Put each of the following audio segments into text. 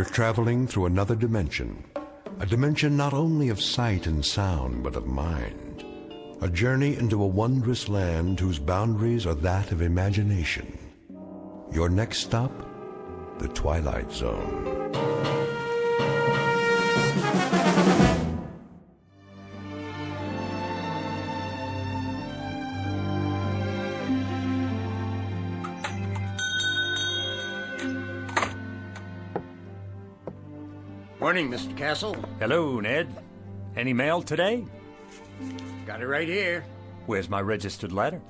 You're traveling through another dimension. A dimension not only of sight and sound, but of mind. A journey into a wondrous land whose boundaries are that of imagination. Your next stop, the Twilight Zone. Morning, Mr. Castle. Hello, Ned. Any mail today? Got it right here. Where's my registered letter?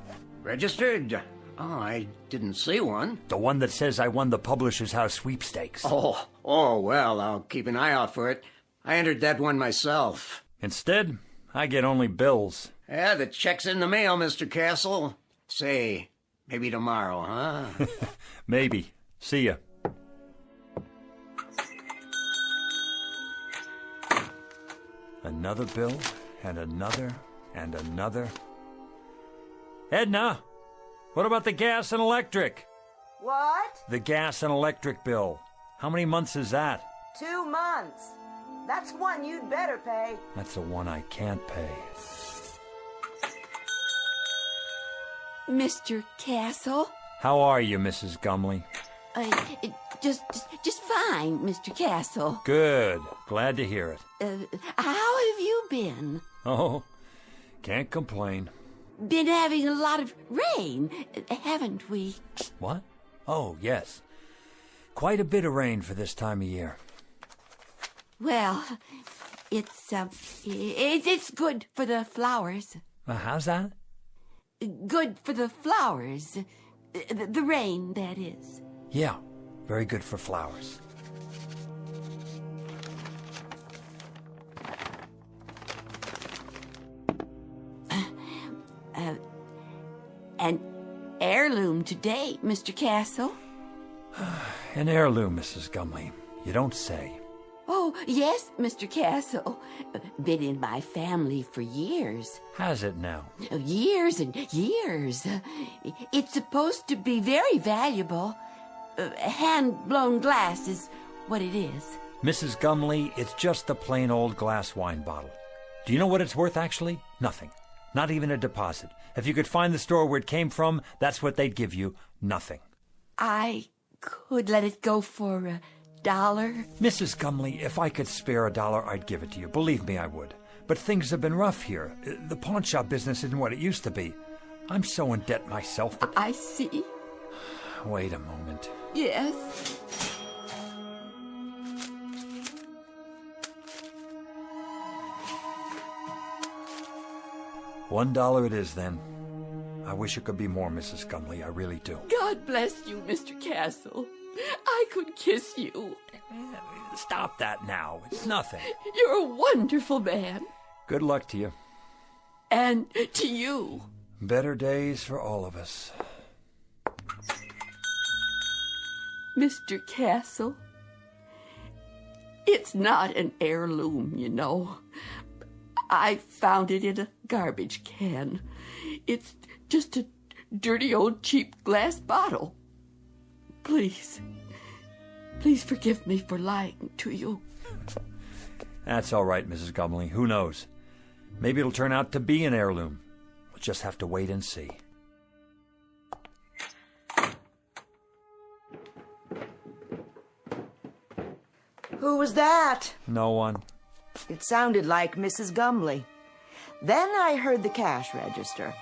Registered? Oh, I didn't see one. The one that says I won the Publisher's House sweepstakes. Oh, well, I'll keep an eye out for it. I entered that one myself. Instead, I get only bills. Yeah, the check's in the mail, Mr. Castle. Say, maybe tomorrow, huh? Maybe. See ya. Another bill, and another, and another. Edna, what about the gas and electric? What? The gas and electric bill. How many months is that? 2 months. That's one you'd better pay. That's the one I can't pay. Mr. Castle? How are you, Mrs. Gumley? Just fine, Mr. Castle. Good. Glad to hear it. How have you been? Oh, can't complain. Been having a lot of rain, haven't we? What? Oh, yes. Quite a bit of rain for this time of year. Well, it's good for the flowers. How's that? Good for the flowers. The rain, that is. Yeah, very good for flowers. An heirloom today, Mr. Castle. An heirloom, Mrs. Gumley. You don't say. Oh, yes, Mr. Castle. Been in my family for years. Has it now? Years and years. It's supposed to be very valuable. Hand-blown glass is what it is. Mrs. Gumley, it's just a plain old glass wine bottle. Do you know what it's worth, actually? Nothing. Not even a deposit. If you could find the store where it came from, that's what they'd give you. Nothing. I could let it go for $1. Mrs. Gumley, if I could spare $1, I'd give it to you. Believe me, I would. But things have been rough here. The pawn shop business isn't what it used to be. I'm so in debt myself that... I see. Wait a moment. Yes. $1 it is, then. I wish it could be more, Mrs. Gumley. I really do. God bless you, Mr. Castle. I could kiss you. Stop that now. It's nothing. You're a wonderful man. Good luck to you. And to you. Better days for all of us. Mr. Castle, it's not an heirloom, you know. I found it in a garbage can. It's just a dirty old cheap glass bottle. Please forgive me for lying to you. That's all right, Mrs. Gumley. Who knows? Maybe it'll turn out to be an heirloom. We'll just have to wait and see. Who was that? No one. It sounded like Mrs. Gumley. Then I heard the cash register.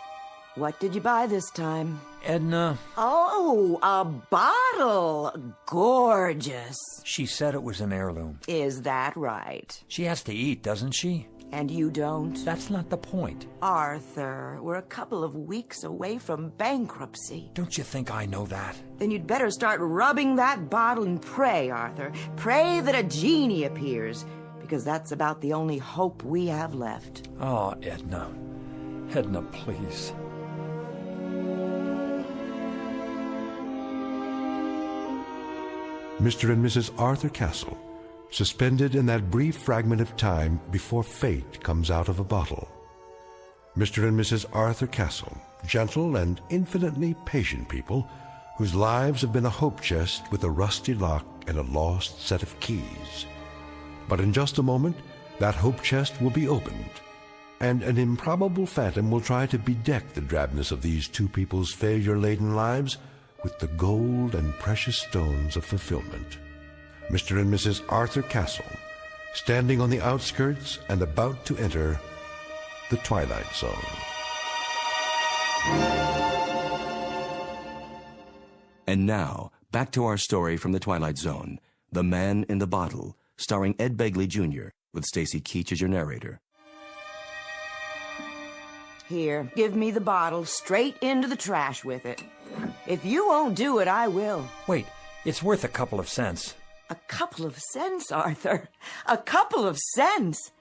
What did you buy this time? Edna. Oh, a bottle. Gorgeous. She said it was an heirloom. Is that right? She has to eat, doesn't she? And you don't? That's not the point. Arthur, we're a couple of weeks away from bankruptcy. Don't you think I know that? Then you'd better start rubbing that bottle and pray, Arthur. Pray that a genie appears, because that's about the only hope we have left. Oh, Edna. Edna, please. Mr. and Mrs. Arthur Castle, suspended in that brief fragment of time before fate comes out of a bottle. Mr. and Mrs. Arthur Castle, gentle and infinitely patient people, whose lives have been a hope chest with a rusty lock and a lost set of keys. But in just a moment, that hope chest will be opened, and an improbable phantom will try to bedeck the drabness of these two people's failure-laden lives with the gold and precious stones of fulfillment. Mr. and Mrs. Arthur Castle, standing on the outskirts and about to enter the Twilight Zone. And now, back to our story from the Twilight Zone, The Man in the Bottle, starring Ed Begley Jr., with Stacy Keach as your narrator. Here, give me the bottle straight into the trash with it. If you won't do it, I will. Wait, it's worth a couple of cents. A couple of cents, Arthur. A couple of cents.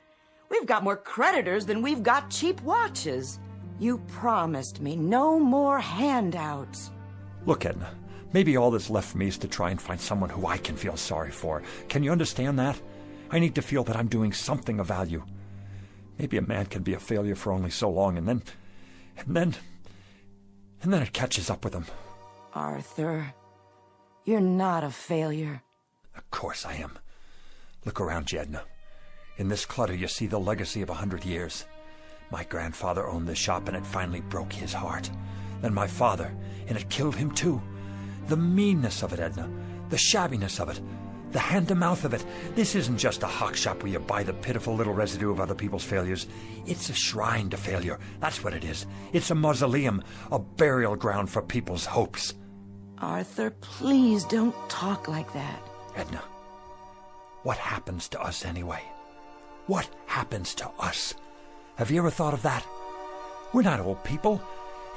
We've got more creditors than we've got cheap watches. You promised me no more handouts. Look, Edna, maybe all that's left for me is to try and find someone who I can feel sorry for. Can you understand that? I need to feel that I'm doing something of value. Maybe a man can be a failure for only so long, and then it catches up with him. Arthur, you're not a failure. Of course I am. Look around you, Edna. In this clutter you see the legacy of 100 years. My grandfather owned this shop and it finally broke his heart. Then my father, and it killed him too. The meanness of it, Edna. The shabbiness of it. The hand-to-mouth of it. This isn't just a hock shop where you buy the pitiful little residue of other people's failures. It's a shrine to failure. That's what it is. It's a mausoleum, a burial ground for people's hopes. Arthur, please don't talk like that. Edna, what happens to us anyway? What happens to us? Have you ever thought of that? We're not old people,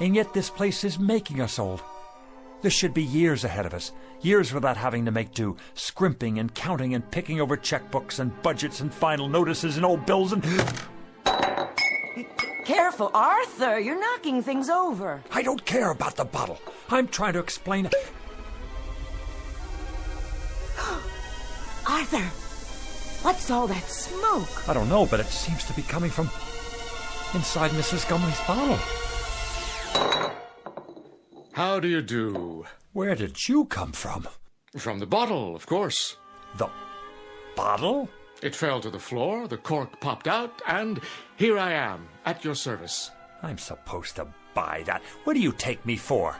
and yet this place is making us old. There should be years ahead of us, years without having to make do, scrimping and counting and picking over checkbooks and budgets and final notices and old bills and... Careful, Arthur, you're knocking things over. I don't care about the bottle. I'm trying to explain... Arthur, what's all that smoke? I don't know, but it seems to be coming from inside Mrs. Gumley's bottle. How do you do? Where did you come from? From the bottle, of course. The bottle? It fell to the floor, the cork popped out, and here I am, at your service. I'm supposed to buy that. What do you take me for?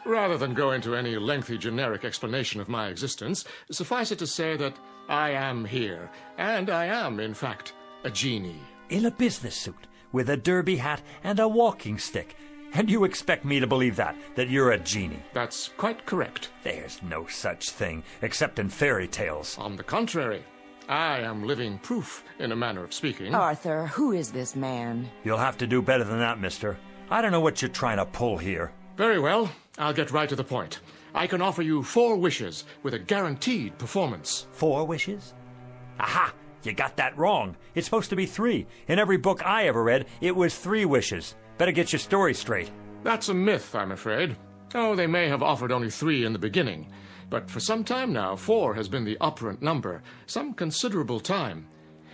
Rather than go into any lengthy generic explanation of my existence, suffice it to say that I am here, and I am, in fact, a genie. In a business suit, with a derby hat and a walking stick. And you expect me to believe that you're a genie? That's quite correct. There's no such thing, except in fairy tales. On the contrary, I am living proof, in a manner of speaking. Arthur, who is this man? You'll have to do better than that, mister. I don't know what you're trying to pull here. Very well, I'll get right to the point. I can offer you 4 wishes with a guaranteed performance. 4 wishes? Aha! You got that wrong. It's supposed to be 3. In every book I ever read, it was 3 wishes. Better get your story straight. That's a myth, I'm afraid. Oh, they may have offered only 3 in the beginning. But for some time now, 4 has been the operant number. Some considerable time.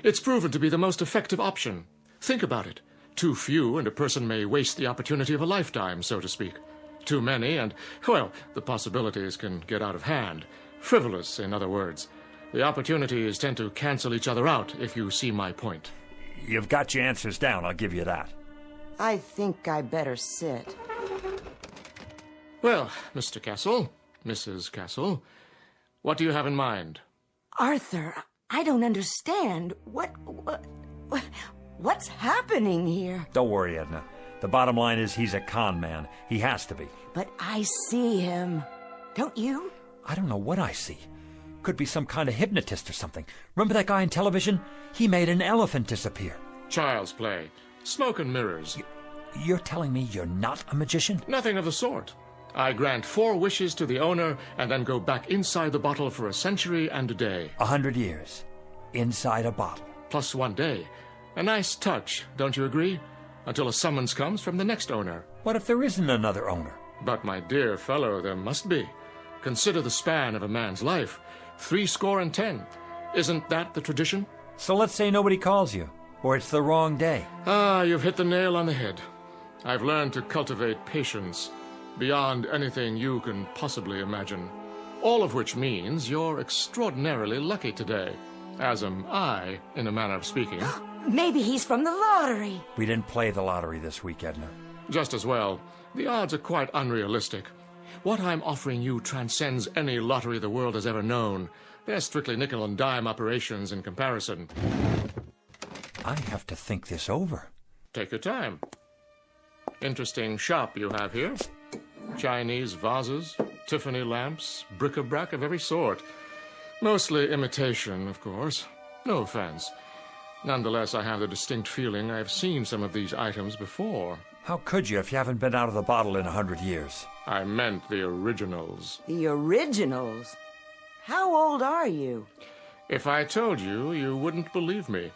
It's proven to be the most effective option. Think about it. Too few, and a person may waste the opportunity of a lifetime, so to speak. Too many, and, well, the possibilities can get out of hand. Frivolous, in other words. The opportunities tend to cancel each other out, if you see my point. You've got your answers down, I'll give you that. I think I better sit. Well, Mr. Castle, Mrs. Castle, what do you have in mind? Arthur, I don't understand. What's happening here? Don't worry, Edna. The bottom line is he's a con man. He has to be. But I see him. Don't you? I don't know what I see. Could be some kind of hypnotist or something. Remember that guy on television? He made an elephant disappear. Child's play. Smoke and mirrors. You're telling me you're not a magician? Nothing of the sort. I grant 4 wishes to the owner and then go back inside the bottle for a century and a day. 100 years. Inside a bottle. Plus 1 day. A nice touch, don't you agree? Until a summons comes from the next owner. What if there isn't another owner? But, my dear fellow, there must be. Consider the span of a man's life. 70. Isn't that the tradition? So let's say nobody calls you. Or it's the wrong day. Ah, you've hit the nail on the head. I've learned to cultivate patience. beyond anything you can possibly imagine. All of which means you're extraordinarily lucky today, as am I, in a manner of speaking. Maybe he's from the lottery. We didn't play the lottery this week, Edna. Just as well. The odds are quite unrealistic. What I'm offering you transcends any lottery the world has ever known. They're strictly nickel and dime operations in comparison. I have to think this over. Take your time. Interesting shop you have here. Chinese vases, Tiffany lamps, bric-a-brac of every sort. Mostly imitation, of course. No offense. Nonetheless, I have the distinct feeling I've seen some of these items before. How could you if you haven't been out of the bottle in 100 years? I meant the originals. The originals? How old are you? If I told you, you wouldn't believe me.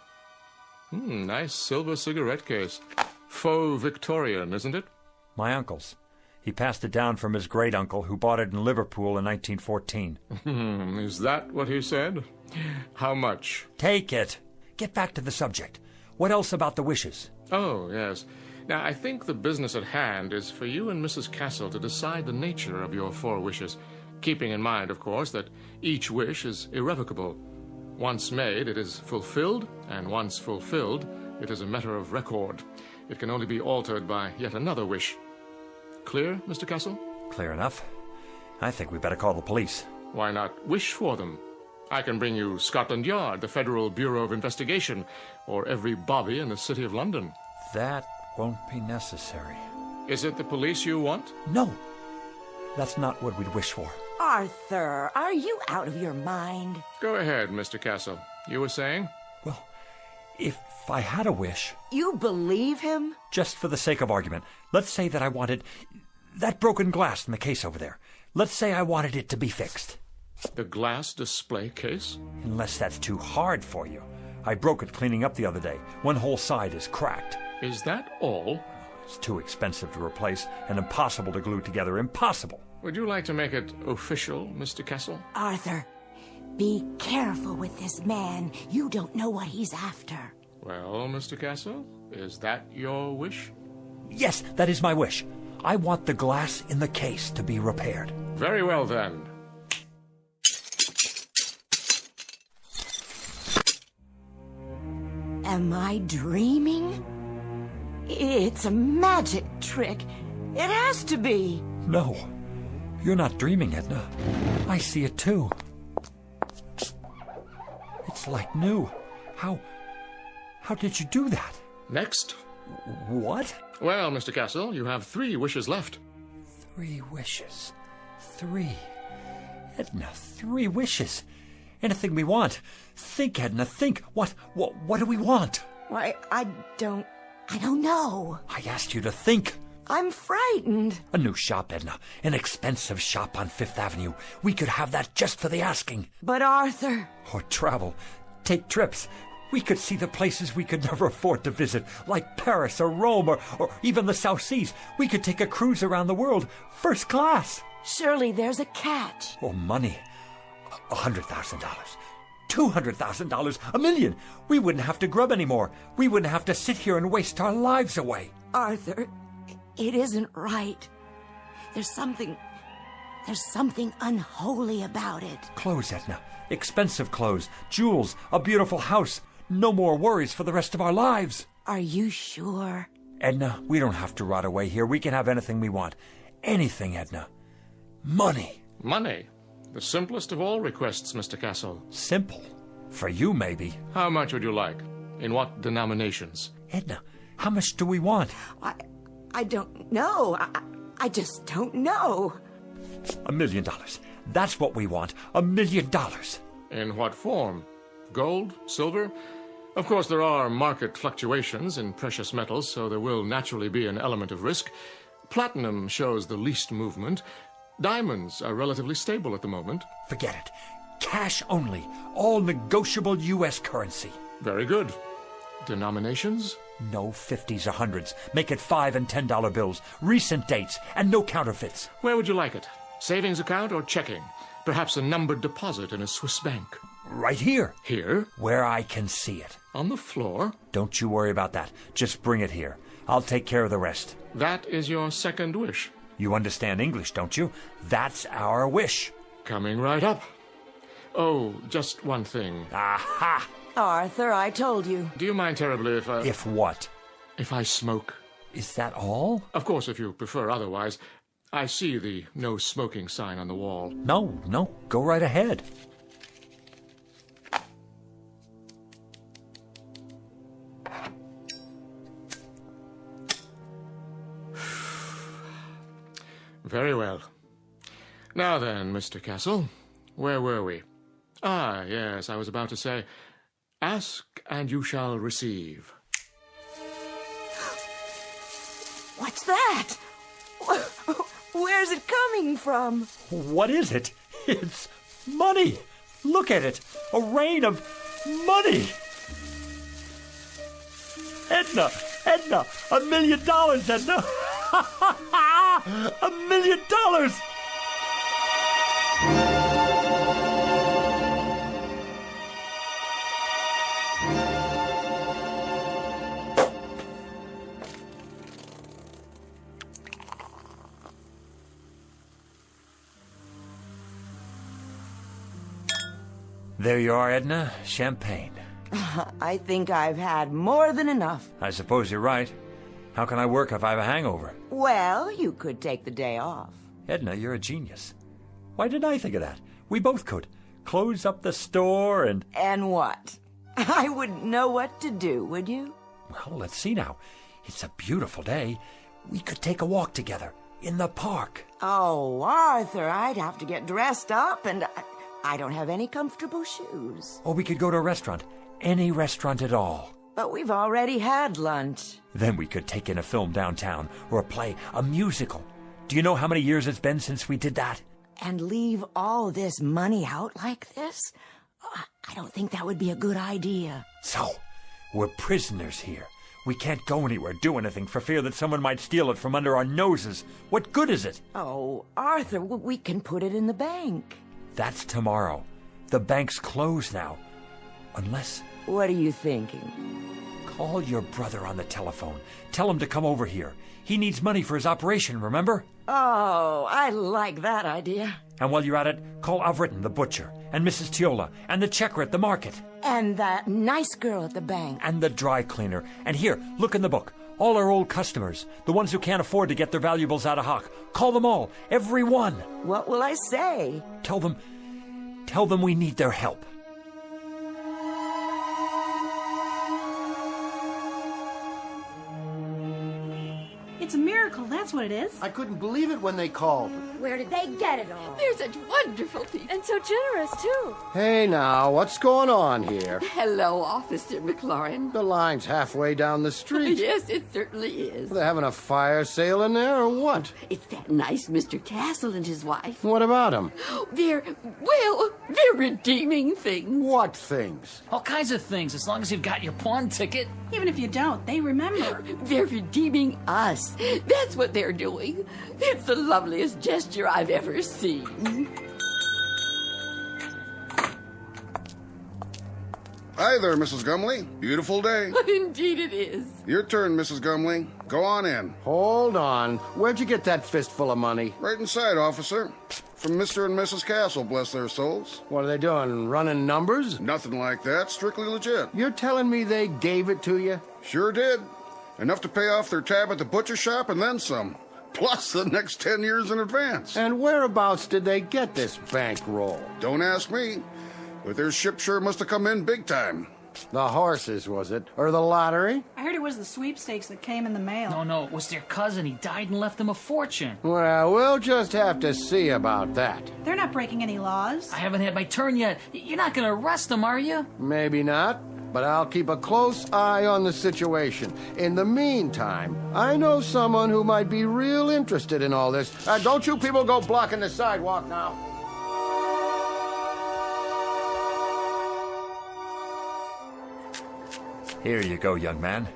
Nice silver cigarette case. Faux Victorian, isn't it? My uncle's. He passed it down from his great-uncle, who bought it in Liverpool in 1914. Is that what he said? How much? Take it. Get back to the subject. What else about the wishes? Oh, yes. Now, I think the business at hand is for you and Mrs. Castle to decide the nature of your 4 wishes, keeping in mind, of course, that each wish is irrevocable. Once made, it is fulfilled, and once fulfilled, it is a matter of record. It can only be altered by yet another wish. Clear, Mr. Castle? Clear enough. I think we better call the police. Why not wish for them? I can bring you Scotland Yard, the Federal Bureau of Investigation, or every bobby in the City of London. That won't be necessary. Is it the police you want? No. That's not what we'd wish for. Arthur, are you out of your mind? Go ahead, Mr. Castle. You were saying? Well, if I had a wish... You believe him? Just for the sake of argument, let's say that I wanted that broken glass in the case over there. Let's say I wanted it to be fixed. The glass display case? Unless that's too hard for you. I broke it cleaning up the other day. One whole side is cracked. Is that all? It's too expensive to replace and impossible to glue together. Impossible. Would you like to make it official, Mr. Castle? Arthur, be careful with this man. You don't know what he's after. Well, Mr. Castle, is that your wish? Yes, that is my wish. I want the glass in the case to be repaired. Very well, then. Am I dreaming? It's a magic trick. It has to be. No, you're not dreaming, Edna. I see it too. It's like new. How did you do that? Next. What? Well, Mr. Castle, you have 3 wishes left. 3 wishes. 3. Edna, 3 wishes. Anything we want. Think, Edna, think. What do we want? Why, I don't know. I asked you to think. I'm frightened. A new shop, Edna. An expensive shop on 5th Avenue. We could have that just for the asking. But Arthur... Or travel. Take trips. We could see the places we could never afford to visit, like Paris or Rome or even the South Seas. We could take a cruise around the world, first class. Surely there's a catch. Or money. $100,000. $200,000. $1 million. We wouldn't have to grub anymore. We wouldn't have to sit here and waste our lives away. Arthur, it isn't right. There's something unholy about it. Clothes, Edna. Expensive clothes. Jewels. A beautiful house. No more worries for the rest of our lives. Are you sure? Edna, we don't have to rot away here. We can have anything we want. Anything, Edna. Money. Money? The simplest of all requests, Mr. Castle. Simple. For you, maybe. How much would you like? In what denominations? Edna, how much do we want? I don't know. I just don't know. $1 million. That's what we want. $1 million. In what form? Gold? Silver? Of course, there are market fluctuations in precious metals, so there will naturally be an element of risk. Platinum shows the least movement. Diamonds are relatively stable at the moment. Forget it. Cash only. All negotiable U.S. currency. Very good. Denominations? No 50s or 100s. Make it $5 and $10 bills. Recent dates and no counterfeits. Where would you like it? Savings account or checking? Perhaps a numbered deposit in a Swiss bank. Right here. Here? Where I can see it. On the floor? Don't you worry about that. Just bring it here. I'll take care of the rest. That is your second wish. You understand English, don't you? That's our wish. Coming right up. Oh, just one thing. Aha! Arthur, I told you. Do you mind terribly if I... If what? if I smoke? Is that all? Of course, if you prefer otherwise. I see the no smoking sign on the wall. No, go right ahead. Very well. Now then, Mr. Castle, where were we? Ah, yes, I was about to say, ask and you shall receive. What's that? Where's it coming from? What is it? It's money. Look at it. A rain of money. Edna, $1 million, Edna. $1 million. There you are, Edna. Champagne. I think I've had more than enough. I suppose you're right. How can I work if I have a hangover? Well, you could take the day off. Edna, you're a genius. Why didn't I think of that? We both could. Close up the store and... And what? I wouldn't know what to do, would you? Well, let's see now. It's a beautiful day. We could take a walk together in the park. Oh, Arthur, I'd have to get dressed up, and I don't have any comfortable shoes. Or we could go to a restaurant. Any restaurant at all. But we've already had lunch. Then we could take in a film downtown, or a play, a musical. Do you know how many years it's been since we did that? And leave all this money out like this? I don't think that would be a good idea. So, we're prisoners here. We can't go anywhere, do anything, for fear that someone might steal it from under our noses. What good is it? Oh, Arthur, we can put it in the bank. That's tomorrow. The bank's closed now. Unless... What are you thinking? Call your brother on the telephone. Tell him to come over here. He needs money for his operation, remember? Oh, I like that idea. And while you're at it, call Avritton, the butcher, and Mrs. Tiola, and the checker at the market. And that nice girl at the bank. And the dry cleaner. And here, look in the book. All our old customers, the ones who can't afford to get their valuables out of hock. Call them all, every one. What will I say? Tell them we need their help. It's a miracle, that's what it is. I couldn't believe it when they called. Where did they get it all? They're such wonderful people. And so generous, too. Hey now, what's going on here? Hello, Officer McLaurin. The line's halfway down the street. Yes, it certainly is. Are they having a fire sale in there or what? It's that nice Mr. Castle and his wife. What about them? They're redeeming things. What things? All kinds of things, as long as you've got your pawn ticket. Even if you don't, they remember. They're redeeming us. That's what they're doing. It's the loveliest gesture I've ever seen. Hi there, Mrs. Gumley. Beautiful day. Indeed it is. Your turn, Mrs. Gumley. Go on in. Hold on. Where'd you get that fistful of money? Right inside, officer. From Mr. and Mrs. Castle, bless their souls. What are they doing, running numbers? Nothing like that. Strictly legit. You're telling me they gave it to you? Sure did. Enough to pay off their tab at the butcher shop and then some. Plus the next 10 years in advance. And whereabouts did they get this bankroll? Don't ask me. But their ship sure must have come in big time. The horses, was it? Or the lottery? I heard it was the sweepstakes that came in the mail. No, it was their cousin. He died and left them a fortune. Well, we'll just have to see about that. They're not breaking any laws. I haven't had my turn yet. You're not going to arrest them, are you? Maybe not, but I'll keep a close eye on the situation. In the meantime, I know someone who might be real interested in all this. Don't you people go blocking the sidewalk now. Here you go, young man.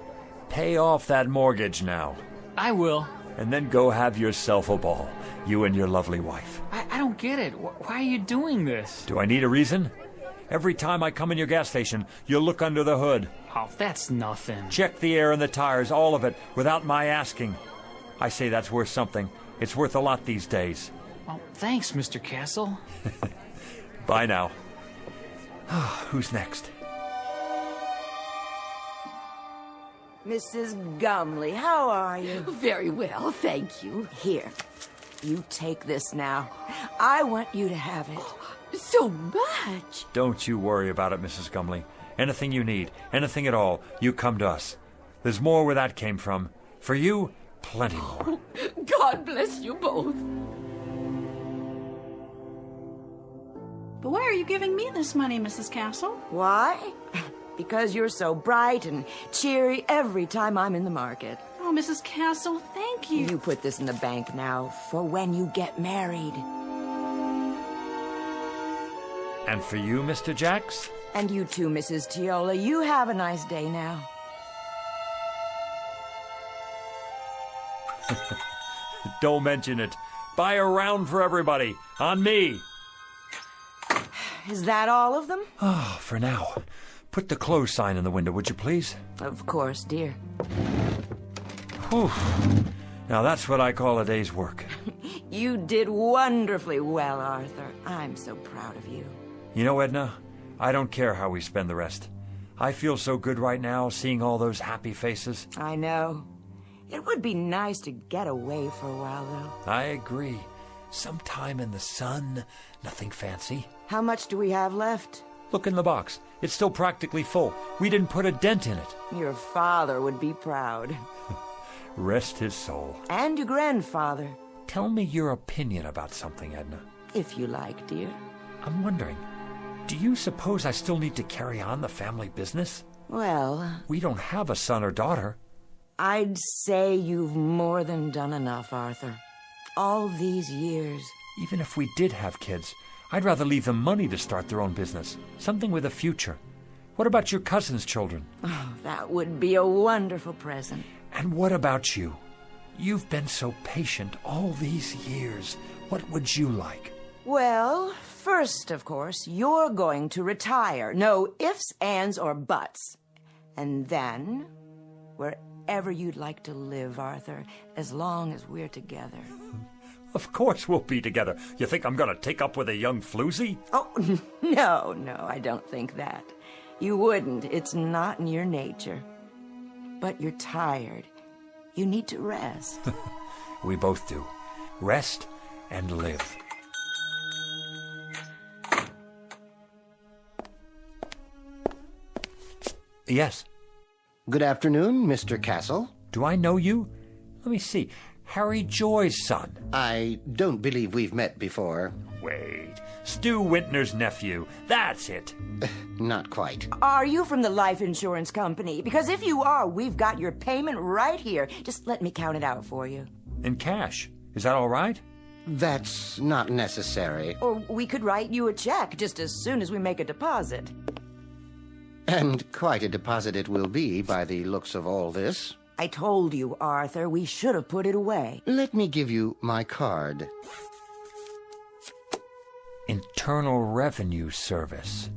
Pay off that mortgage now. I will. And then go have yourself a ball. You and your lovely wife. I don't get it. Why are you doing this? Do I need a reason? Every time I come in your gas station, you look under the hood. Oh, that's nothing. Check the air and the tires, all of it, without my asking. I say that's worth something. It's worth a lot these days. Well, thanks, Mr. Castle. Bye now. Who's next? Mrs. Gumley, how are you? Very well, thank you. Here, you take this now. I want you to have it. So much. Don't you worry about it, Mrs. Gumley. Anything you need, anything at all, you come to us. There's more where that came from. For you, plenty more. God bless you both. But why are you giving me this money, Mrs. Castle? Why? Because you're so bright and cheery every time I'm in the market. Oh, Mrs. Castle, thank you. You put this in the bank now for when you get married. And for you, Mr. Jacks? And you too, Mrs. Tiola. You have a nice day now. Don't mention it. Buy a round for everybody. On me. Is that all of them? Oh, for now. Put the close sign in the window, would you please? Of course, dear. Whew. Now that's what I call a day's work. You did wonderfully well, Arthur. I'm so proud of you. You know, Edna, I don't care how we spend the rest. I feel so good right now, seeing all those happy faces. I know. It would be nice to get away for a while, though. I agree. Some time in the sun, nothing fancy. How much do we have left? Look in the box. It's still practically full. We didn't put a dent in it. Your father would be proud. Rest his soul. And your grandfather. Tell me your opinion about something, Edna. If you like, dear. I'm wondering, do you suppose I still need to carry on the family business? Well, we don't have a son or daughter. I'd say you've more than done enough, Arthur. All these years. Even if we did have kids, I'd rather leave them money to start their own business. Something with a future. What about your cousin's children? Oh, that would be a wonderful present. And what about you? You've been so patient all these years. What would you like? Well, first, of course, you're going to retire. No ifs, ands, or buts. And then, wherever you'd like to live, Arthur, as long as we're together. Of course we'll be together. You think I'm going to take up with a young floozy? Oh, no, I don't think that. You wouldn't. It's not in your nature. But you're tired. You need to rest. We both do. Rest and live. Yes. Good afternoon, Mr. Castle. Do I know you? Let me see. Harry Joy's son. I don't believe we've met before. Wait. Stu Wintner's nephew. That's it. Not quite. Are you from the life insurance company? Because if you are, we've got your payment right here. Just let me count it out for you. In cash. Is that all right? That's not necessary. Or we could write you a check just as soon as we make a deposit. And quite a deposit it will be by the looks of all this. I told you, Arthur, we should have put it away. Let me give you my card. Internal Revenue Service.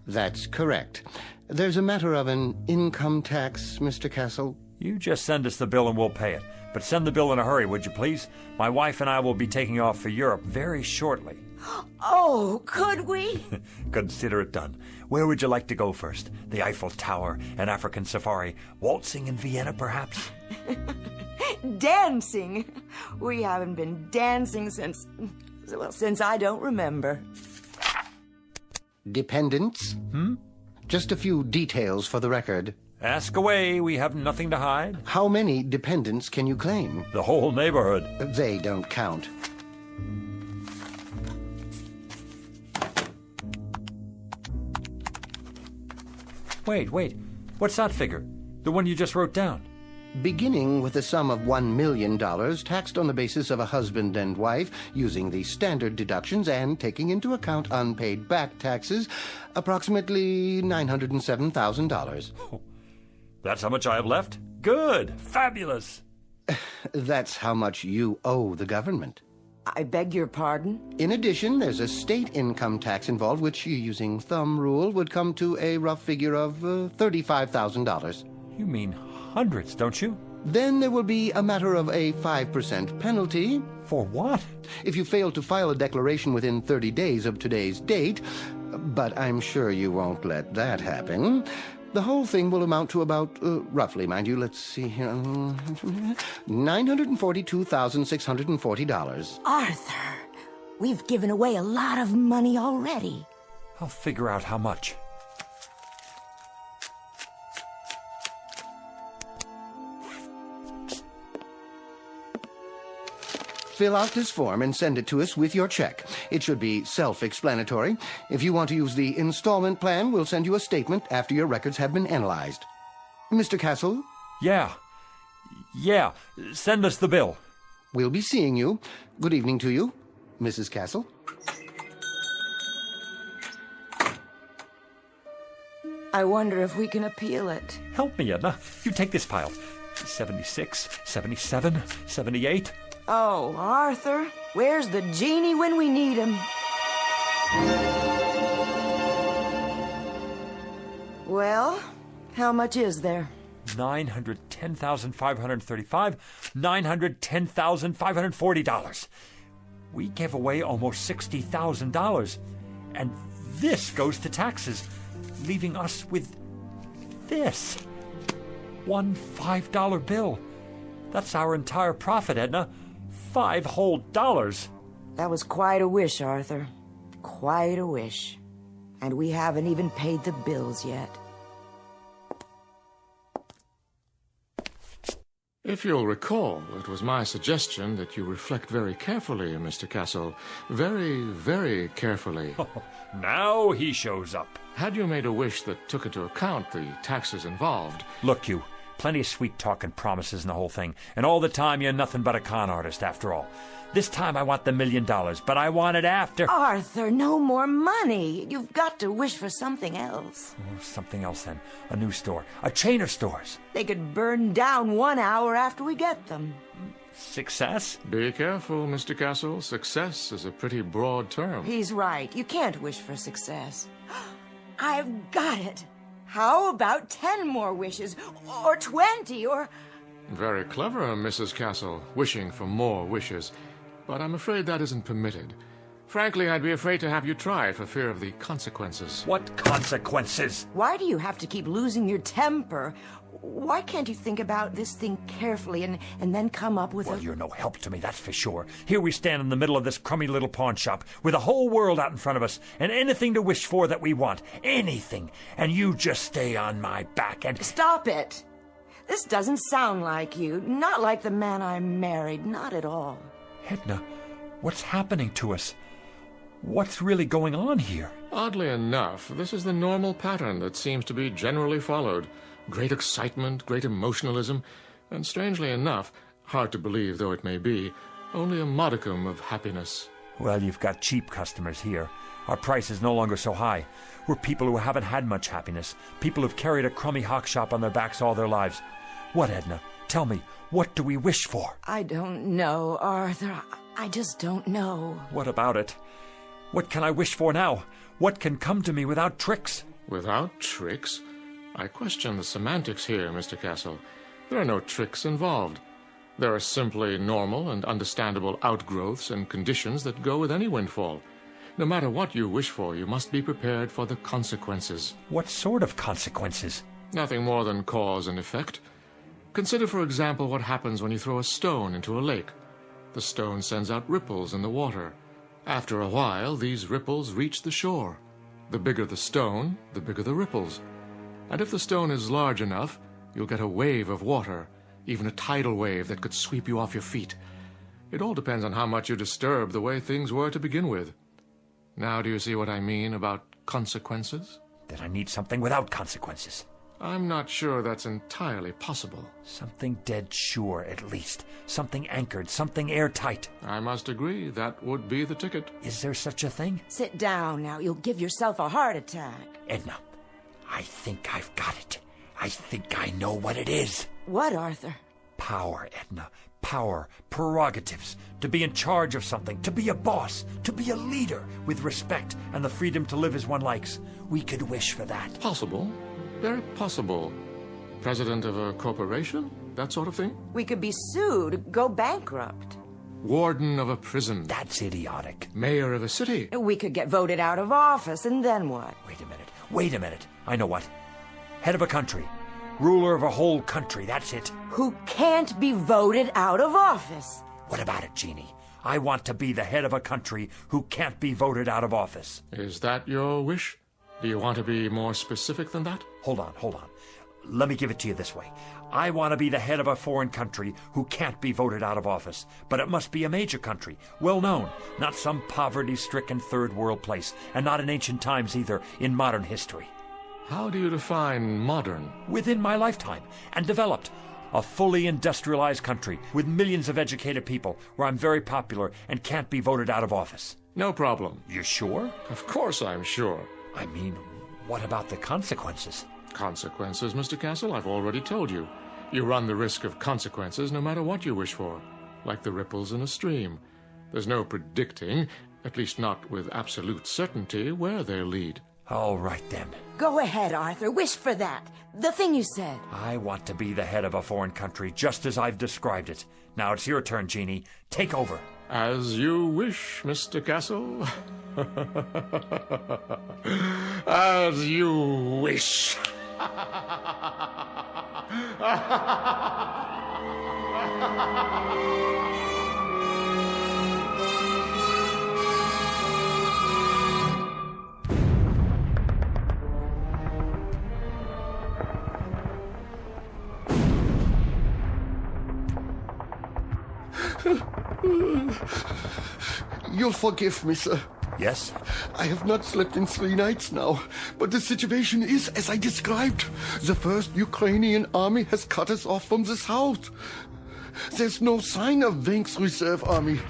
That's correct. There's a matter of an income tax, Mr. Castle. You just send us the bill and we'll pay it. But send the bill in a hurry, would you please? My wife and I will be taking off for Europe very shortly. Oh, could we? Consider it done. Where would you like to go first? The Eiffel Tower, an African safari, waltzing in Vienna, perhaps? Dancing. We haven't been dancing since I don't remember. Dependents? Just a few details for the record. Ask away. We have nothing to hide. How many dependents can you claim? The whole neighborhood. They don't count. Wait. What's that figure? The one you just wrote down? Beginning with a sum of $1 million, taxed on the basis of a husband and wife, using the standard deductions and taking into account unpaid back taxes, approximately $907,000. Oh, that's how much I have left? Good. Fabulous. That's how much you owe the government. I beg your pardon? In addition, there's a state income tax involved, which, using thumb rule, would come to a rough figure of $35,000. You mean hundreds, don't you? Then there will be a matter of a 5% penalty. For what? If you fail to file a declaration within 30 days of today's date, but I'm sure you won't let that happen. The whole thing will amount to about, roughly, mind you, let's see here, $942,640. Arthur, we've given away a lot of money already. I'll figure out how much. Fill out this form and send it to us with your check. It should be self-explanatory. If you want to use the installment plan, we'll send you a statement after your records have been analyzed. Mr. Castle? Yeah. Send us the bill. We'll be seeing you. Good evening to you, Mrs. Castle. I wonder if we can appeal it. Help me, Edna. You take this pile. 76, 77, 78. Oh, Arthur, where's the genie when we need him? Well, how much is there? $910,535, $910,540. We gave away almost $60,000, and this goes to taxes, leaving us with this. One $5 bill. That's our entire profit, Edna. $5 whole. That was quite a wish, Arthur. Quite a wish. And we haven't even paid the bills yet. If you'll recall, it was my suggestion that you reflect very carefully, Mr. Castle. Very, very carefully. Now he shows up. Had you made a wish that took into account the taxes involved... Look, you. Plenty of sweet talk and promises and the whole thing. And all the time you're nothing but a con artist, after all. This time I want the $1 million, but I want it after... Arthur, no more money. You've got to wish for something else. Oh, something else then. A new store. A chain of stores. They could burn down 1 hour after we get them. Success? Be careful, Mr. Castle. Success is a pretty broad term. He's right. You can't wish for success. I've got it. How about 10 more wishes? Or 20, or... Very clever, Mrs. Castle, wishing for more wishes. But I'm afraid that isn't permitted. Frankly, I'd be afraid to have you try it for fear of the consequences. What consequences? Why do you have to keep losing your temper? Why can't you think about this thing carefully and then come up with Well, you're no help to me, that's for sure. Here we stand in the middle of this crummy little pawn shop with the whole world out in front of us and anything to wish for that we want. Anything. And you just stay on my back and... Stop it! This doesn't sound like you. Not like the man I married. Not at all. Edna, what's happening to us? What's really going on here? Oddly enough, this is the normal pattern that seems to be generally followed. Great excitement, great emotionalism, and strangely enough, hard to believe though it may be, only a modicum of happiness. Well, you've got cheap customers here. Our price is no longer so high. We're people who haven't had much happiness. People who've carried a crummy hock shop on their backs all their lives. What, Edna? Tell me, what do we wish for? I don't know, Arthur. I just don't know. What about it? What can I wish for now? What can come to me without tricks? Without tricks? I question the semantics here, Mr. Castle. There are no tricks involved. There are simply normal and understandable outgrowths and conditions that go with any windfall. No matter what you wish for, you must be prepared for the consequences. What sort of consequences? Nothing more than cause and effect. Consider, for example, what happens when you throw a stone into a lake. The stone sends out ripples in the water. After a while, these ripples reach the shore. The bigger the stone, the bigger the ripples. And if the stone is large enough, you'll get a wave of water, even a tidal wave that could sweep you off your feet. It all depends on how much you disturb the way things were to begin with. Now do you see what I mean about consequences? That I need something without consequences. I'm not sure that's entirely possible. Something dead sure, at least. Something anchored, something airtight. I must agree, that would be the ticket. Is there such a thing? Sit down now. You'll give yourself a heart attack. Edna, I think I've got it. I think I know what it is. What, Arthur? Power, Edna. Power, prerogatives, to be in charge of something, to be a boss, to be a leader with respect and the freedom to live as one likes. We could wish for that. Possible. Very possible. President of a corporation? that sort of thing? We could be sued, go bankrupt. Warden of a prison. That's idiotic. Mayor of a city. We could get voted out of office, and then what? Wait a minute. I know what. Head of a country. Ruler of a whole country, that's it. Who can't be voted out of office. What about it, Jeannie? I want to be the head of a country who can't be voted out of office. Is that your wish? Do you want to be more specific than that? Hold on. Let me give it to you this way. I want to be the head of a foreign country who can't be voted out of office, but it must be a major country, well known, not some poverty-stricken third world place, and not in ancient times either, in modern history. How do you define modern? Within my lifetime, and developed. A fully industrialized country with millions of educated people where I'm very popular and can't be voted out of office. No problem. You sure? Of course I'm sure. I mean, what about the consequences? Consequences, Mr. Castle? I've already told you. You run the risk of consequences no matter what you wish for. Like the ripples in a stream. There's no predicting, at least not with absolute certainty, where they'll lead. All right, then. Go ahead, Arthur. Wish for that. The thing you said. I want to be the head of a foreign country, just as I've described it. Now it's your turn, Jeannie. Take over. As you wish, Mr. Castle. As you wish. You'll forgive me, sir. Yes? I have not slept in 3 nights now, but the situation is as I described. The first Ukrainian army has cut us off from the south. There's no sign of Wenk's reserve army.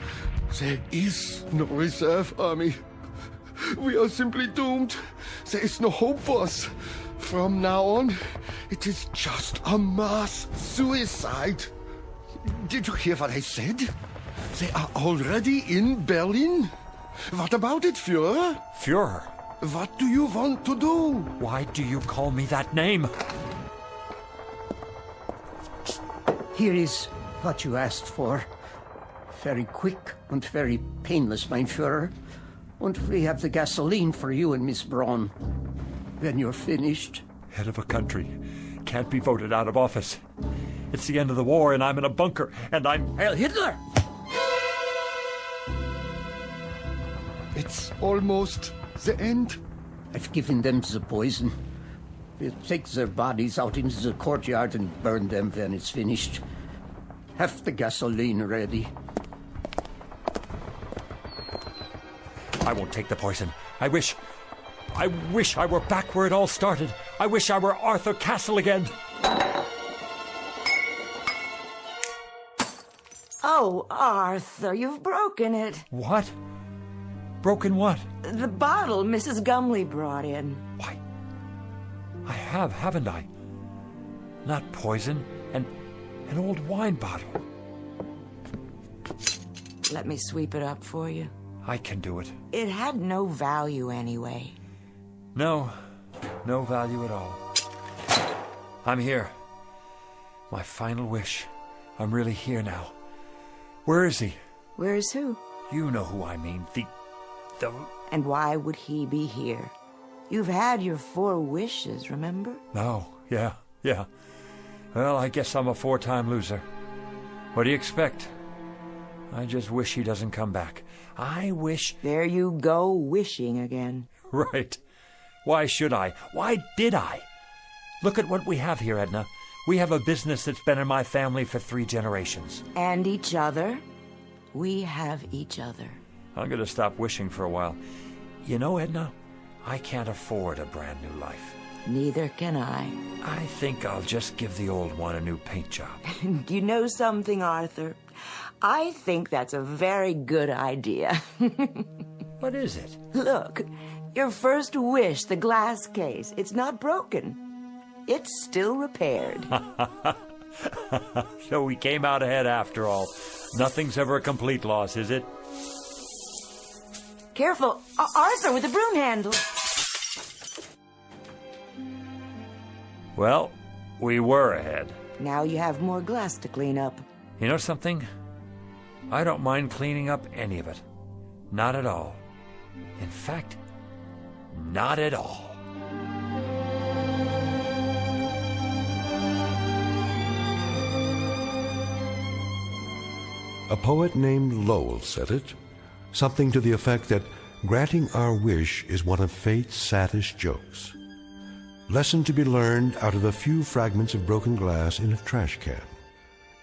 There is no reserve army. We are simply doomed. There is no hope for us. From now on, it is just a mass suicide. Did you hear what I said? They are already in Berlin. What about it, Führer? Führer? What do you want to do? Why do you call me that name? Here is what you asked for. Very quick and very painless, mein Führer. And we have the gasoline for you and Miss Braun. When you're finished. Head of a country. Can't be voted out of office. It's the end of the war and I'm in a bunker and I'm... Heil Hitler! It's almost the end. I've given them the poison. We'll take their bodies out into the courtyard and burn them when it's finished. Have the gasoline ready. I won't take the poison. I wish I were back where it all started. I wish I were Arthur Castle again. Oh, Arthur, you've broken it. What? Broken what? The bottle Mrs. Gumley brought in. Why? I have, haven't I? Not poison, an old wine bottle. Let me sweep it up for you. I can do it. It had no value anyway. No value at all. I'm here. My final wish. I'm really here now. Where is he? Where's who? You know who I mean. The... And why would he be here? You've had your 4 wishes, remember? No, yeah. Well, I guess I'm a 4-time loser. What do you expect? I just wish he doesn't come back. I wish... There you go, wishing again. Right. Why should I? Why did I? Look at what we have here, Edna. We have a business that's been in my family for 3 generations. And each other. We have each other. I'm going to stop wishing for a while. You know, Edna, I can't afford a brand new life. Neither can I. I think I'll just give the old one a new paint job. Do you know something, Arthur? I think that's a very good idea. What is it? Look, your first wish, the glass case, it's not broken. It's still repaired. So we came out ahead after all. Nothing's ever a complete loss, is it? Careful, Arthur, with the broom handle. Well, we were ahead. Now you have more glass to clean up. You know something? I don't mind cleaning up any of it. Not at all. In fact, not at all. A poet named Lowell said it, something to the effect that granting our wish is one of fate's saddest jokes. Lesson to be learned out of a few fragments of broken glass in a trash can.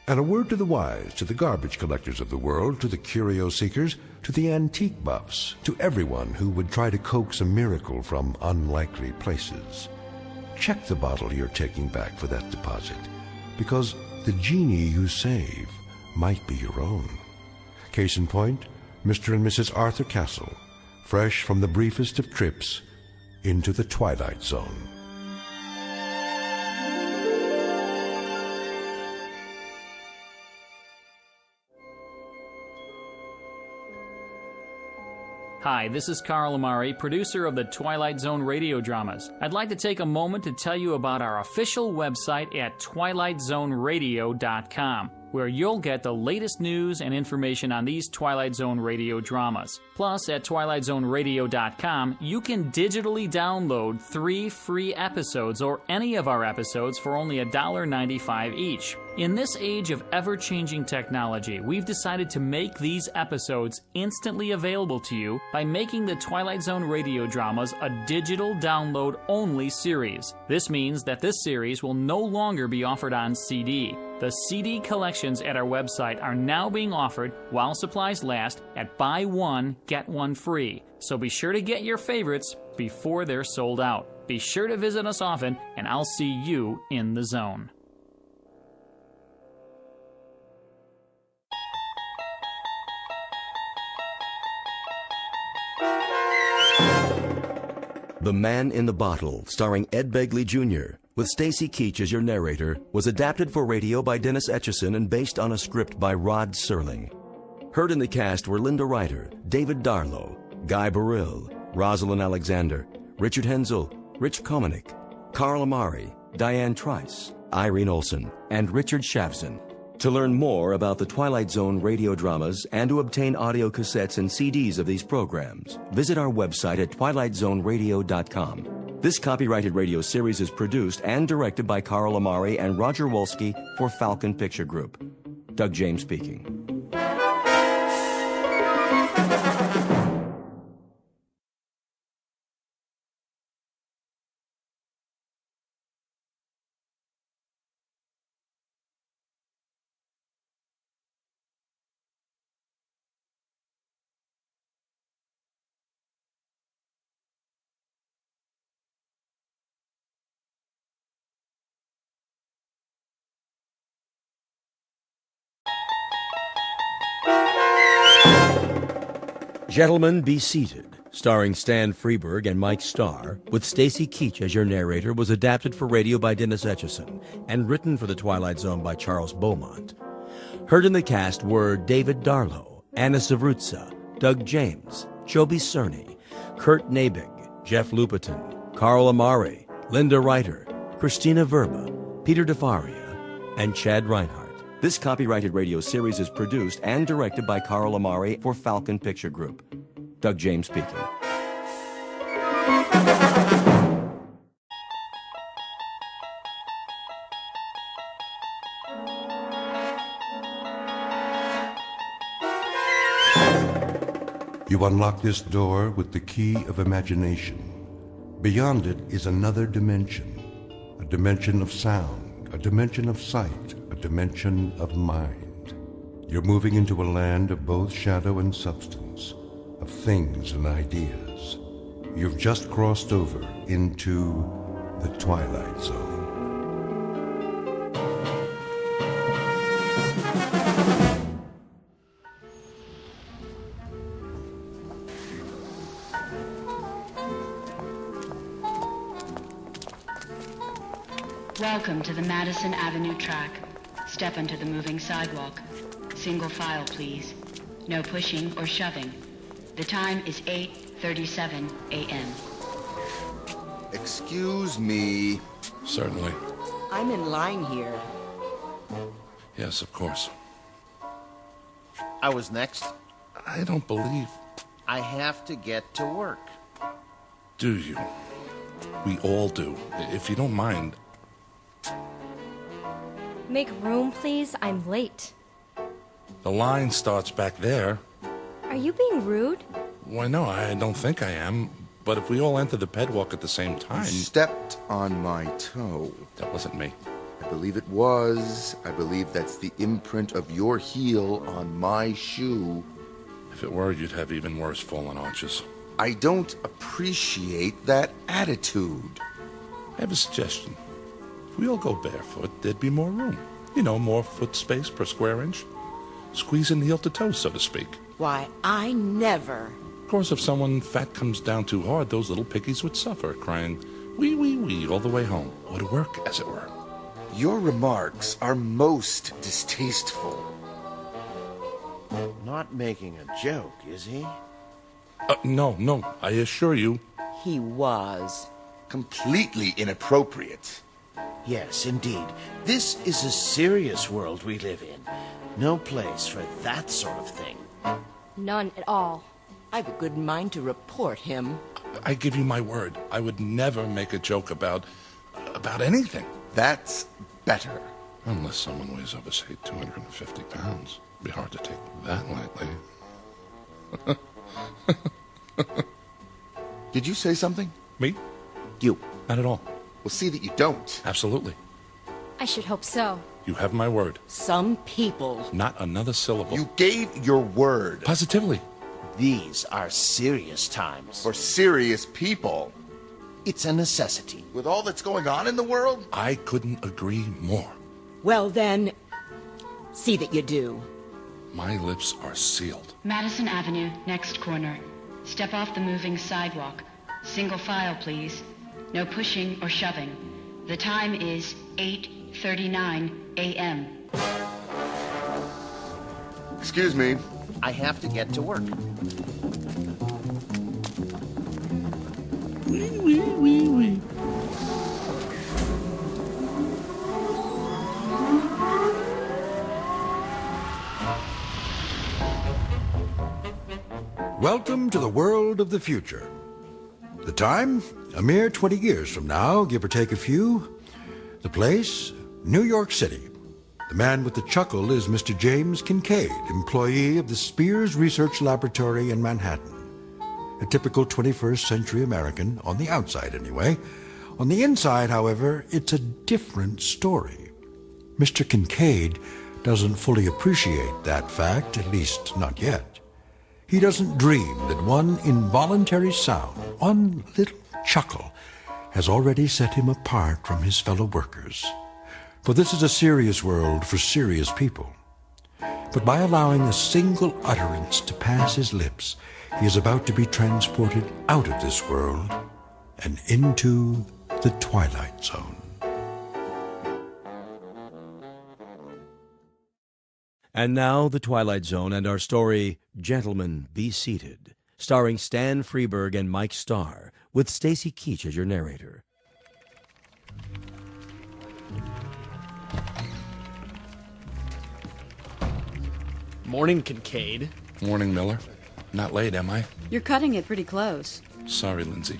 And a word to the wise, to the garbage collectors of the world, to the curio seekers, to the antique buffs, to everyone who would try to coax a miracle from unlikely places. Check the bottle you're taking back for that deposit, because the genie you save might be your own. Case in point, Mr. and Mrs. Arthur Castle, fresh from the briefest of trips into the Twilight Zone. Hi, this is Carl Amari, producer of the Twilight Zone radio dramas. I'd like to take a moment to tell you about our official website at twilightzoneradio.com, where you'll get the latest news and information on these Twilight Zone radio dramas. Plus, at twilightzoneradio.com, you can digitally download 3 free episodes or any of our episodes for only $1.95 each. In this age of ever-changing technology, we've decided to make these episodes instantly available to you by making the Twilight Zone radio dramas a digital download-only series. This means that this series will no longer be offered on CD. The CD collections at our website are now being offered while supplies last at buy one, get one free. So be sure to get your favorites before they're sold out. Be sure to visit us often, and I'll see you in the zone. The Man in the Bottle, starring Ed Begley Jr., with Stacy Keach as your narrator, was adapted for radio by Dennis Etchison and based on a script by Rod Serling. Heard in the cast were Linda Ryder, David Darlow, Guy Burrill, Rosalind Alexander, Richard Hensel, Rich Komanek, Carl Amari, Diane Trice, Irene Olsen, and Richard Shavson. To learn more about the Twilight Zone radio dramas and to obtain audio cassettes and CDs of these programs, visit our website at twilightzoneradio.com. This copyrighted radio series is produced and directed by Carl Amari and Roger Wolski for Falcon Picture Group. Doug James speaking. Gentlemen, Be Seated, starring Stan Freberg and Mike Starr, with Stacy Keach as your narrator, was adapted for radio by Dennis Etchison and written for The Twilight Zone by Charles Beaumont. Heard in the cast were David Darlow, Anna Savrutsa, Doug James, Joby Cerny, Kurt Nabig, Jeff Lupiton, Carl Amari, Linda Ryder, Christina Verba, Peter DeFaria, and Chad Reinhardt. This copyrighted radio series is produced and directed by Carl Amari for Falcon Picture Group. Doug James speaking. You unlock this door with the key of imagination. Beyond it is another dimension, a dimension of sound, a dimension of sight, a dimension of mind. You're moving into a land of both shadow and substance, of things and ideas. You've just crossed over into the Twilight Zone. Welcome to the Madison Avenue track. Step onto the moving sidewalk. Single file, please. No pushing or shoving. The time is 8:37 a.m. Excuse me. Certainly. I'm in line here. Yes, of course. I was next. I don't believe... I have to get to work. Do you? We all do. If you don't mind... Make room, please. I'm late. The line starts back there. Are you being rude? Why, no, I don't think I am. But if we all enter the pedwalk at the same time... You stepped on my toe. That wasn't me. I believe it was. I believe that's the imprint of your heel on my shoe. If it were, you'd have even worse fallen arches. I don't appreciate that attitude. I have a suggestion. If we all go barefoot, there'd be more room. You know, more foot space per square inch. Squeeze in heel to toe, so to speak. Why, I never. Of course, if someone fat comes down too hard, those little piggies would suffer, crying, wee, wee, wee, all the way home. Or to work, as it were. Your remarks are most distasteful. Not making a joke, is he? No, I assure you. He was. Completely inappropriate. Yes, indeed. This is a serious world we live in. No place for that sort of thing. None at all. I've a good mind to report him. I give you my word. I would never make a joke about anything. That's better. Unless someone weighs over, say, 250 pounds. It'd be hard to take that lightly. Did you say something? Me? You. Not at all. Well, see that you don't. Absolutely. I should hope so. You have my word. Some people. Not another syllable. You gave your word. Positively. These are serious times. For serious people. It's a necessity. With all that's going on in the world? I couldn't agree more. Well, then, see that you do. My lips are sealed. Madison Avenue, next corner. Step off the moving sidewalk. Single file, please. No pushing or shoving. The time is 8:39 a.m. Excuse me. I have to get to work. Wee, wee, wee, wee. Welcome to the world of the future. The time? A mere 20 years from now, give or take a few. The place? New York City. The man with the chuckle is Mr. James Kincaid, employee of the Spears Research Laboratory in Manhattan. A typical 21st century American, on the outside anyway. On the inside, however, it's a different story. Mr. Kincaid doesn't fully appreciate that fact, at least not yet. He doesn't dream that one involuntary sound, one little chuckle, has already set him apart from his fellow workers. For this is a serious world for serious people. But by allowing a single utterance to pass his lips, he is about to be transported out of this world and into the Twilight Zone. And now, The Twilight Zone and our story, Gentlemen, Be Seated, starring Stan Freberg and Mike Starr, with Stacy Keach as your narrator. Morning, Kincaid. Morning, Miller. Not late, am I? You're cutting it pretty close. Sorry, Lindsay.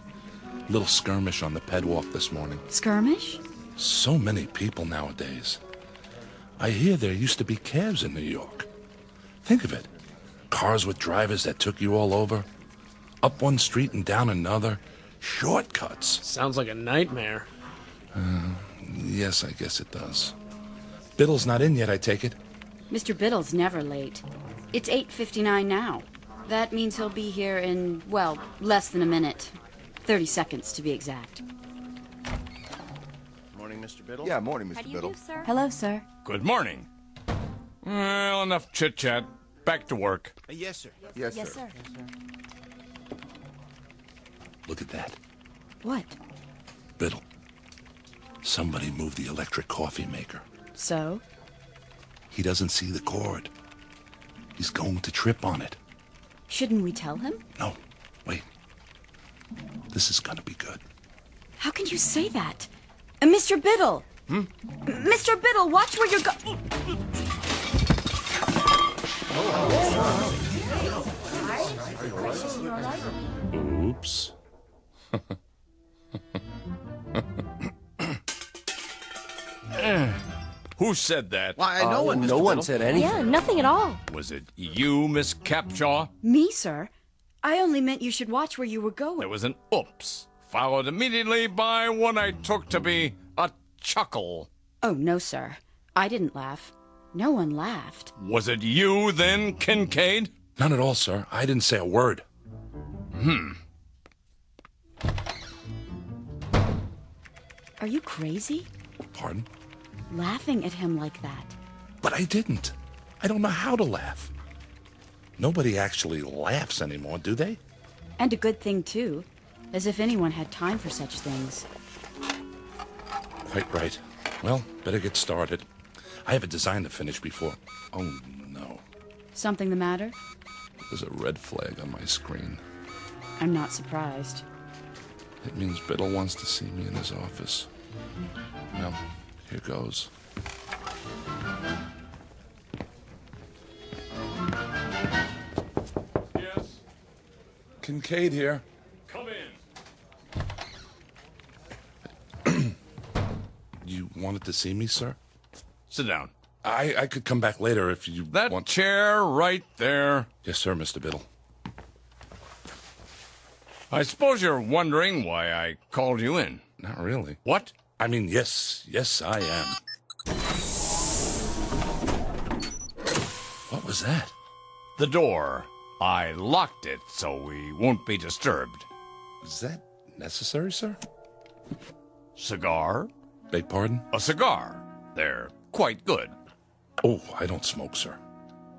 Little skirmish on the pedwalk this morning. Skirmish? So many people nowadays. I hear there used to be cabs in New York. Think of it. Cars with drivers that took you all over. Up one street and down another. Shortcuts. Sounds like a nightmare. Yes, I guess it does. Biddle's not in yet, I take it? Mr. Biddle's never late. It's 8:59 now. That means he'll be here in, well, less than a minute. 30 seconds, to be exact. Morning, Mr. Biddle. Yeah, morning, Mr. How do you Biddle. do, sir? Hello, sir. Good morning. Well, enough chit-chat. Back to work. Yes, sir. Yes, Yes, sir. sir. Look at that. What? Biddle. Somebody moved the electric coffee maker. So? He doesn't see the cord. He's going to trip on it. Shouldn't we tell him? No, wait. This is gonna be good. How can you say that? Mr. Biddle! Mr. Biddle, watch where you're going. Oops. Who said that? Why, no one, Mr. No one Biddle. said anything. Yeah, nothing at all. Was it you, Miss Capshaw? Me, sir? I only meant you should watch where you were going. There was an oops, followed immediately by what I took to be a chuckle. Oh, no, sir. I didn't laugh. No one laughed. Was it you, then, Kincaid? None at all, sir. I didn't say a word. Are you crazy? Pardon? Laughing at him like that. But I didn't. I don't know how to laugh. Nobody actually laughs anymore, do they? And a good thing, too. As if anyone had time for such things. Quite right. Well, better get started. I have a design to finish before... Oh, no. Something the matter? There's a red flag on my screen. I'm not surprised. It means Biddle wants to see me in his office. Well, here goes. Yes. Kincaid here. Come in. You wanted to see me, sir? Sit down. I could come back later if you That want... chair right there. Yes, sir, Mr. Biddle. I suppose you're wondering why I called you in. Not really. What? I mean, yes, I am. What was that? The door. I locked it so we won't be disturbed. Is that necessary, sir? Cigar? Beg pardon? A cigar. They're quite good. Oh, I don't smoke, sir.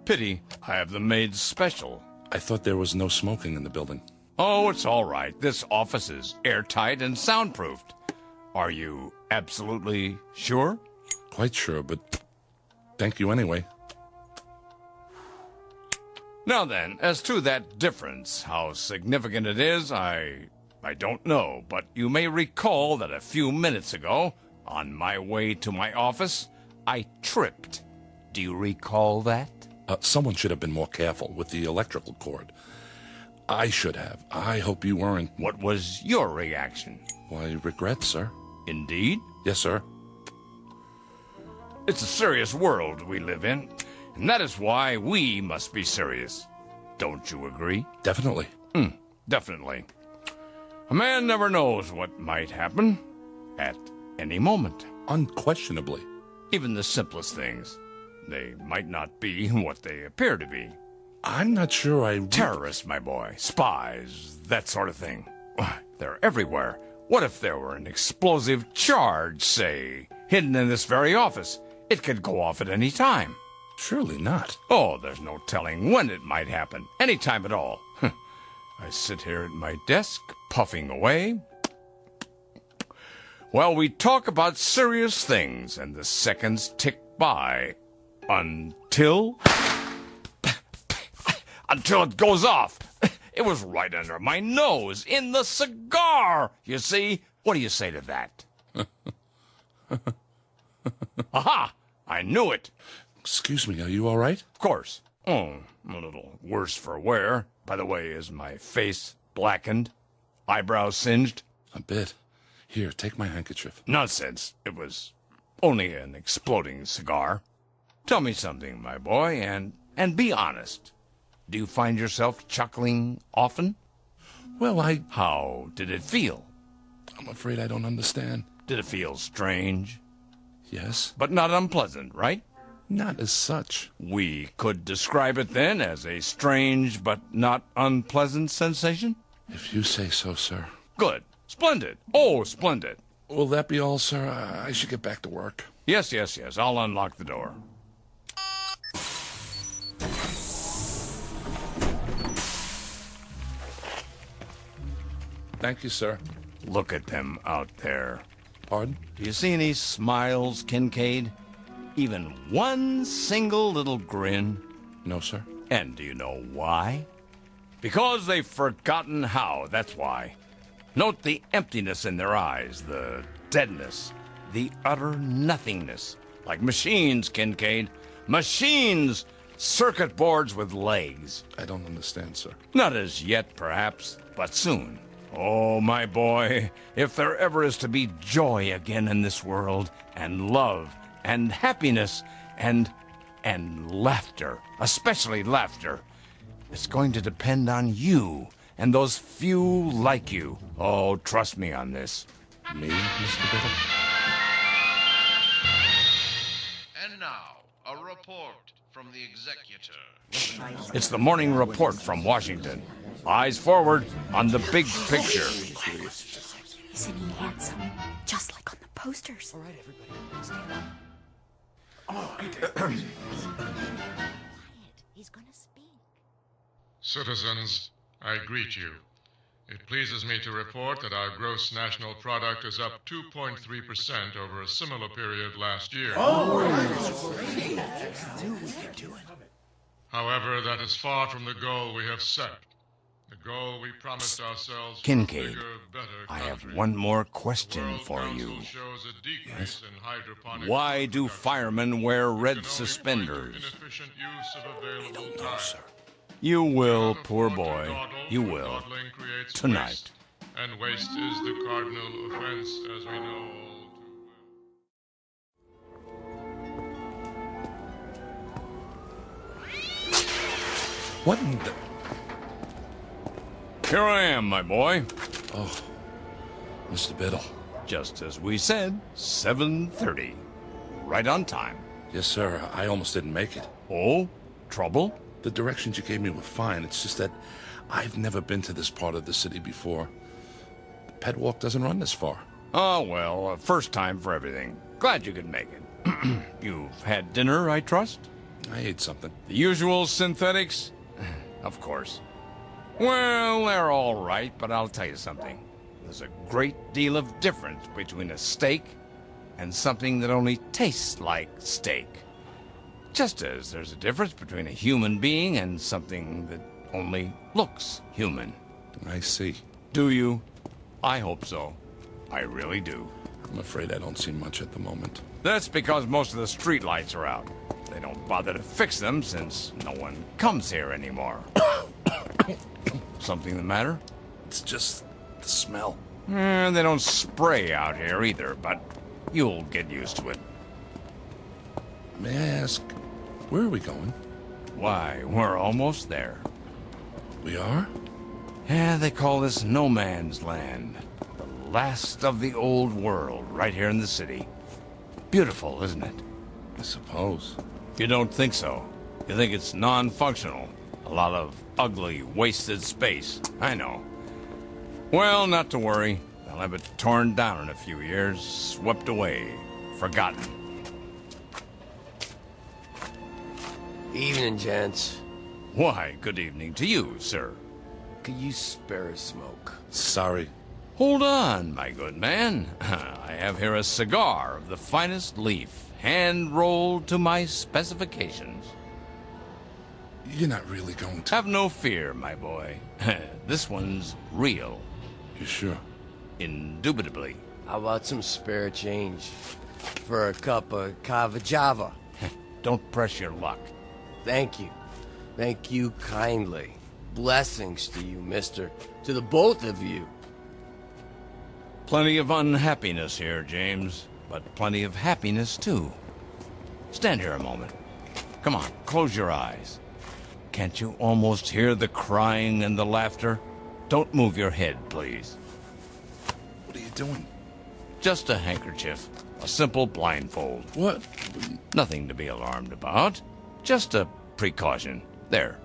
Pity. I have them made special. I thought there was no smoking in the building. Oh, it's all right. This office is airtight and soundproofed. Are you absolutely sure? Quite sure, but thank you anyway. Now then, as to that difference, how significant it is, I don't know, but you may recall that a few minutes ago, on my way to my office, I tripped. Do you recall that? Someone should have been more careful with the electrical cord. I should have. I hope you weren't... What was your reaction? Why, regret, sir. Indeed? Yes, sir. It's a serious world we live in, and that is why we must be serious. Don't you agree? Definitely. Definitely. A man never knows what might happen at any moment. Unquestionably. Even the simplest things. They might not be what they appear to be. I'm not sure I... Terrorists, my boy. Spies. That sort of thing. They're everywhere. What if there were an explosive charge, say, hidden in this very office? It could go off at any time. Surely not. Oh, there's no telling when it might happen. Any time at all. I sit here at my desk, puffing away, while we talk about serious things, and the seconds tick by until it goes off. It was right under my nose, in the cigar, you see. What do you say to that? Aha! I knew it. Excuse me, are you all right? Of course. Oh, a little worse for wear. By the way, is my face blackened? Eyebrows singed? A bit. Here, take my handkerchief. Nonsense. It was only an exploding cigar. Tell me something, my boy, and be honest. Do you find yourself chuckling often? Well, How did it feel? I'm afraid I don't understand. Did it feel strange? Yes. But not unpleasant, right? Not as such. We could describe it then as a strange but not unpleasant sensation? If you say so, sir. Good. Splendid. Oh, splendid. Will that be all, sir? I should get back to work. Yes. I'll unlock the door. Thank you, sir. Look at them out there. Pardon? Do you see any smiles, Kincaid? Even one single little grin? No, sir. And do you know why? Because they've forgotten how, that's why. Note the emptiness in their eyes, the deadness. the utter nothingness. Like machines, Kincaid. Machines! Circuit boards with legs. I don't understand, sir. Not as yet, perhaps, but soon. Oh, my boy, if there ever is to be joy again in this world, and love, and happiness, and laughter, especially laughter, it's going to depend on you and those few like you. Oh, trust me on this. Me, Mr. Biddle? And now, a report from the executor. It's the morning report from Washington. Eyes forward on the big picture. Isn't he handsome? Just like on the posters. All right, everybody. Stand up. He's gonna speak. Citizens, I greet you. It pleases me to report that our gross national product is up 2.3% over a similar period last year. However, that is far from the goal we have set. The goal we promised ourselves. Kincaid, I have one more question for you. Yes? Why do firemen wear red suspenders? I don't know, sir. You will, poor boy. You will. Tonight. And waste is the cardinal offense, as we know all too well. What in the... Here I am, my boy. Oh, Mr. Biddle. Just as we said, 7:30. Right on time. Yes, sir. I almost didn't make it. Oh? Trouble? The directions you gave me were fine. It's just that I've never been to this part of the city before. The pet walk doesn't run this far. Oh, well, first time for everything. Glad you could make it. You've had dinner, I trust? I ate something. The usual synthetics? Of course. Well, they're all right, but I'll tell you something. There's a great deal of difference between a steak and something that only tastes like steak. Just as there's a difference between a human being and something that only looks human. I see. Do you? I hope so. I really do. I'm afraid I don't see much at the moment. That's because most of the streetlights are out. They don't bother to fix them since no one comes here anymore. Something the matter? It's just the smell. They don't spray out here either, but you'll get used to it. May I ask, where are we going? Why, we're almost there. We are? Yeah, they call this no man's land. The last of the old world, right here in the city. Beautiful, isn't it? I suppose. You don't think so. You think it's non-functional. A lot of ugly, wasted space. I know. Well, not to worry. They'll have it torn down in a few years, swept away, forgotten. Evening, gents. Why, good evening to you, sir. Could you spare a smoke? Sorry. Hold on, my good man. I have here a cigar of the finest leaf, hand-rolled to my specifications. You're not really going to... Have no fear, my boy. This one's real. You sure? Indubitably. How about some spare change for a cup of cava java? Don't press your luck. Thank you. Thank you kindly. Blessings to you, mister. To the both of you. Plenty of unhappiness here, James, but plenty of happiness, too. Stand here a moment. Come on, close your eyes. Can't you almost hear the crying and the laughter? Don't move your head, please. What are you doing? Just a handkerchief. A simple blindfold. What? Nothing to be alarmed about. Just a precaution. There.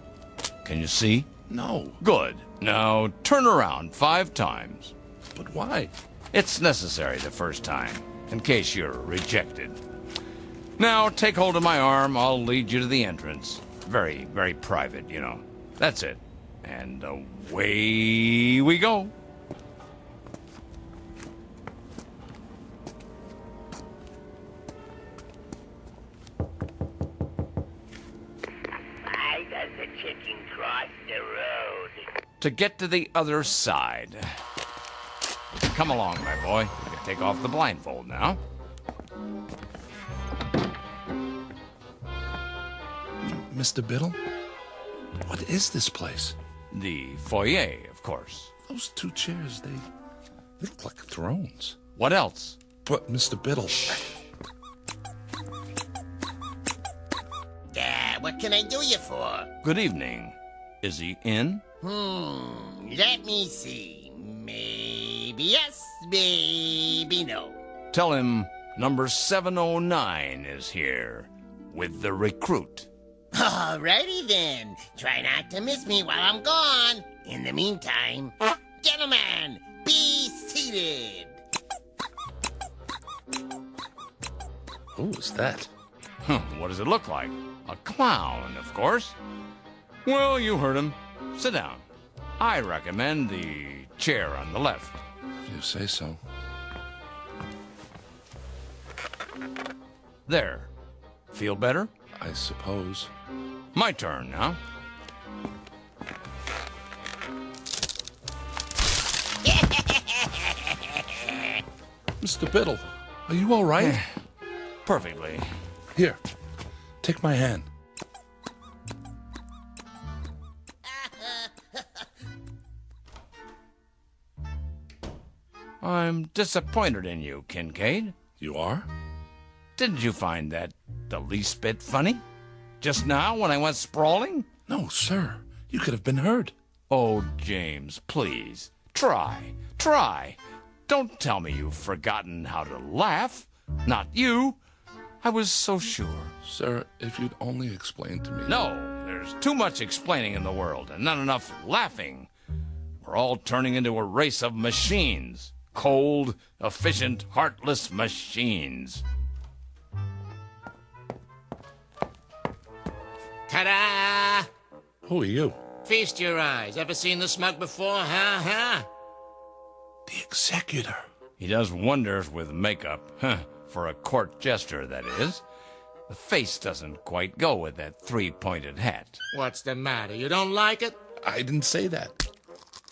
Can you see? No. Good. Now turn around 5 times. But why? It's necessary the first time, in case you're rejected. Now take hold of my arm. I'll lead you to the entrance. Very, very private, you know. That's it. And away we go. Why does the chicken cross the road? To get to the other side. Come along, my boy. You can take off the blindfold now. Mr. Biddle, what is this place? The foyer, of course. Those two chairs, they look like thrones. What else? But, Mr. Biddle... What can I do you for? Good evening. Is he in? Let me see. Maybe yes, maybe no. Tell him number 709 is here with the recruit. Alrighty then. Try not to miss me while I'm gone. In the meantime, gentlemen, be seated. Who's that? What does it look like? A clown, of course. Well, you heard him. Sit down. I recommend the chair on the left. You say so. There. Feel better? I suppose. My turn now. Mr. Biddle, are you all right? Perfectly. Here, take my hand. I'm disappointed in you, Kincaid. You are? Didn't you find that the least bit funny? Just now when I went sprawling? No, sir. You could have been hurt. Oh, James, please. Try. Don't tell me you've forgotten how to laugh. Not you. I was so sure. Sir, if you'd only explain to me... No, there's too much explaining in the world and not enough laughing. We're all turning into a race of machines. Cold, efficient, heartless machines. Ta-da! Who are you? Feast your eyes. Ever seen the smug before, huh? The executor. He does wonders with makeup. For a court jester, that is. The face doesn't quite go with that three-pointed hat. What's the matter? You don't like it? I didn't say that.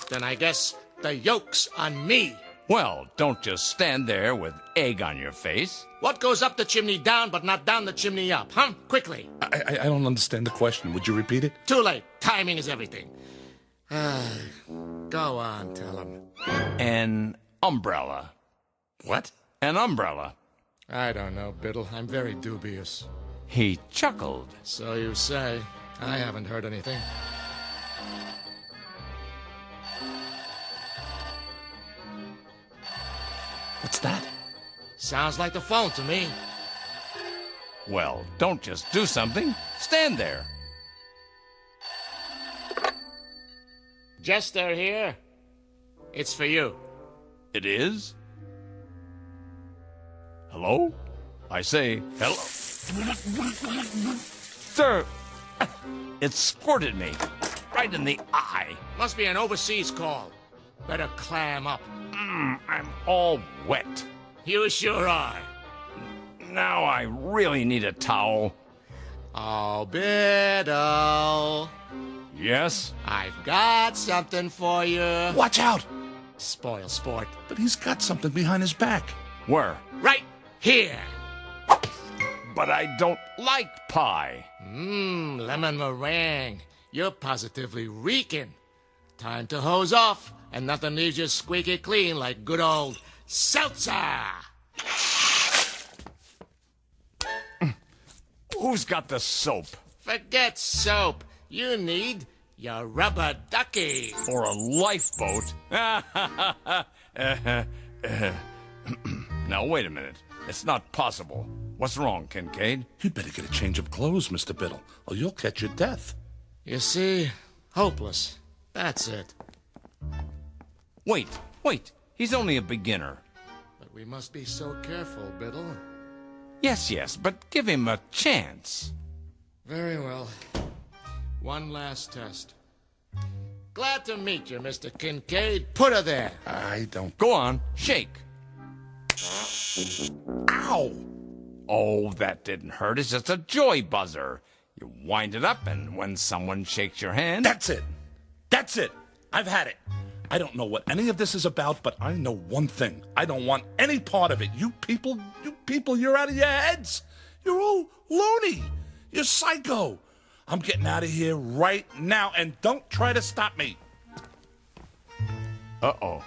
Then I guess the yoke's on me. Well, don't just stand there with egg on your face. What goes up the chimney down but not down the chimney up, huh? Quickly. I don't understand the question. Would you repeat it? Too late. Timing is everything. Go on, tell him. An umbrella. What? An umbrella. I don't know, Biddle. I'm very dubious. He chuckled. So you say. I haven't heard anything. What's that? Sounds like the phone to me. Well, don't just do something. Stand there. Jester here. It's for you. It is? Hello? I say, hello. Sir, it squirted me right in the eye. Must be an overseas call. Better clam up. I'm all wet. You sure are. Now I really need a towel. Oh, Biddle. Yes? I've got something for you. Watch out! Spoil sport. But he's got something behind his back. Where? Right here. But I don't like pie. Lemon meringue. You're positively reeking. Time to hose off, and nothing leaves you squeaky clean like good old seltzer. Who's got the soap? Forget soap. You need your rubber ducky. Or a lifeboat. Now, wait a minute. It's not possible. What's wrong, Kincaid? You'd better get a change of clothes, Mr. Biddle, or you'll catch your death. You see? Hopeless. That's it. Wait. He's only a beginner. But we must be so careful, Biddle. Yes, but give him a chance. Very well. One last test. Glad to meet you, Mr. Kincaid. Put her there. I don't... Go on, shake. Ow! Oh, that didn't hurt. It's just a joy buzzer. You wind it up, and when someone shakes your hand... That's it. I've had it. I don't know what any of this is about, but I know one thing. I don't want any part of it. You people, you're out of your heads. You're all loony. You're psycho. I'm getting out of here right now, and don't try to stop me. Uh-oh.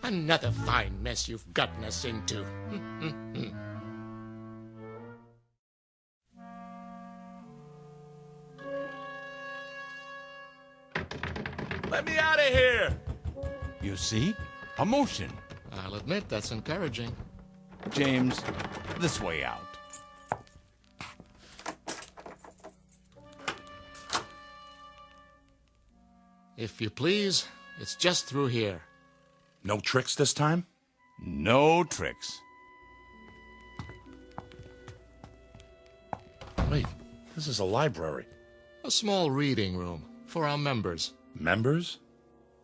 Another fine mess you've gotten us into. Let me out of here! You see? A motion. I'll admit that's encouraging. James, this way out. If you please, it's just through here. No tricks this time? No tricks. Wait, this is a library. A small reading room for our members. Members?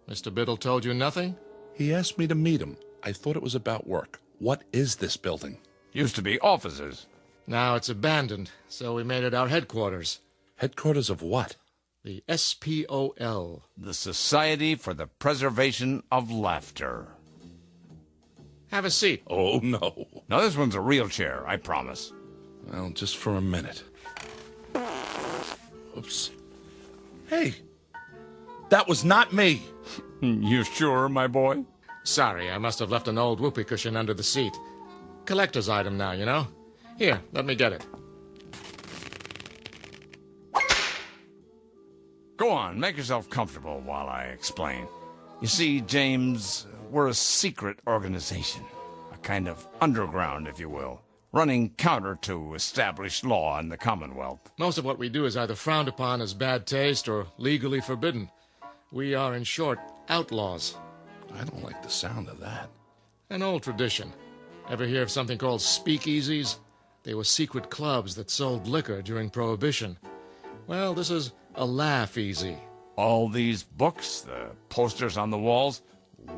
Mr. Biddle told you nothing? He asked me to meet him. I thought it was about work. What is this building? Used to be offices. Now it's abandoned, so we made it our headquarters. Headquarters of what? The SPOL. The Society for the Preservation of Laughter. Have a seat. Oh, no. Now, this one's a real chair, I promise. Well, just for a minute. Oops. Hey, that was not me. You sure, my boy? Sorry, I must have left an old whoopee cushion under the seat. Collector's item now, you know? Here, let me get it. Go on, make yourself comfortable while I explain. You see, James, we're a secret organization. A kind of underground, if you will. Running counter to established law in the Commonwealth. Most of what we do is either frowned upon as bad taste or legally forbidden. We are, in short, outlaws. I don't like the sound of that. An old tradition. Ever hear of something called speakeasies? They were secret clubs that sold liquor during Prohibition. Well, this is a laugh easy. All these books, the posters on the walls,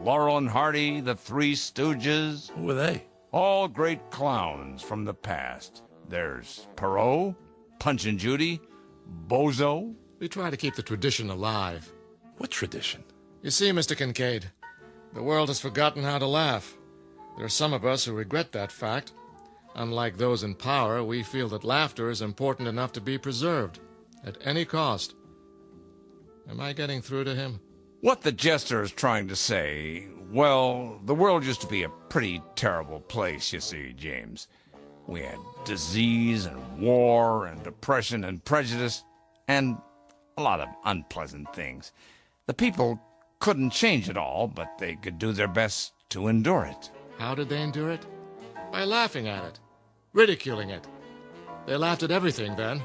Laurel and Hardy, the Three Stooges. Who are they? All great clowns from the past. There's Perot, Punch and Judy, Bozo. We try to keep the tradition alive. What tradition? You see, Mr. Kincaid, the world has forgotten how to laugh. There are some of us who regret that fact. Unlike those in power, we feel that laughter is important enough to be preserved, at any cost. Am I getting through to him? What the jester is trying to say, well, the world used to be a pretty terrible place, you see, James. We had disease and war and depression and prejudice and a lot of unpleasant things. The people couldn't change it all, but they could do their best to endure it. How did they endure it? By laughing at it, ridiculing it. They laughed at everything then.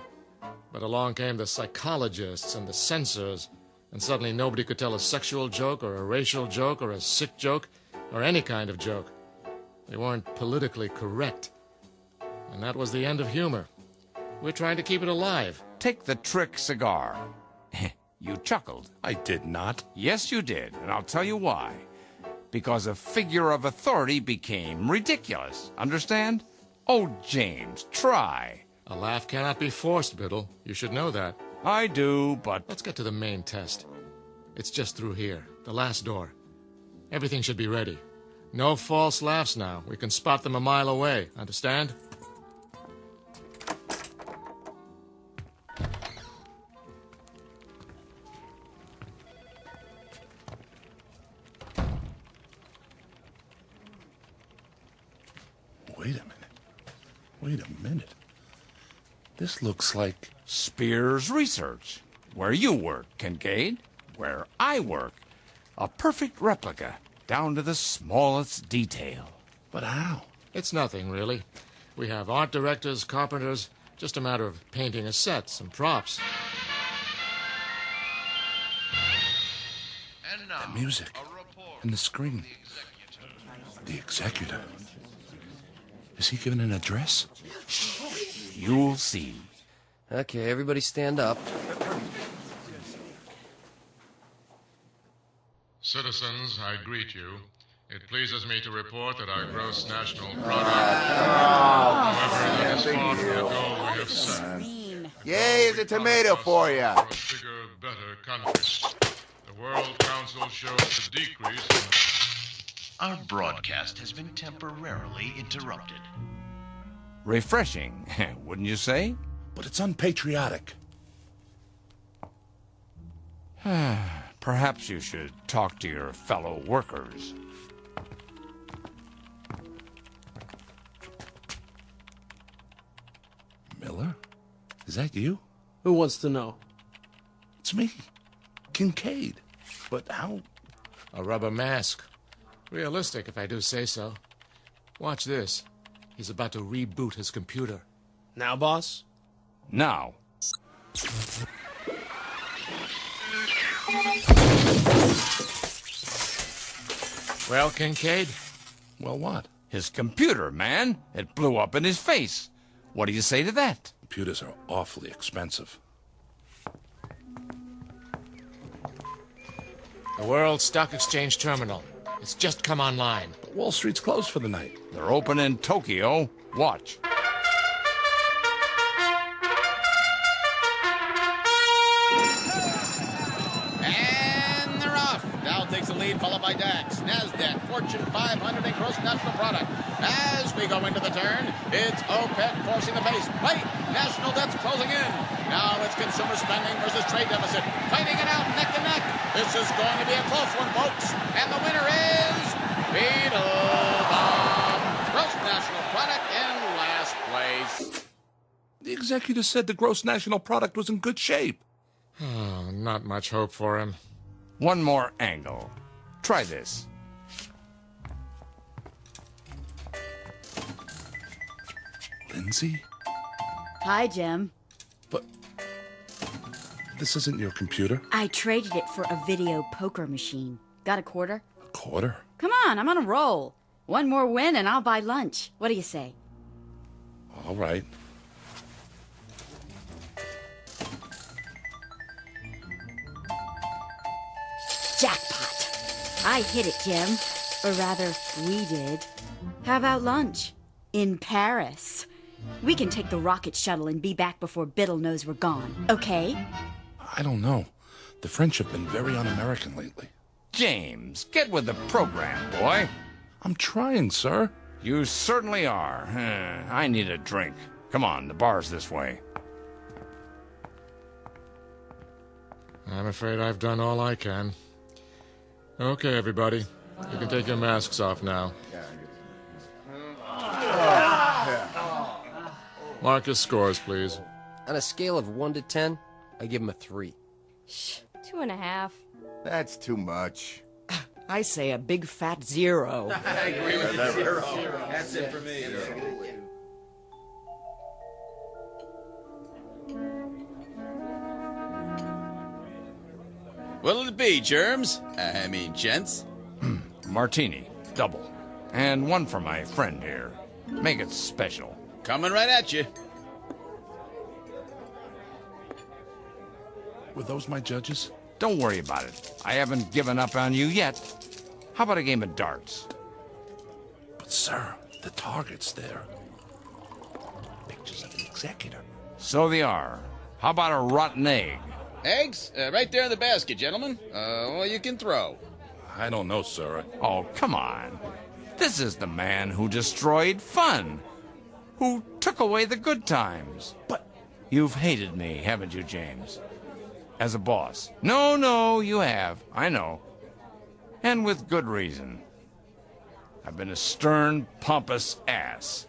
But along came the psychologists and the censors, and suddenly nobody could tell a sexual joke or a racial joke or a sick joke or any kind of joke. They weren't politically correct. And that was the end of humor. We're trying to keep it alive. Take the trick cigar. You chuckled. I did not. Yes, you did, and I'll tell you why. Because a figure of authority became ridiculous. Understand? Oh, James, try. A laugh cannot be forced, Biddle. You should know that. I do, but... Let's get to the main test. It's just through here, the last door. Everything should be ready. No false laughs now. We can spot them a mile away. Understand? Wait a minute. This looks like... Spears Research. Where you work, Kincaid. Where I work. A perfect replica, down to the smallest detail. But how? It's nothing, really. We have art directors, carpenters, just a matter of painting a set, some props. And now, the music and the screen. The executor. Is he giving an address? You'll see. Okay, everybody stand up. Citizens, I greet you. It pleases me to report that our gross national product, however, that is far from the goal we have set. Yay is a tomato for ya. For a bigger, better country. The World Council shows a decrease in... Our broadcast has been temporarily interrupted. Refreshing, wouldn't you say? But it's unpatriotic. Perhaps you should talk to your fellow workers. Miller? Is that you? Who wants to know? It's me, Kincaid. But how? A rubber mask. Realistic, if I do say so. Watch this. He's about to reboot his computer. Now, boss? Now. Well, Kincaid? Well, what? His computer, man. It blew up in his face. What do you say to that? Computers are awfully expensive. The World Stock Exchange Terminal. It's just come online. But Wall Street's closed for the night. They're open in Tokyo. Watch. And they're off. Dow takes the lead, followed by DAX, NASDAQ, Fortune 500, and gross national product. As we go into the turn, it's OPEC forcing the pace. Wait, national debt's closing in. Now it's consumer spending versus trade deficit. Fighting it out neck to neck. This is going to be a close one, folks. And the winner is Beetlebum. Gross national product in last place. The executive said the gross national product was in good shape. Oh, not much hope for him. One more angle. Try this. Lindsay? Hi, Jim. But this isn't your computer. I traded it for a video poker machine. Got a quarter? Quarter? Come on, I'm on a roll. One more win and I'll buy lunch. What do you say? All right. Jackpot. I hit it, Jim. Or rather, we did. How about lunch? In Paris. We can take the rocket shuttle and be back before Biddle knows we're gone, okay? I don't know. The French have been very un-American lately. James, get with the program, boy. I'm trying, sir. You certainly are. I need a drink. Come on, the bar's this way. I'm afraid I've done all I can. Okay, everybody. You can take your masks off now. Marcus scores, please. On a scale of 1 to 10, I give him a 3. Shh, 2.5. That's too much. I say a big fat 0. I agree with you. 0. That's it for me. What'll it be, germs? I mean, gents? Martini, double. And one for my friend here. Make it special. Coming right at you. Were those my judges? Don't worry about it. I haven't given up on you yet. How about a game of darts? But, sir, the target's there. Pictures of the executor. So they are. How about a rotten egg? Eggs? Right there in the basket, gentlemen. Well, you can throw. I don't know, sir. Oh, come on. This is the man who destroyed fun. Who took away the good times. But you've hated me, haven't you, James? As a boss. No, you have. I know. And with good reason. I've been a stern, pompous ass.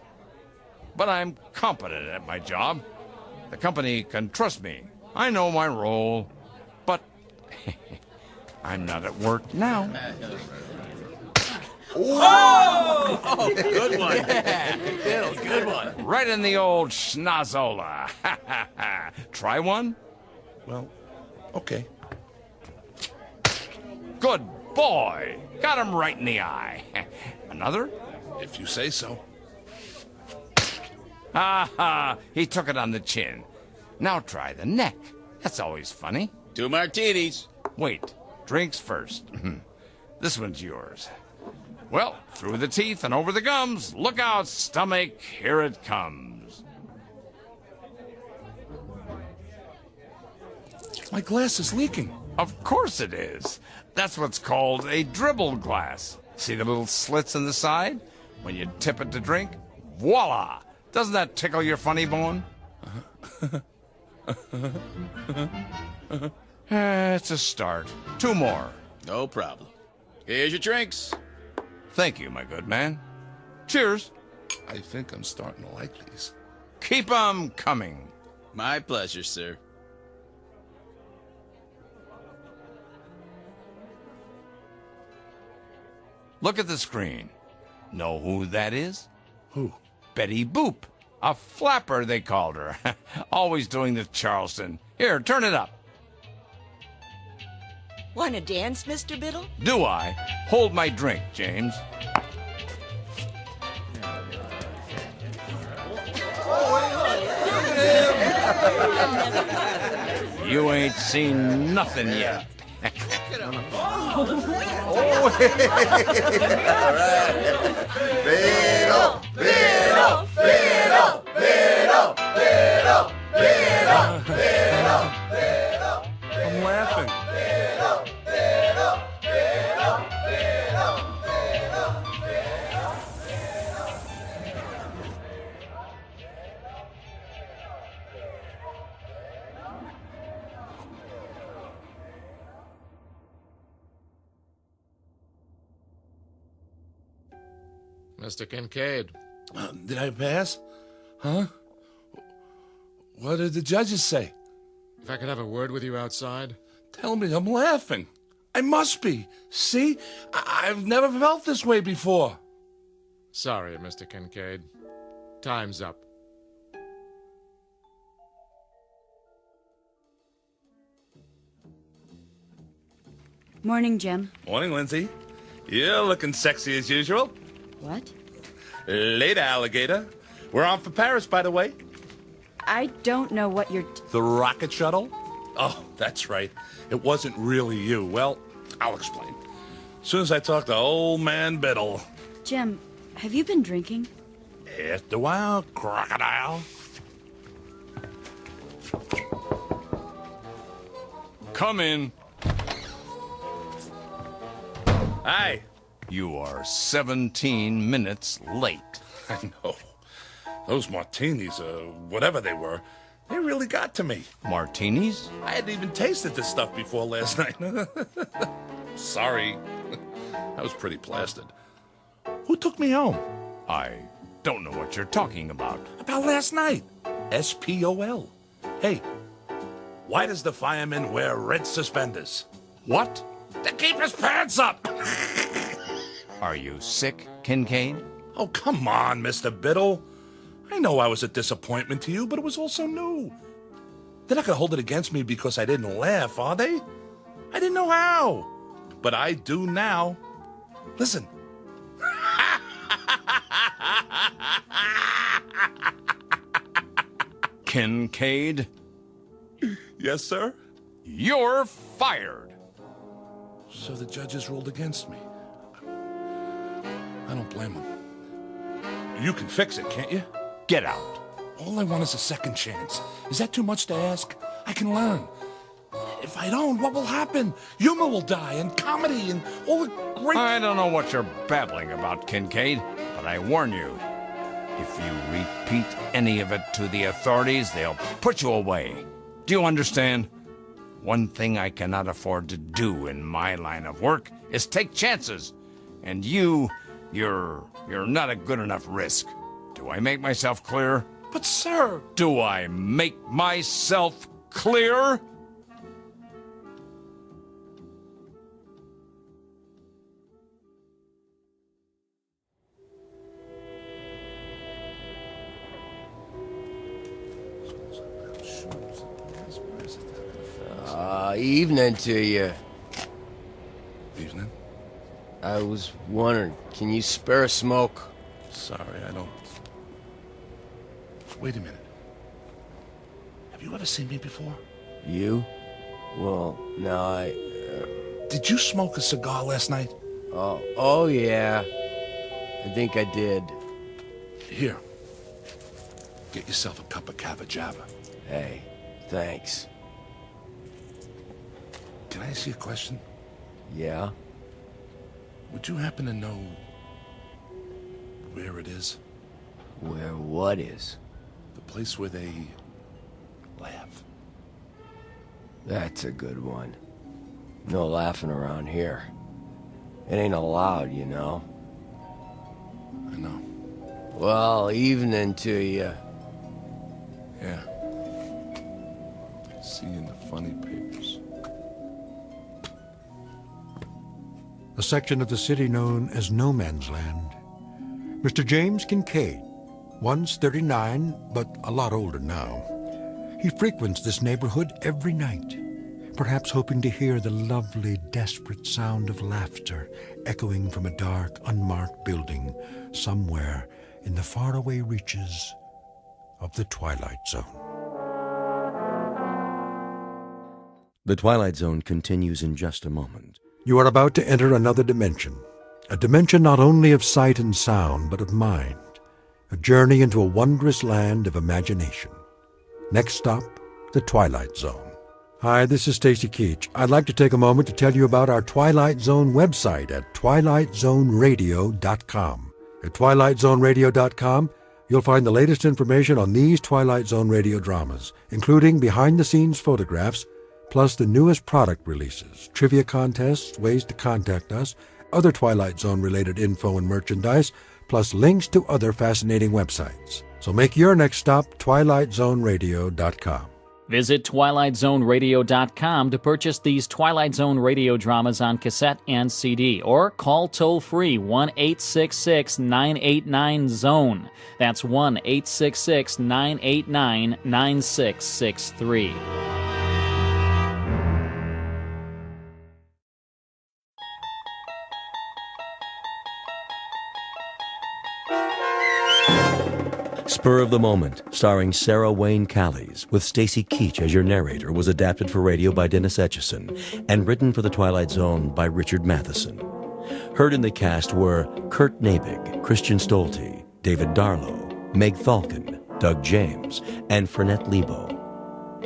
But I'm competent at my job. The company can trust me. I know my role. But I'm not at work now. Oh, good one. Yeah, good one. Right in the old schnozola. Try one? Well, okay. Good boy. Got him right in the eye. Another? If you say so. He took it on the chin. Now try the neck. That's always funny. 2 martinis. Wait, drinks first. This one's yours. Well, through the teeth and over the gums. Look out, stomach, here it comes. My glass is leaking. Of course it is. That's what's called a dribble glass. See the little slits in the side? When you tip it to drink, voila! Doesn't that tickle your funny bone? It's a start. 2 more. No problem. Here's your drinks. Thank you, my good man. Cheers. I think I'm starting to like these. Keep 'em coming. My pleasure, sir. Look at the screen. Know who that is? Who? Betty Boop. A flapper, they called her. Always doing the Charleston. Here, turn it up. Want to dance, Mr. Biddle? Do I? Hold my drink, James. You ain't seen nothing yet. All right. Biddle, Biddle, Biddle, Biddle, Biddle, Biddle, Biddle, Biddle. I'm laughing. Biddle, Biddle, Biddle, Biddle, Mr. Kincaid. Did I pass? Huh? What did the judges say? If I could have a word with you outside? Tell me, I'm laughing. I must be. See? I've never felt this way before. Sorry, Mr. Kincaid. Time's up. Morning, Jim. Morning, Lindsay. You're looking sexy as usual. What? Later, alligator. We're on for Paris, by the way. I don't know what you're... The rocket shuttle? Oh, that's right. It wasn't really you. Well, I'll explain. As soon as I talk to old man Biddle. Jim, have you been drinking? After a while, crocodile. Come in. Hi. You are 17 minutes late. I know. Those martinis, whatever they were, they really got to me. Martinis? I hadn't even tasted this stuff before last night. Sorry. I was pretty plastered. Who took me home? I don't know what you're talking about. About last night. SPOL. Hey, why does the fireman wear red suspenders? What? To keep his pants up! Are you sick, Kincaid? Oh, come on, Mr. Biddle. I know I was a disappointment to you, but it was also new. They're not going to hold it against me because I didn't laugh, are they? I didn't know how. But I do now. Listen. Kincaid? Yes, sir? You're fired. So the judges ruled against me. I don't blame them. You can fix it, can't you? Get out. All I want is a second chance. Is that too much to ask? I can learn. If I don't, what will happen? Humor will die, and comedy, and all the great... I don't know what you're babbling about, Kincaid, but I warn you, if you repeat any of it to the authorities, they'll put you away. Do you understand? One thing I cannot afford to do in my line of work is take chances. And you're not a good enough risk. Do I make myself clear? But, sir... Do I make myself clear? Evening to you. Evening? I was wondering, can you spare a smoke? Sorry, I don't... Wait a minute. Have you ever seen me before? You? Well, no, Did you smoke a cigar last night? Oh, yeah. I think I did. Here. Get yourself a cup of Cava Java. Hey, thanks. Can I ask you a question? Yeah? Would you happen to know where it is? Where what is? The place where they laugh. That's a good one. No laughing around here. It ain't allowed, you know. I know. Well, evening to you. Yeah. See you in the funny papers. A section of the city known as No Man's Land. Mr. James Kincaid, once 39, but a lot older now. He frequents this neighborhood every night, perhaps hoping to hear the lovely, desperate sound of laughter echoing from a dark, unmarked building somewhere in the faraway reaches of the Twilight Zone. The Twilight Zone continues in just a moment. You are about to enter another dimension, a dimension not only of sight and sound, but of mind, a journey into a wondrous land of imagination. Next stop, the Twilight Zone. Hi, this is Stacy Keach. I'd like to take a moment to tell you about our Twilight Zone website at twilightzoneradio.com. At twilightzoneradio.com, you'll find the latest information on these Twilight Zone radio dramas, including behind-the-scenes photographs, plus the newest product releases, trivia contests, ways to contact us, other Twilight Zone-related info and merchandise, plus links to other fascinating websites. So make your next stop twilightzoneradio.com. Visit twilightzoneradio.com to purchase these Twilight Zone radio dramas on cassette and CD, or call toll-free 1-866-989-ZONE. That's 1-866-989-9663. Spur of the Moment, starring Sarah Wayne Callies, with Stacy Keach as your narrator, was adapted for radio by Dennis Etchison and written for The Twilight Zone by Richard Matheson. Heard in the cast were Kurt Nabig, Christian Stolte, David Darlow, Meg Thalken, Doug James, and Fernette Lebo.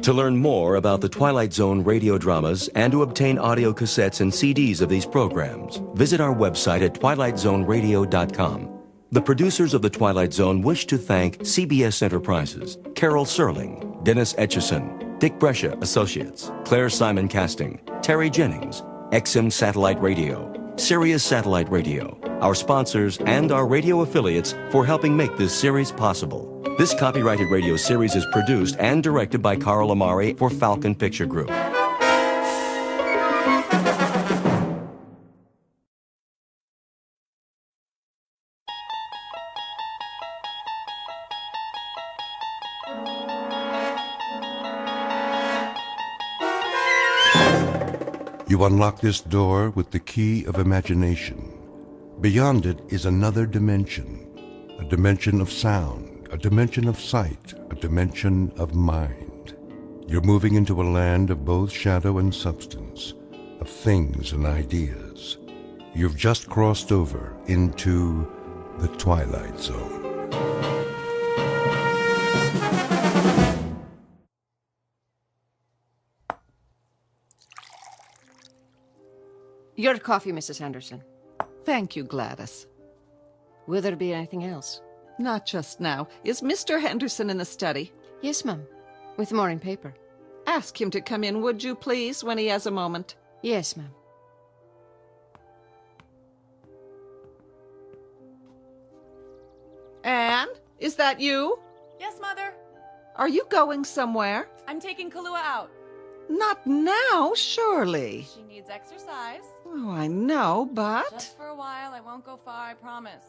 To learn more about the Twilight Zone radio dramas and to obtain audio cassettes and CDs of these programs, visit our website at twilightzoneradio.com. The producers of The Twilight Zone wish to thank CBS Enterprises, Carol Serling, Dennis Etchison, Dick Brescia Associates, Claire Simon Casting, Terry Jennings, XM Satellite Radio, Sirius Satellite Radio, our sponsors, and our radio affiliates for helping make this series possible. This copyrighted radio series is produced and directed by Carl Amari for Falcon Picture Group. You unlock this door with the key of imagination. Beyond it is another dimension, a dimension of sound, a dimension of sight, a dimension of mind. You're moving into a land of both shadow and substance, of things and ideas. You've just crossed over into the Twilight Zone. Your coffee, Mrs. Henderson. Thank you, Gladys. Will there be anything else? Not just now. Is Mr. Henderson in the study? Yes, ma'am. With the morning paper. Ask him to come in, would you, please, when he has a moment? Yes, ma'am. Anne, is that you? Yes, Mother. Are you going somewhere? I'm taking Kahlua out. Not now, surely. She needs exercise. Oh, I know, but... Just for a while. I won't go far, I promise.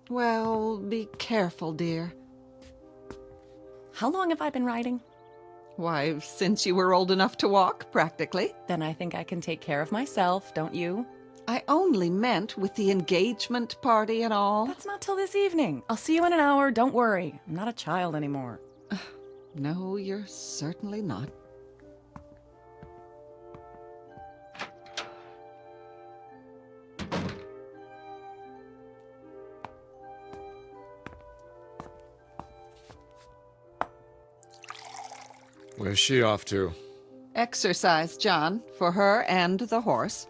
Well, be careful, dear. How long have I been riding? Why, since you were old enough to walk, practically. Then I think I can take care of myself, don't you? I only meant with the engagement party and all. That's not till this evening. I'll see you in an hour, don't worry. I'm not a child anymore. No, you're certainly not. Where's she off to? Exercise, John, for her and the horse.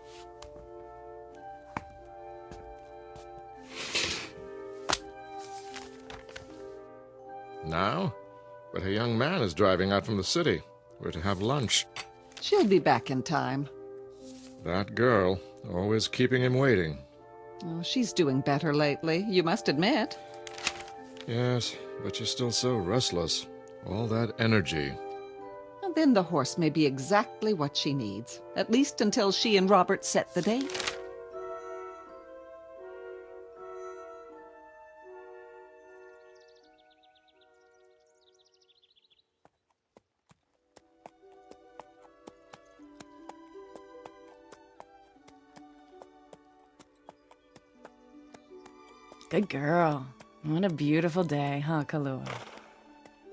Now? But a young man is driving out from the city. We're to have lunch. She'll be back in time. That girl, always keeping him waiting. Oh, she's doing better lately, you must admit. Yes, but she's still so restless. All that energy. And then the horse may be exactly what she needs, at least until she and Robert set the date. Good girl. What a beautiful day, huh, Kahlua?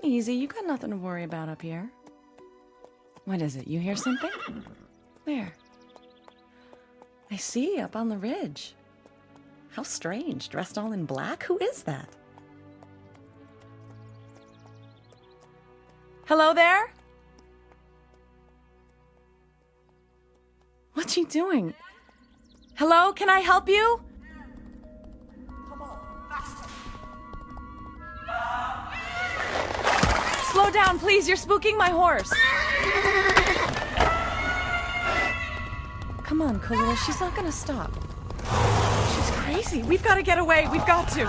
Easy, you got nothing to worry about up here. What is it? You hear something? Where? I see, up on the ridge. How strange, dressed all in black. Who is that? Hello there? What's she doing? Hello, can I help you? Slow down, please. You're spooking my horse. Come on, Kahlua. She's not gonna stop. She's crazy. We've got to get away. We've got to.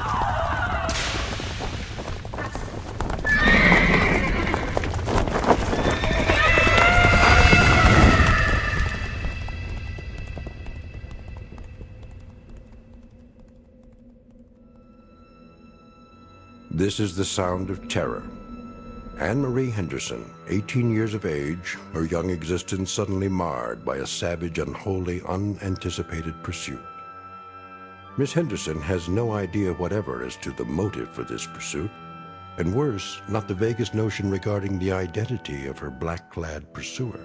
This is the sound of terror. Anne-Marie Henderson, 18 years of age, her young existence suddenly marred by a savage and wholly unanticipated pursuit. Miss Henderson has no idea whatever as to the motive for this pursuit, and worse, not the vaguest notion regarding the identity of her black-clad pursuer.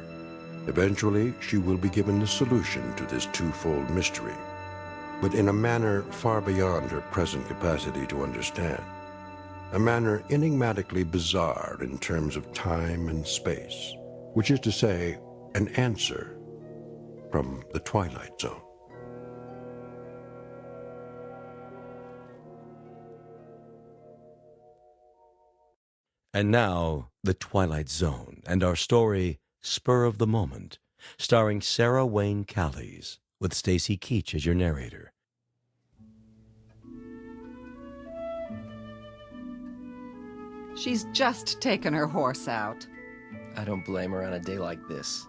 Eventually, she will be given the solution to this twofold mystery, but in a manner far beyond her present capacity to understand. A manner enigmatically bizarre in terms of time and space, which is to say, an answer from the Twilight Zone. And now, The Twilight Zone, and our story, Spur of the Moment, starring Sarah Wayne Callies, with Stacy Keach as your narrator. She's just taken her horse out. I don't blame her on a day like this.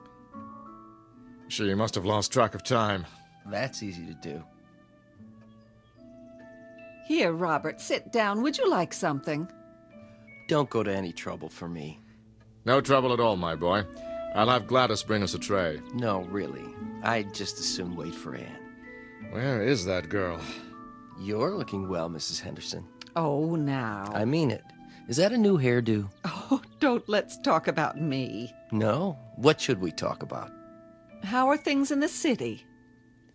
She must have lost track of time. That's easy to do. Here, Robert, sit down. Would you like something? Don't go to any trouble for me. No trouble at all, my boy. I'll have Gladys bring us a tray. No, really. I'd just as soon wait for Anne. Where is that girl? You're looking well, Mrs. Henderson. Oh, now. I mean it. Is that a new hairdo? Oh, don't let's talk about me. No? What should we talk about? How are things in the city?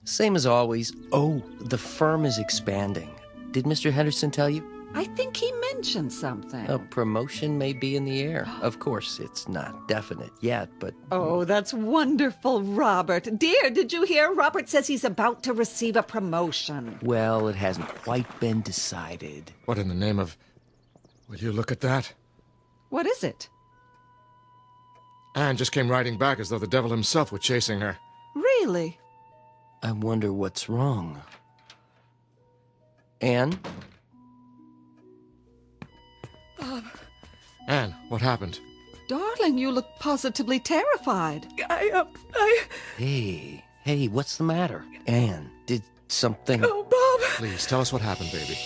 Same as always. Oh, the firm is expanding. Did Mr. Henderson tell you? I think he mentioned something. A promotion may be in the air. Of course, it's not definite yet, but... Oh, that's wonderful, Robert. Dear, did you hear? Robert says he's about to receive a promotion. Well, it hasn't quite been decided. What in the name of... Will you look at that? What is it? Anne just came riding back as though the devil himself were chasing her. Really? I wonder what's wrong. Anne? Anne, what happened? Darling, you look positively terrified. Hey, what's the matter? Anne, did something... Oh, Bob! Please, tell us what happened, baby.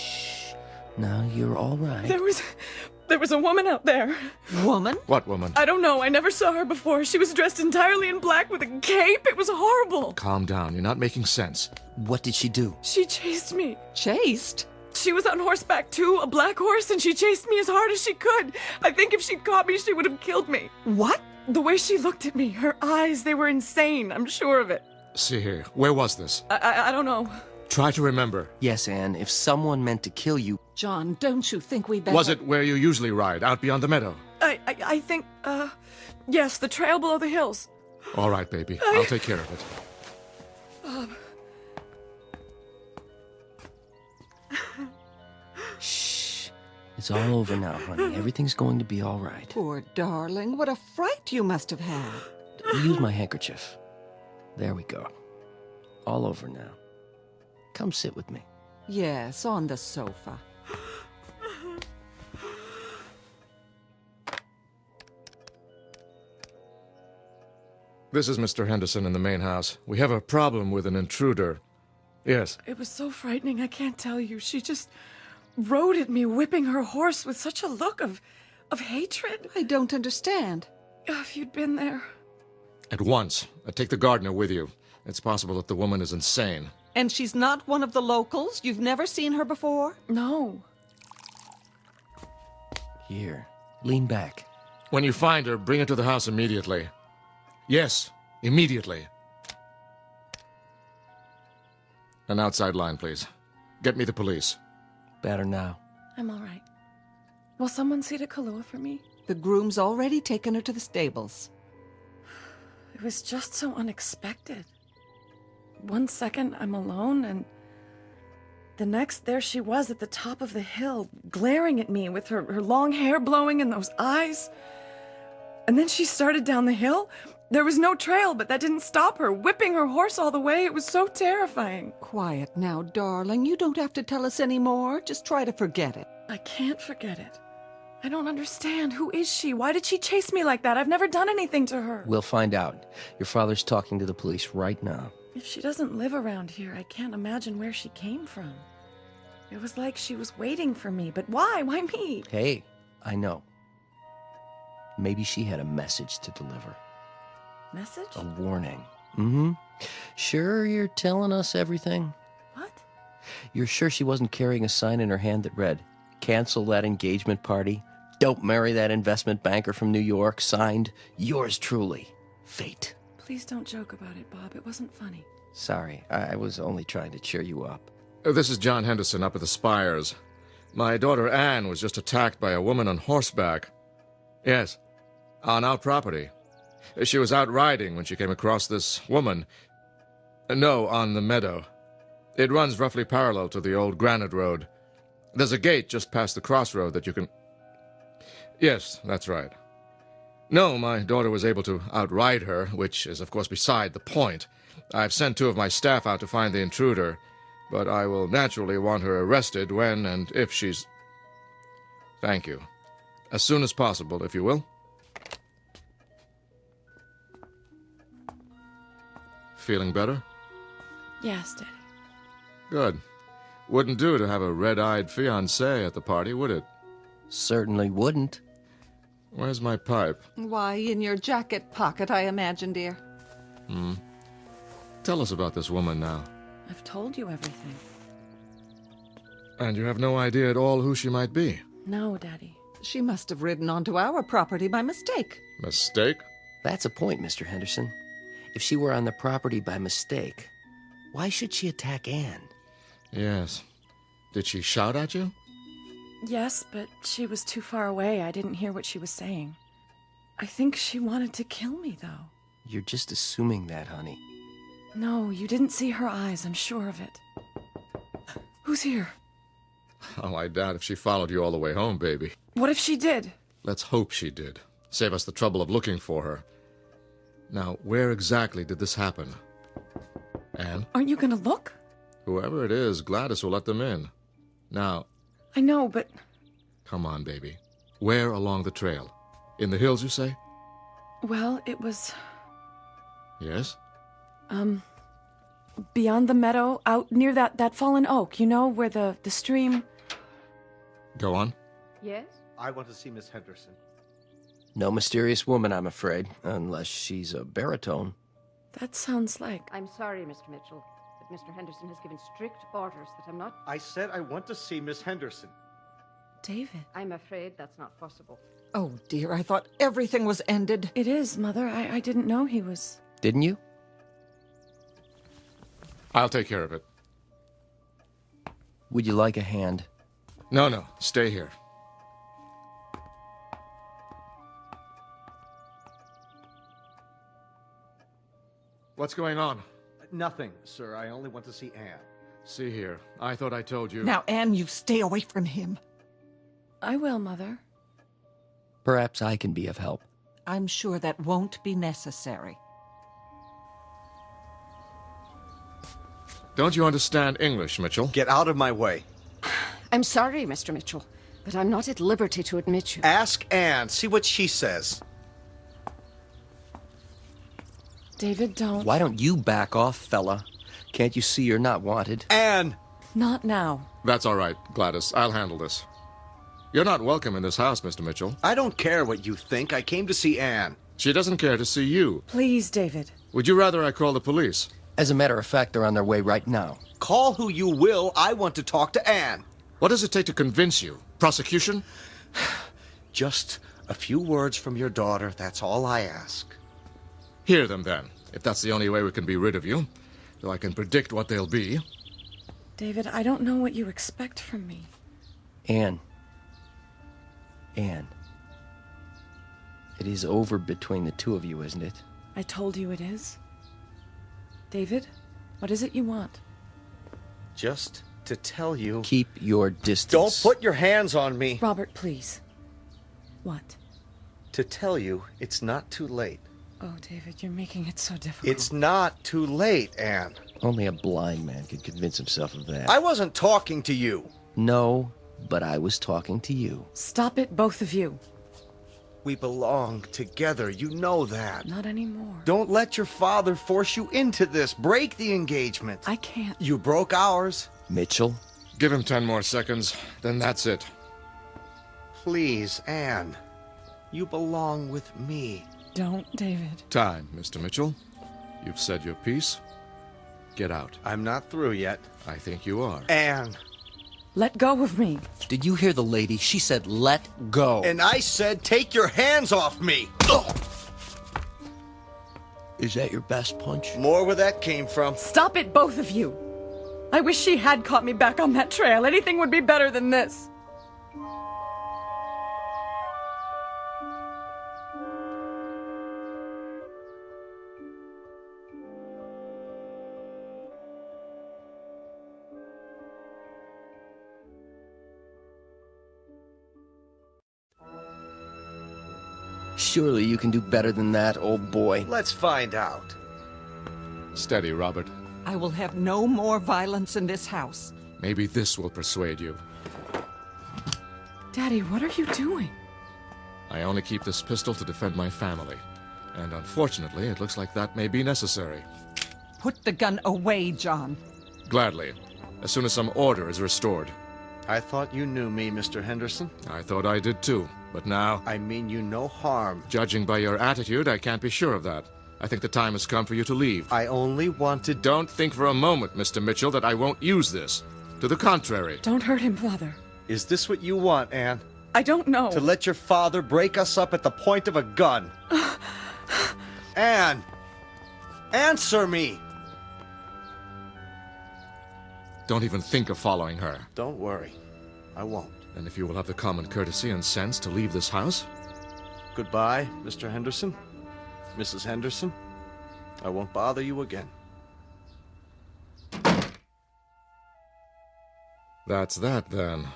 No, you're all right. There was a woman out there. Woman? What woman? I don't know. I never saw her before. She was dressed entirely in black with a cape. It was horrible. Calm down. You're not making sense. What did she do? She chased me. Chased? She was on horseback, too, a black horse, and she chased me as hard as she could. I think if she'd caught me, she would have killed me. What? The way she looked at me, her eyes, they were insane. I'm sure of it. See here. Where was this? I don't know. Try to remember. Yes, Anne, if someone meant to kill you... John, don't you think we better... Was it where you usually ride, out beyond the meadow? I think, yes, the trail below the hills. All right, baby. I'll take care of it. Shh. It's all over now, honey. Everything's going to be all right. Poor darling. What a fright you must have had. use my handkerchief. There we go. All over now. Come sit with me. Yes, on the sofa. This is Mr. Henderson in the main house. We have a problem with an intruder. Yes. It was so frightening, I can't tell you. She just rode at me, whipping her horse with such a look of hatred. I don't understand. If you'd been there. At once. Take the gardener with you. It's possible that the woman is insane. And she's not one of the locals? You've never seen her before? No. Here, lean back. When you find her, bring her to the house immediately. Yes, immediately. An outside line, please. Get me the police. Better now. I'm all right. Will someone see to Kahlua for me? The groom's already taken her to the stables. It was just so unexpected. 1 second, I'm alone, and the next, there she was at the top of the hill, glaring at me with her long hair blowing and those eyes. And then she started down the hill. There was no trail, but that didn't stop her, whipping her horse all the way. It was so terrifying. Quiet now, darling. You don't have to tell us any more. Just try to forget it. I can't forget it. I don't understand. Who is she? Why did she chase me like that? I've never done anything to her. We'll find out. Your father's talking to the police right now. If she doesn't live around here, I can't imagine where she came from. It was like she was waiting for me, but why? Why me? Hey, I know. Maybe she had a message to deliver. Message? A warning. Mm-hmm. Sure you're telling us everything? What? You're sure she wasn't carrying a sign in her hand that read, "Cancel that engagement party. Don't marry that investment banker from New York. Signed, yours truly, Fate." Please don't joke about it, Bob. It wasn't funny. Sorry, I was only trying to cheer you up. This is John Henderson up at the Spires. My daughter Anne was just attacked by a woman on horseback. Yes, on our property. She was out riding when she came across this woman. No, on the meadow. It runs roughly parallel to the old granite road. There's a gate just past the crossroad that you can... Yes, that's right. No, my daughter was able to outride her, which is, of course, beside the point. I've sent 2 of my staff out to find the intruder, but I will naturally want her arrested when and if she's... Thank you. As soon as possible, if you will. Feeling better? Yes, Daddy. Good. Wouldn't do to have a red-eyed fiancé at the party, would it? Certainly wouldn't. Where's my pipe? Why, in your jacket pocket, I imagine, dear. Tell us about this woman now. I've told you everything. And you have no idea at all who she might be? No, Daddy. She must have ridden onto our property by mistake. Mistake? That's a point, Mr. Henderson. If she were on the property by mistake, why should she attack Anne? Yes. Did she shout at you? Yes, but she was too far away. I didn't hear what she was saying. I think she wanted to kill me, though. You're just assuming that, honey. No, you didn't see her eyes. I'm sure of it. Who's here? Oh, I doubt if she followed you all the way home, baby. What if she did? Let's hope she did. Save us the trouble of looking for her. Now, where exactly did this happen? Anne? Aren't you gonna look? Whoever it is, Gladys will let them in. Now... I know, but... Come on, baby. Where along the trail? In the hills, you say? Well, it was... Yes? Beyond the meadow, out near that fallen oak, you know, where the stream... Go on. Yes? I want to see Miss Henderson. No mysterious woman, I'm afraid, unless she's a baritone. That sounds like... I'm sorry, Mr. Mitchell, but Mr. Henderson has given strict orders that I'm not... I said I want to see Miss Henderson. David. I'm afraid that's not possible. Oh, dear, I thought everything was ended. It is, Mother. I didn't know he was... Didn't you? I'll take care of it. Would you like a hand? No, stay here. What's going on? Nothing, sir. I only want to see Anne. See here. I thought I told you... Now, Anne, you stay away from him. I will, Mother. Perhaps I can be of help. I'm sure that won't be necessary. Don't you understand English, Mitchell? Get out of my way. I'm sorry, Mr. Mitchell, but I'm not at liberty to admit you. Ask Anne. See what she says. David, don't. Why don't you back off, fella? Can't you see you're not wanted? Anne! Not now. That's all right, Gladys. I'll handle this. You're not welcome in this house, Mr. Mitchell. I don't care what you think. I came to see Anne. She doesn't care to see you. Please, David. Would you rather I call the police? As a matter of fact, they're on their way right now. Call who you will. I want to talk to Anne. What does it take to convince you? Prosecution? Just a few words from your daughter. That's all I ask. Hear them, then, if that's the only way we can be rid of you. Though I can predict what they'll be. David, I don't know what you expect from me. Anne. It is over between the two of you, isn't it? I told you it is. David, what is it you want? Just to tell you... Keep your distance. Don't put your hands on me. Robert, please. What? To tell you, it's not too late. Oh, David, you're making it so difficult. It's not too late, Anne. Only a blind man could convince himself of that. I wasn't talking to you. No, but I was talking to you. Stop it, both of you. We belong together. You know that. Not anymore. Don't let your father force you into this. Break the engagement. I can't. You broke ours. Mitchell? Give him 10 more seconds, then that's it. Please, Anne. You belong with me. Don't, David. Time, Mr. Mitchell. You've said your piece. Get out. I'm not through yet. I think you are. Anne. Let go of me. Did you hear the lady? She said, let go. And I said, take your hands off me. Ugh. Is that your best punch? More where that came from. Stop it, both of you. I wish she had caught me back on that trail. Anything would be better than this. Surely you can do better than that, old boy. Let's find out. Steady, Robert. I will have no more violence in this house. Maybe this will persuade you. Daddy, what are you doing? I only keep this pistol to defend my family. And unfortunately, it looks like that may be necessary. Put the gun away, John. Gladly, as soon as some order is restored. I thought you knew me, Mr. Henderson. I thought I did too, but now... I mean you no harm. Judging by your attitude, I can't be sure of that. I think the time has come for you to leave. I only wanted... Don't think for a moment, Mr. Mitchell, that I won't use this. To the contrary. Don't hurt him, Father. Is this what you want, Anne? I don't know. To let your father break us up at the point of a gun? Anne! Answer me! Don't even think of following her. Don't worry. I won't. And if you will have the common courtesy and sense to leave this house? Goodbye, Mr. Henderson. Mrs. Henderson. I won't bother you again. That's that, then.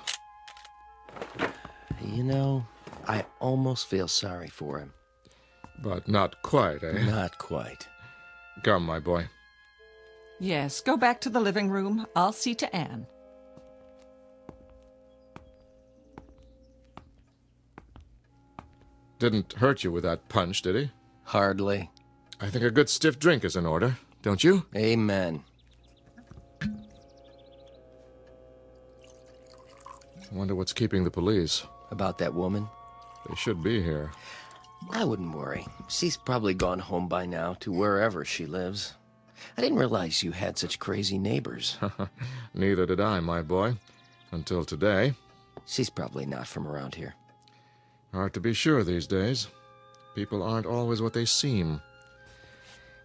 You know, I almost feel sorry for him. But not quite, eh? Not quite. Come, my boy. Yes, go back to the living room. I'll see to Anne. Didn't hurt you with that punch, did he? Hardly. I think a good stiff drink is in order, don't you? Amen. Wonder what's keeping the police. About that woman? They should be here. I wouldn't worry. She's probably gone home by now to wherever she lives. I didn't realize you had such crazy neighbors. Neither did I, my boy. Until today. She's probably not from around here. Hard to be sure these days. People aren't always what they seem.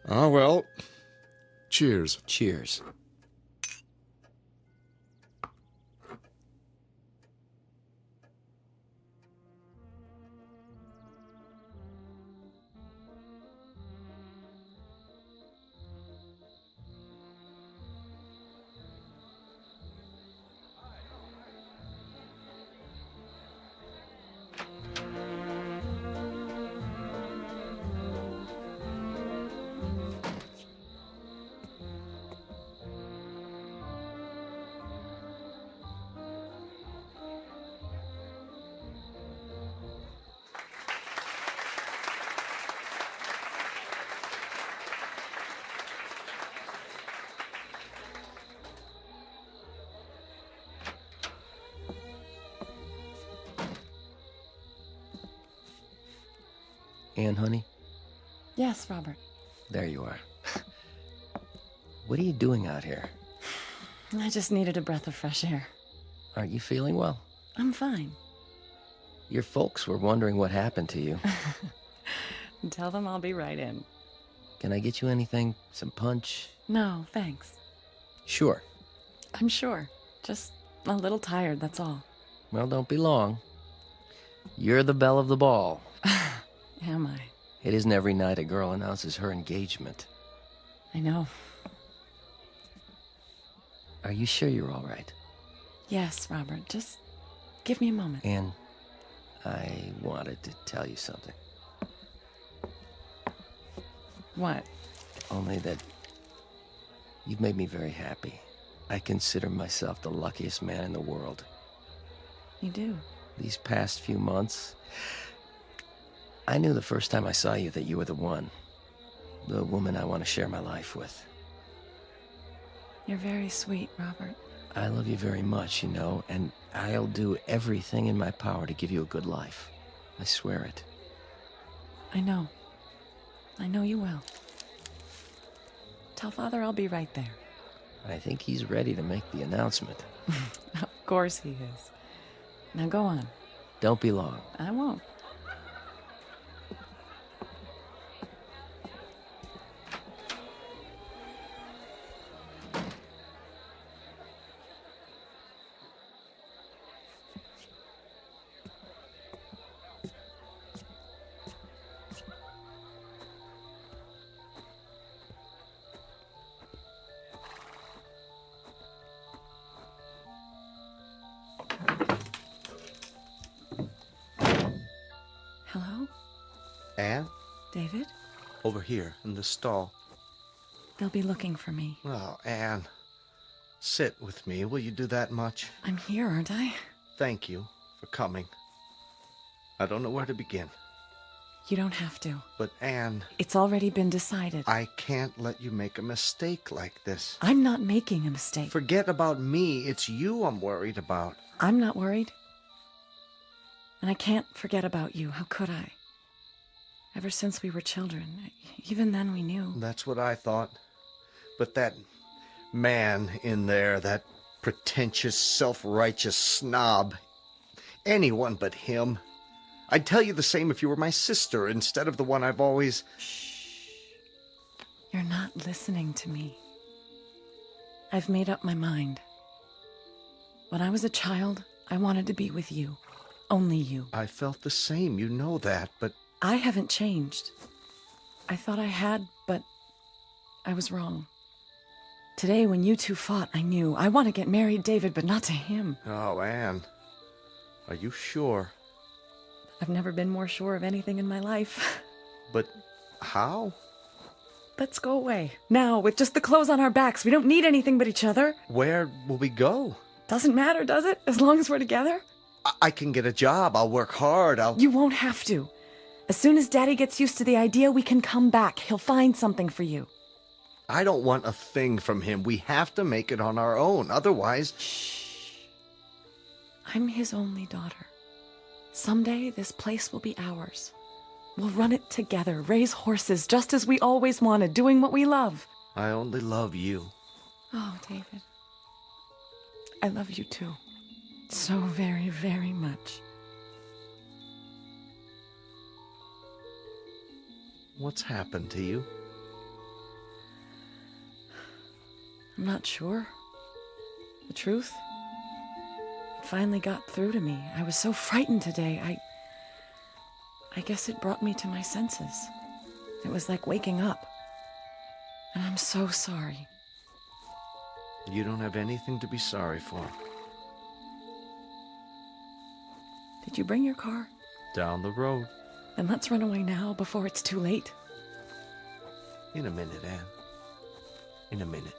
Ah, well. Cheers. Cheers. Anne, honey? Yes, Robert. There you are. What are you doing out here? I just needed a breath of fresh air. Aren't you feeling well? I'm fine. Your folks were wondering what happened to you. Tell them I'll be right in. Can I get you anything? Some punch? No, thanks. Sure. I'm sure. Just a little tired, that's all. Well, don't be long. You're the belle of the ball. Am I? It isn't every night a girl announces her engagement. I know. Are you sure you're all right? Yes, Robert. Just give me a moment. Anne, I wanted to tell you something. What? Only that you've made me very happy. I consider myself the luckiest man in the world. You do? These past few months, I knew the first time I saw you that you were the one. The woman I want to share my life with. You're very sweet, Robert. I love you very much, you know, and I'll do everything in my power to give you a good life. I swear it. I know. I know you will. Tell Father I'll be right there. I think he's ready to make the announcement. Of course he is. Now go on. Don't be long. I won't. Hello? Anne? David? Over here, in the stall. They'll be looking for me. Oh, Anne. Sit with me. Will you do that much? I'm here, aren't I? Thank you for coming. I don't know where to begin. You don't have to. But, Anne... It's already been decided. I can't let you make a mistake like this. I'm not making a mistake. Forget about me. It's you I'm worried about. I'm not worried. And I can't forget about you. How could I? Ever since we were children. Even then we knew. That's what I thought. But that man in there, that pretentious, self-righteous snob, anyone but him. I'd tell you the same if you were my sister instead of the one I've always... Shh. You're not listening to me. I've made up my mind. When I was a child, I wanted to be with you. Only you. I felt the same, you know that, but... I haven't changed. I thought I had, but I was wrong. Today, when you two fought, I knew. I want to get married, David, but not to him. Oh, Anne. Are you sure? I've never been more sure of anything in my life. But how? Let's go away. Now, with just the clothes on our backs. We don't need anything but each other. Where will we go? Doesn't matter, does it? As long as we're together? I can get a job. I'll work hard. You won't have to. As soon as Daddy gets used to the idea, we can come back. He'll find something for you. I don't want a thing from him. We have to make it on our own. Otherwise... Shh. I'm his only daughter. Someday, this place will be ours. We'll run it together, raise horses, just as we always wanted, doing what we love. I only love you. Oh, David. I love you too. So very, very much. What's happened to you? I'm not sure. The truth? It finally got through to me. I was so frightened today. I guess it brought me to my senses. It was like waking up. And I'm so sorry. You don't have anything to be sorry for. Did you bring your car? Down the road. Then let's run away now before it's too late. In a minute, Anne. In a minute.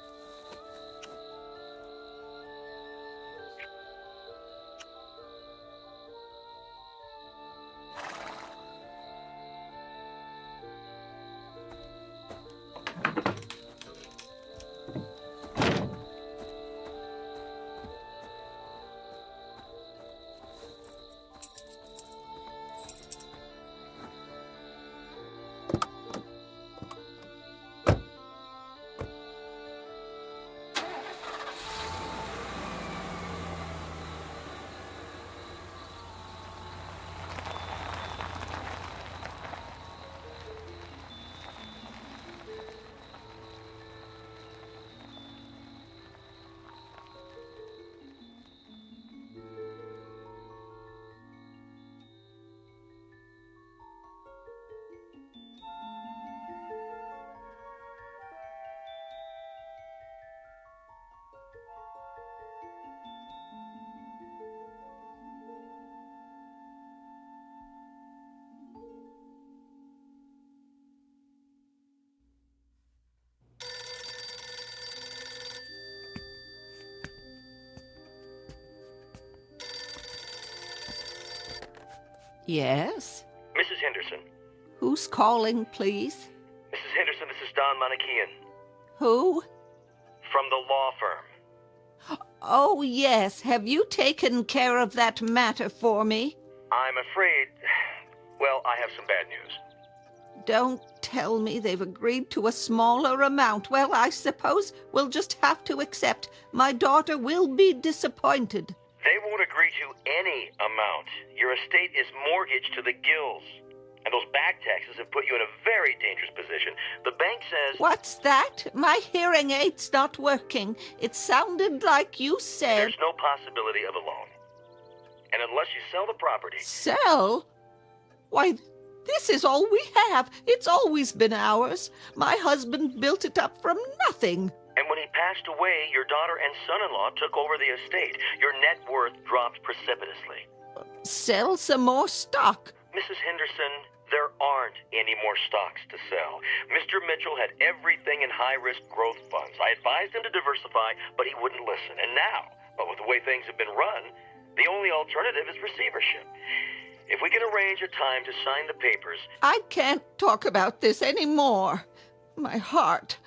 Yes? Mrs. Henderson. Who's calling, please? Mrs. Henderson, this is Don Monakian. Who? From the law firm. Oh, yes. Have you taken care of that matter for me? I'm afraid... Well, I have some bad news. Don't tell me they've agreed to a smaller amount. Well, I suppose we'll just have to accept. My daughter will be disappointed. They won't agree to any amount. Your estate is mortgaged to the gills. And those back taxes have put you in a very dangerous position. The bank says... What's that? My hearing aid's not working. It sounded like you said... There's no possibility of a loan. And unless you sell the property... Sell? Why, this is all we have. It's always been ours. My husband built it up from nothing. And when he passed away, your daughter and son-in-law took over the estate. Your net worth dropped precipitously. Sell some more stock. Mrs. Henderson, there aren't any more stocks to sell. Mr. Mitchell had everything in high-risk growth funds. I advised him to diversify, but he wouldn't listen. And now, with the way things have been run, the only alternative is receivership. If we can arrange a time to sign the papers... I can't talk about this anymore. My heart.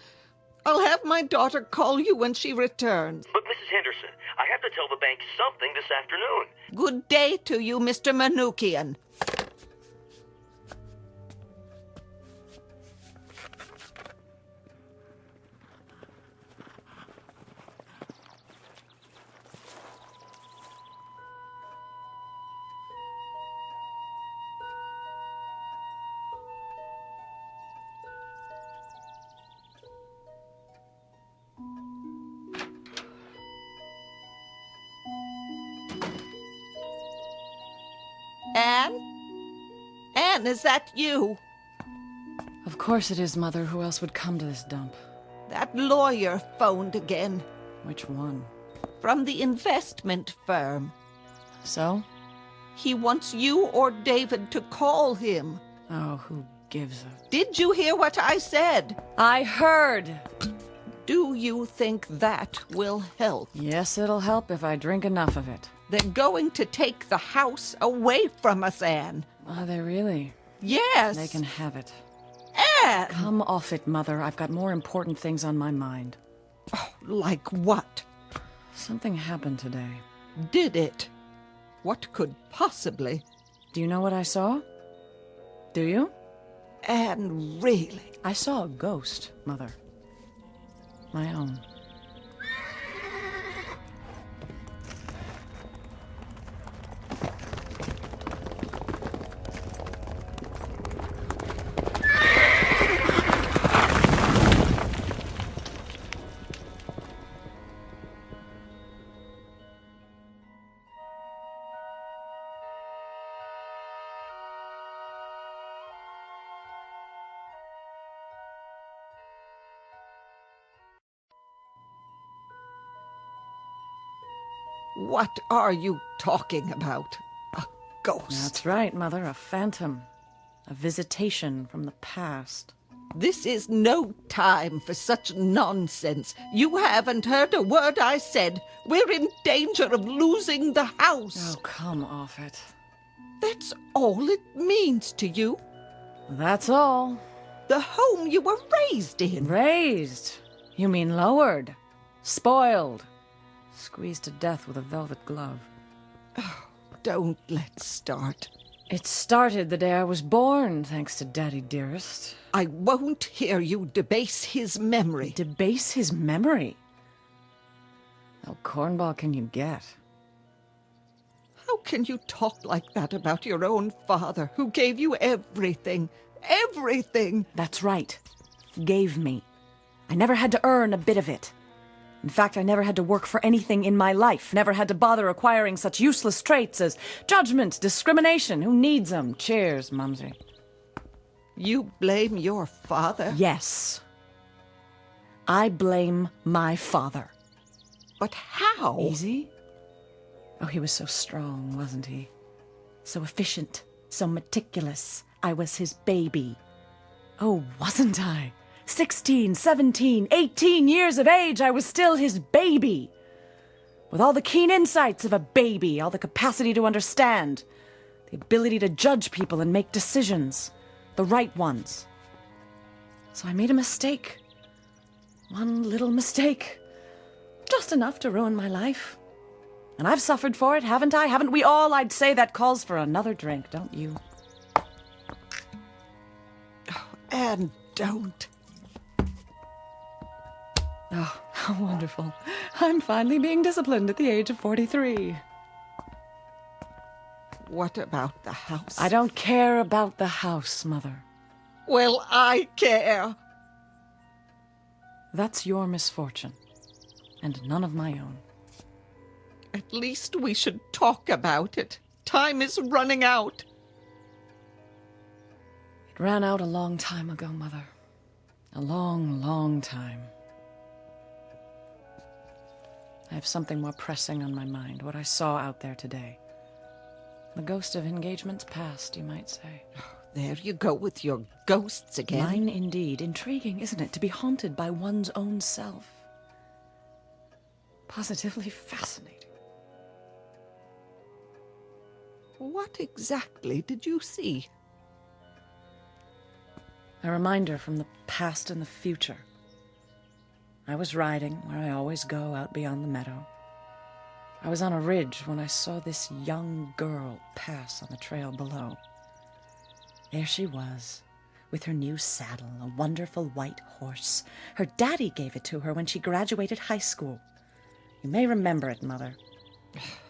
I'll have my daughter call you when she returns. But, Mrs. Henderson, I have to tell the bank something this afternoon. Good day to you, Mr. Manukian. Anne? Anne, is that you? Of course it is, Mother. Who else would come to this dump? That lawyer phoned again. Which one? From the investment firm. So? He wants you or David to call him. Oh, who gives a... Did you hear what I said? I heard! Do you think that will help? Yes, it'll help if I drink enough of it. They're going to take the house away from us, Anne. Are they really? Yes. They can have it. Anne! Come off it, Mother. I've got more important things on my mind. Oh, like what? Something happened today. Did it? What could possibly? Do you know what I saw? Do you? Anne, really? I saw a ghost, Mother. My own. What are you talking about? A ghost? That's right, Mother. A phantom. A visitation from the past. This is no time for such nonsense. You haven't heard a word I said. We're in danger of losing the house. Oh, come off it. That's all it means to you? That's all. The home you were raised in. Raised? You mean lowered? Spoiled? Squeezed to death with a velvet glove. Oh, don't let's start. It started the day I was born, thanks to Daddy dearest. I won't hear you debase his memory. Debase his memory? How cornball can you get? How can you talk like that about your own father, who gave you everything? Everything! That's right. Gave me. I never had to earn a bit of it. In fact, I never had to work for anything in my life, never had to bother acquiring such useless traits as judgment, discrimination. Who needs them? Cheers, Mumsy. You blame your father? Yes. I blame my father. But how? Easy? Oh, he was so strong, wasn't he? So efficient, so meticulous. I was his baby. Oh, wasn't I? 16, 17, 18 years of age, I was still his baby. With all the keen insights of a baby, all the capacity to understand, the the ability to judge people and make decisions, the right ones. So I made a mistake. One little mistake. Just enough to ruin my life. And I've suffered for it, haven't I? Haven't we all? I'd say that calls for another drink, don't you? And don't. Oh, how wonderful. I'm finally being disciplined at the age of 43. What about the house? I don't care about the house, Mother. Well, I care. That's your misfortune, and none of my own. At least we should talk about it. Time is running out. It ran out a long time ago, Mother. A long, long time. I have something more pressing on my mind, what I saw out there today. The ghost of engagements past, you might say. There you go with your ghosts again. Mine indeed. Intriguing, isn't it, to be haunted by one's own self? Positively fascinating. What exactly did you see? A reminder from the past and the future. I was riding where I always go, out beyond the meadow. I was on a ridge when I saw this young girl pass on the trail below. There she was, with her new saddle, a wonderful white horse. Her daddy gave it to her when she graduated high school. You may remember it, Mother.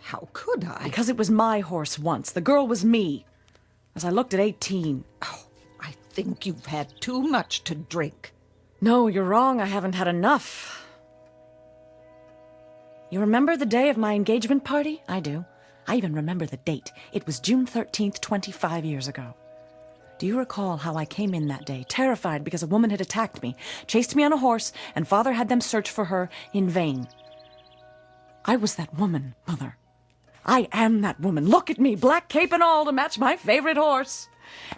How could I? Because it was my horse once. The girl was me. As I looked at 18. Oh, I think you've had too much to drink. No, you're wrong. I haven't had enough. You remember the day of my engagement party? I do. I even remember the date. It was June 13th, 25 years ago. Do you recall how I came in that day, terrified because a woman had attacked me, chased me on a horse, and Father had them search for her in vain? I was that woman, Mother. I am that woman. Look at me, black cape and all, to match my favorite horse.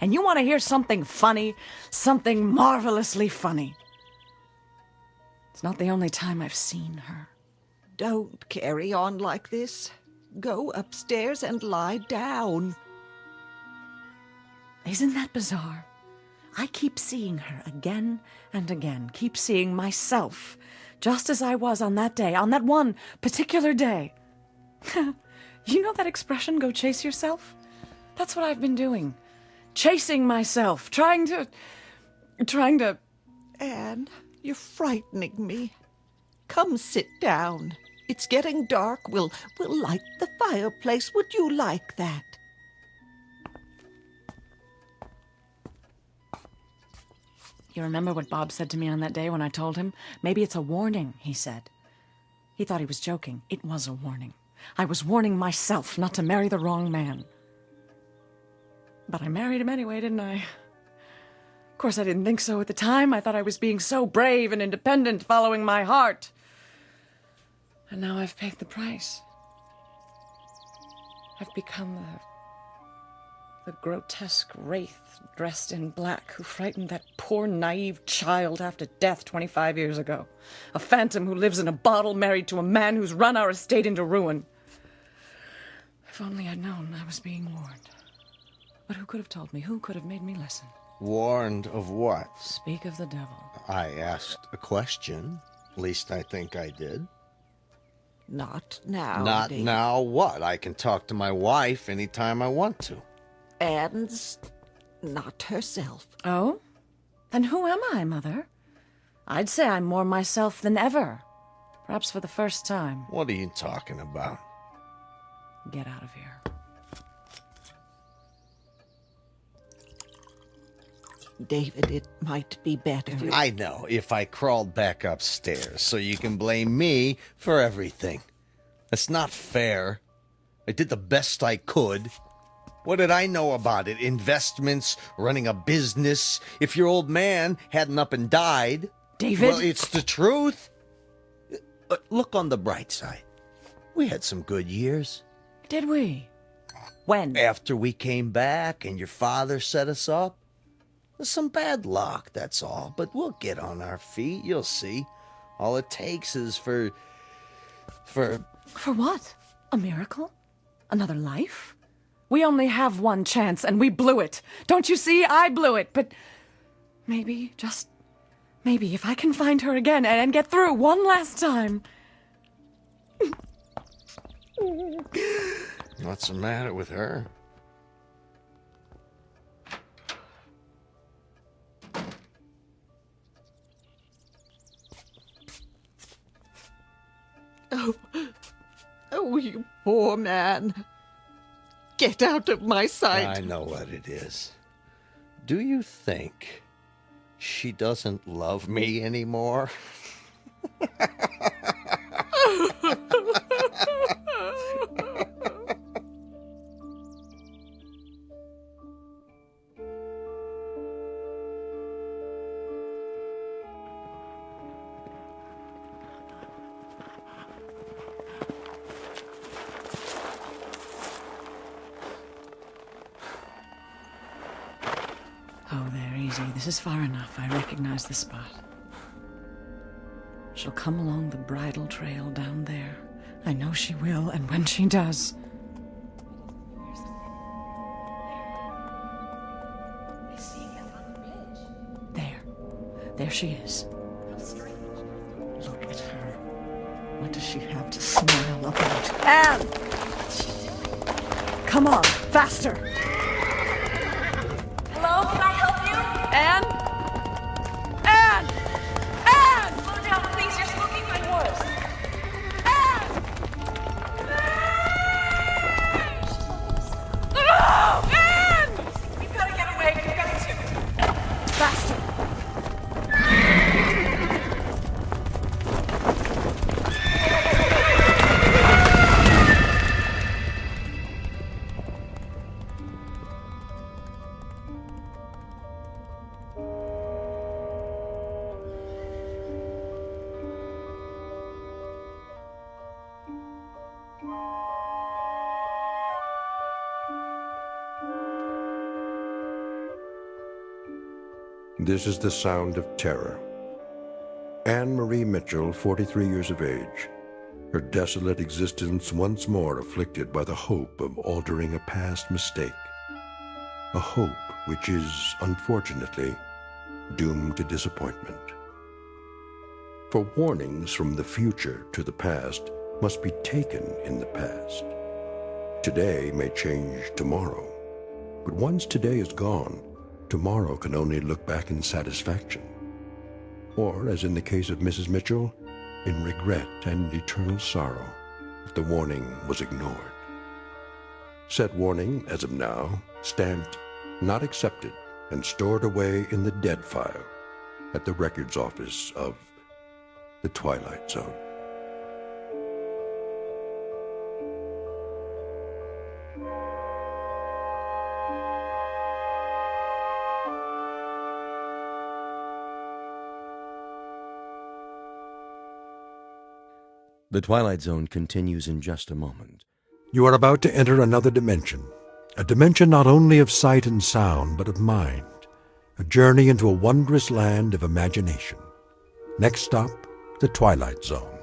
And you want to hear something funny? Something marvelously funny. It's not the only time I've seen her. Don't carry on like this. Go upstairs and lie down. Isn't that bizarre? I keep seeing her again and again. Keep seeing myself, just as I was on that day, on that one particular day. You know that expression, go chase yourself? That's what I've been doing. Chasing myself, trying to... Anne, you're frightening me. Come sit down. It's getting dark. We'll light the fireplace. Would you like that? You remember what Bob said to me on that day when I told him? Maybe it's a warning, he said. He thought he was joking. It was a warning. I was warning myself not to marry the wrong man. But I married him anyway, didn't I? Of course, I didn't think so at the time. I thought I was being so brave and independent, following my heart. And now I've paid the price. I've become the grotesque wraith dressed in black who frightened that poor, naive child half to death 25 years ago. A phantom who lives in a bottle married to a man who's run our estate into ruin. If only I'd known I was being warned. But who could have told me? Who could have made me listen? Warned of what? Speak of the devil. I asked a question. At least I think I did. Not now, Not David. now what? I can talk to my wife anytime I want to. Anne's not herself. Oh? Then who am I, Mother? I'd say I'm more myself than ever. Perhaps for the first time. What are you talking about? Get out of here. David, it might be better. I know, if I crawled back upstairs, so you can blame me for everything. That's not fair. I did the best I could. What did I know about it? Investments, running a business. If your old man hadn't up and died... David? Well, it's the truth. Look on the bright side. We had some good years. Did we? When? After we came back and your father set us up. Some bad luck, that's all. But we'll get on our feet, you'll see. All it takes is for... For what? A miracle? Another life? We only have one chance, and we blew it. Don't you see? I blew it. But maybe, just maybe, if I can find her again and get through one last time. What's the matter with her? Oh, you poor man. Get out of my sight. I know what it is. Do you think she doesn't love me anymore? Oh, there, easy. This is far enough. I recognize the spot. She'll come along the bridle trail down there. I know she will, and when she does... There she is. Look at her. What does she have to smile about? Anne! Come on, faster! Hello, can I help you? Anne? Anne! Anne! Slow down, please. You're smoking my horse. Oh, Anne! We've got to get away. We've got to... Faster! This is the sound of terror. Anne Marie Mitchell, 43 years of age, her desolate existence once more afflicted by the hope of altering a past mistake. A hope which is, unfortunately, doomed to disappointment. For warnings from the future to the past must be taken in the past. Today may change tomorrow, but once today is gone, tomorrow can only look back in satisfaction. Or, as in the case of Mrs. Mitchell, in regret and eternal sorrow that the warning was ignored. Said warning, as of now, stamped, not accepted, and stored away in the dead file at the records office of the Twilight Zone. The Twilight Zone continues in just a moment. You are about to enter another dimension, a dimension not only of sight and sound, but of mind, a journey into a wondrous land of imagination. Next stop, the Twilight Zone.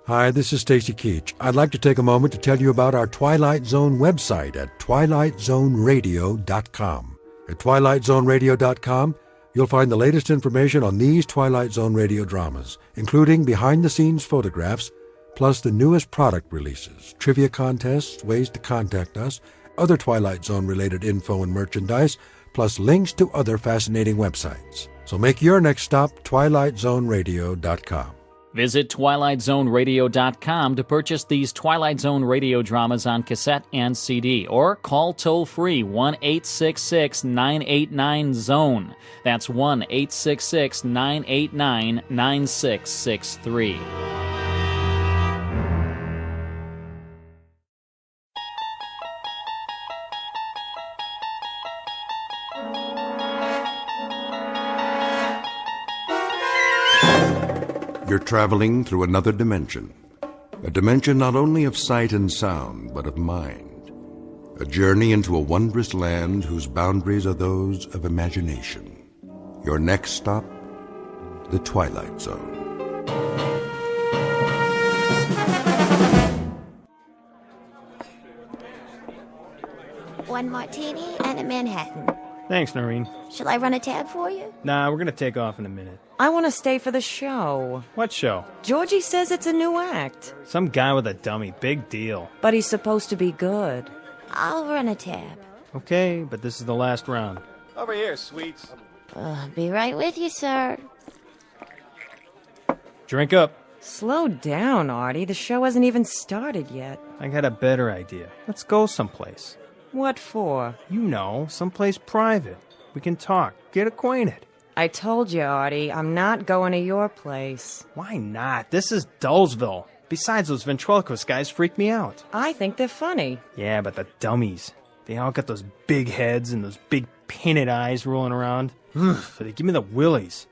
Hi, this is Stacy Keach. I'd like to take a moment to tell you about our Twilight Zone website at twilightzoneradio.com. At twilightzoneradio.com, you'll find the latest information on these Twilight Zone radio dramas, including behind-the-scenes photographs, plus the newest product releases, trivia contests, ways to contact us, other Twilight Zone-related info and merchandise, plus links to other fascinating websites. So make your next stop twilightzoneradio.com. Visit twilightzoneradio.com to purchase these Twilight Zone radio dramas on cassette and CD, or call toll-free 1-866-989-ZONE. That's 1-866-989-9663. You're traveling through another dimension, a dimension not only of sight and sound, but of mind, a journey into a wondrous land whose boundaries are those of imagination. Your next stop, the Twilight Zone. 1 martini and a Manhattan. Thanks, Noreen. Shall I run a tab for you? Nah, we're gonna take off in a minute. I want to stay for the show. What show? Georgie says it's a new act. Some guy with a dummy. Big deal. But he's supposed to be good. I'll run a tab. Okay, but this is the last round. Over here, sweets. I'll be right with you, sir. Drink up. Slow down, Artie. The show hasn't even started yet. I got a better idea. Let's go someplace. What for? You know, someplace private. We can talk, get acquainted. I told you, Artie, I'm not going to your place. Why not? This is Dullsville. Besides, those ventriloquist guys freak me out. I think they're funny. Yeah, but the dummies. They all got those big heads and those big painted eyes rolling around. They give me the willies.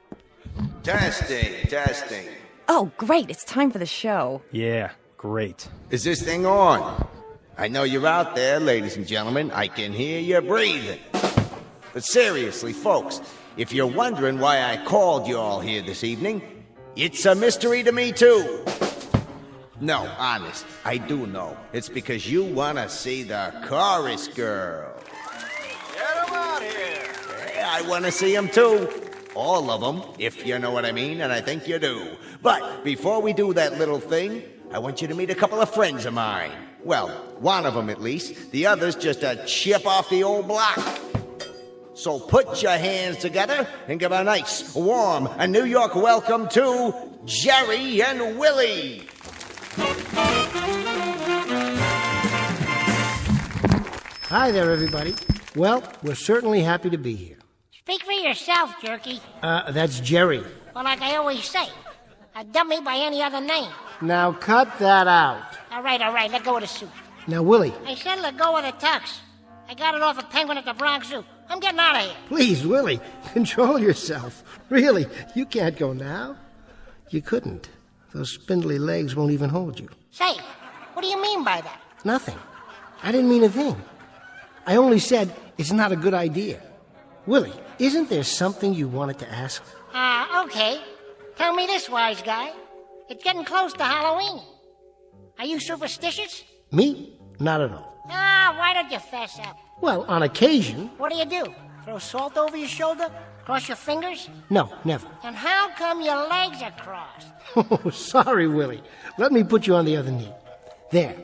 Testing. Oh, great. It's time for the show. Yeah, great. Is this thing on? I know you're out there, ladies and gentlemen. I can hear you breathing. But seriously, folks, if you're wondering why I called you all here this evening, it's a mystery to me, too. No, honest, I do know. It's because you want to see the chorus girl. Get 'em out here. Yeah, I want to see them, too. All of them, if you know what I mean, and I think you do. But before we do that little thing, I want you to meet a couple of friends of mine. Well, one of them at least. The other's just a chip off the old block. So put your hands together and give a nice, warm, and New York welcome to Jerry and Willie. Hi there, everybody. Well, we're certainly happy to be here. Speak for yourself, Jerky. That's Jerry. Well, like I always say, a dummy by any other name. Now cut that out. All right, let go of the suit. Now, Willie. I said let go of the tux. I got it off a penguin at the Bronx Zoo. I'm getting out of here. Please, Willie, control yourself. Really, you can't go now. You couldn't. Those spindly legs won't even hold you. Say, what do you mean by that? Nothing. I didn't mean a thing. I only said it's not a good idea. Willie, isn't there something you wanted to ask? Okay. Tell me this, wise guy. It's getting close to Halloween. Are you superstitious? Me? Not at all. Why don't you fess up? Well, on occasion. What do? Throw salt over your shoulder? Cross your fingers? No, never. And how come your legs are crossed? Oh, sorry, Willie. Let me put you on the other knee. There.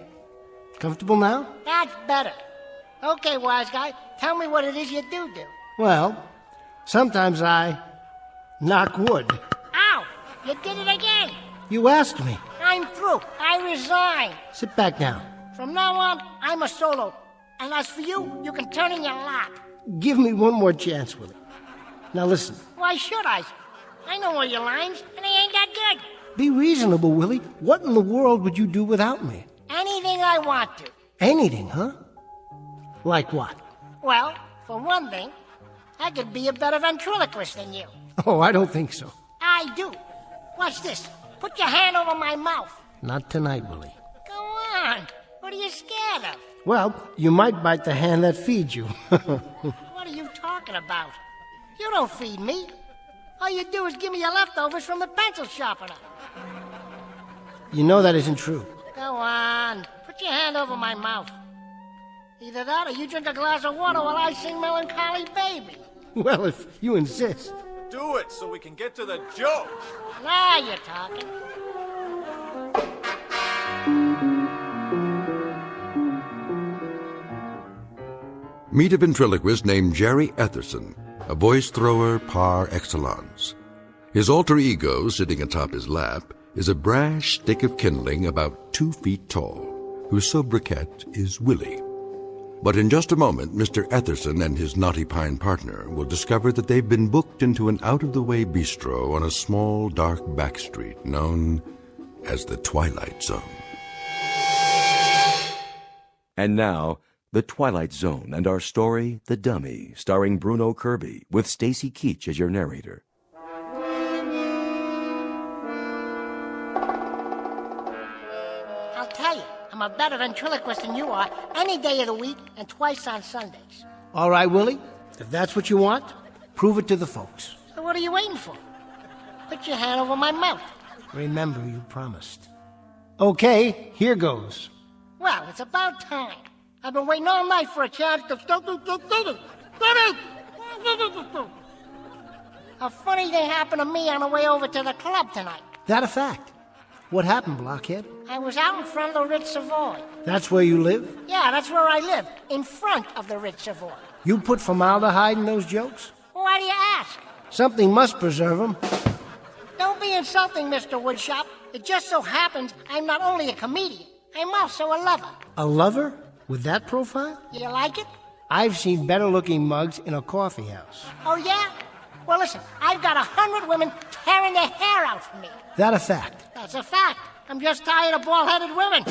Comfortable now? That's better. Okay, wise guy, tell me what it is you do. Well, sometimes I knock wood. Ow! You did it again! You asked me. I'm through. I resign. Sit back down. From now on, I'm a solo. And as for you, you can turn in your lap. Give me one more chance, Willie. Now listen. Why should I? I know all your lines, and they ain't that good. Be reasonable, Willie. What in the world would you do without me? Anything I want to. Anything, huh? Like what? Well, for one thing, I could be a better ventriloquist than you. Oh, I don't think so. I do. Watch this. Put your hand over my mouth. Not tonight, Willie. Go on. What are you scared of? Well, you might bite the hand that feeds you. What are you talking about? You don't feed me. All you do is give me your leftovers from the pencil sharpener. You know that isn't true. Go on. Put your hand over my mouth. Either that or you drink a glass of water while I sing Melancholy Baby. Well, if you insist. Do it so we can get to the joke. Now you're talking. Meet a ventriloquist named Jerry Etherson, a voice thrower par excellence. His alter ego, sitting atop his lap, is a brash stick of kindling about 2 feet tall, whose sobriquet is Willie. But in just a moment, Mr. Etherson and his knotty pine partner will discover that they've been booked into an out-of-the-way bistro on a small, dark back street known as the Twilight Zone. And now, The Twilight Zone and our story, The Dummy, starring Bruno Kirby, with Stacy Keach as your narrator. I'll tell you, I'm a better ventriloquist than you are any day of the week and twice on Sundays. All right, Willie. If that's what you want, prove it to the folks. So what are you waiting for? Put your hand over my mouth. Remember, you promised. Okay, here goes. Well, it's about time. I've been waiting all night for a chance to... A funny thing happened to me on the way over to the club tonight. That a fact? What happened, blockhead? I was out in front of the Ritz Savoy. That's where you live? Yeah, that's where I live, in front of the Ritz Savoy. You put formaldehyde in those jokes? Why do you ask? Something must preserve them. Don't be insulting, Mr. Woodshop. It just so happens I'm not only a comedian, I'm also a lover. A lover? With that profile? You like it? I've seen better-looking mugs in a coffee house. Oh, yeah? Well, listen, I've got 100 women tearing their hair out for me. That a fact? That's a fact. I'm just tired of bald-headed women.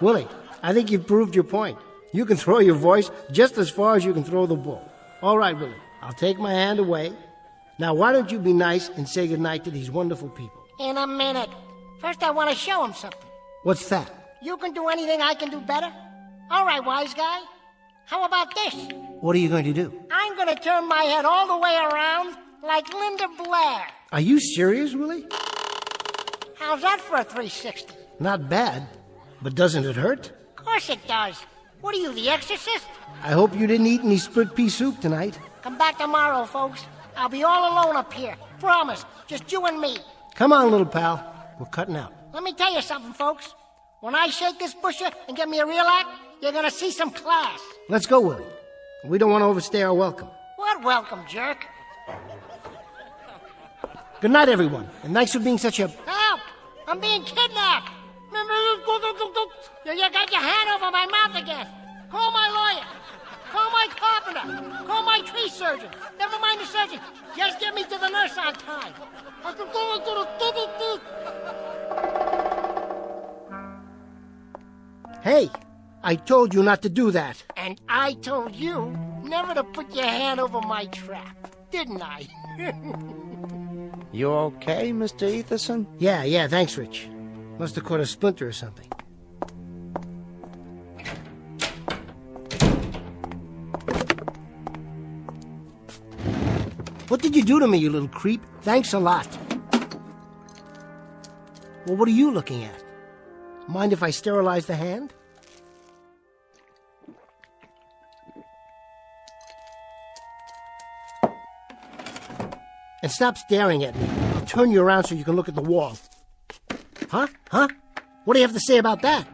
Willie, I think you've proved your point. You can throw your voice just as far as you can throw the bull. All right, Willie, I'll take my hand away. Now, why don't you be nice and say goodnight to these wonderful people? In a minute. First, I want to show them something. What's that? You can do anything I can do better? All right, wise guy. How about this? What are you going to do? I'm going to turn my head all the way around like Linda Blair. Are you serious, Willie? How's that for a 360? Not bad, but doesn't it hurt? Of course it does. What are you, the exorcist? I hope you didn't eat any split pea soup tonight. Come back tomorrow, folks. I'll be all alone up here. Promise. Just you and me. Come on, little pal. We're cutting out. Let me tell you something, folks. When I shake this busher and get me a real act, you're going to see some class. Let's go, Willie. We don't want to overstay our welcome. What welcome, jerk? Good night, everyone. And thanks for being such a... Help! I'm being kidnapped! You got your hand over my mouth again. Call my lawyer. Call my carpenter. Call my tree surgeon. Never mind the surgeon. Just get me to the nurse on time. Hey, I told you not to do that. And I told you never to put your hand over my trap, didn't I? You okay, Mr. Etherson? Yeah, thanks, Rich. Must have caught a splinter or something. What did you do to me, you little creep? Thanks a lot. Well, what are you looking at? Mind if I sterilize the hand? And stop staring at me. I'll turn you around so you can look at the wall. Huh? What do you have to say about that?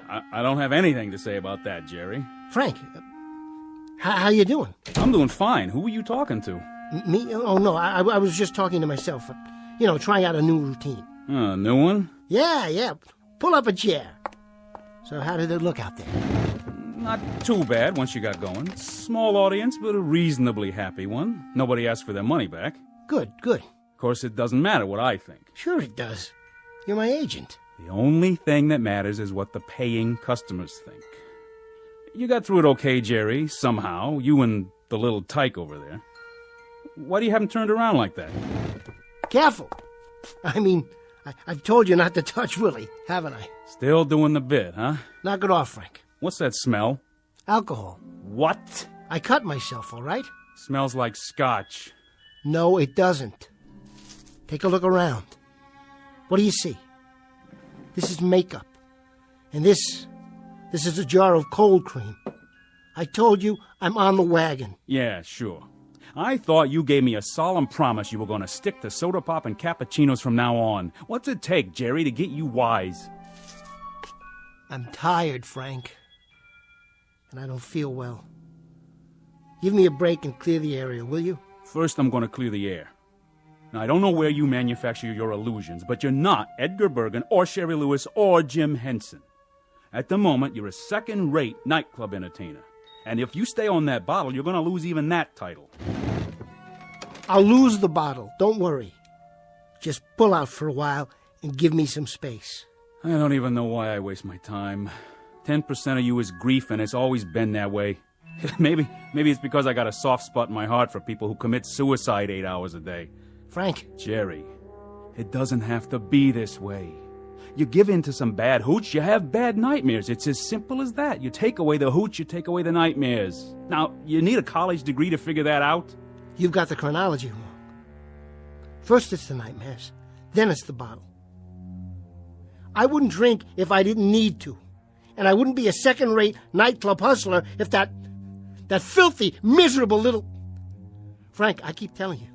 I don't have anything to say about that, Jerry. Frank, how you doing? I'm doing fine. Who were you talking to? Me? Oh, no, I was just talking to myself. Trying out a new routine. A new one? Yeah. Pull up a chair. So how did it look out there? Not too bad once you got going. Small audience, but a reasonably happy one. Nobody asked for their money back. Good. Of course, it doesn't matter what I think. Sure it does. You're my agent. The only thing that matters is what the paying customers think. You got through it okay, Jerry, somehow. You and the little tyke over there. Why do you haven't turned around like that? Careful. I mean, I've told you not to touch Willie, haven't I? Still doing the bit, huh? Knock it off, Frank. What's that smell? Alcohol. What? I cut myself, all right? Smells like scotch. No, it doesn't. Take a look around. What do you see? This is makeup. And this is a jar of cold cream. I told you I'm on the wagon. Yeah, sure. I thought you gave me a solemn promise you were going to stick to soda pop and cappuccinos from now on. What's it take, Jerry, to get you wise? I'm tired, Frank. And I don't feel well. Give me a break and clear the area, will you? First, I'm going to clear the air. Now, I don't know where you manufacture your illusions, but you're not Edgar Bergen or Sherry Lewis or Jim Henson. At the moment, you're a second-rate nightclub entertainer. And if you stay on that bottle, you're going to lose even that title. I'll lose the bottle. Don't worry. Just pull out for a while and give me some space. I don't even know why I waste my time. 10% of you is grief, and it's always been that way. Maybe it's because I got a soft spot in my heart for people who commit suicide 8 hours a day. Frank. Jerry, it doesn't have to be this way. You give in to some bad hooch, you have bad nightmares. It's as simple as that. You take away the hooch, you take away the nightmares. Now, you need a college degree to figure that out? You've got the chronology wrong. First it's the nightmares, then it's the bottle. I wouldn't drink if I didn't need to. And I wouldn't be a second-rate nightclub hustler if that filthy, miserable little... Frank, I keep telling you,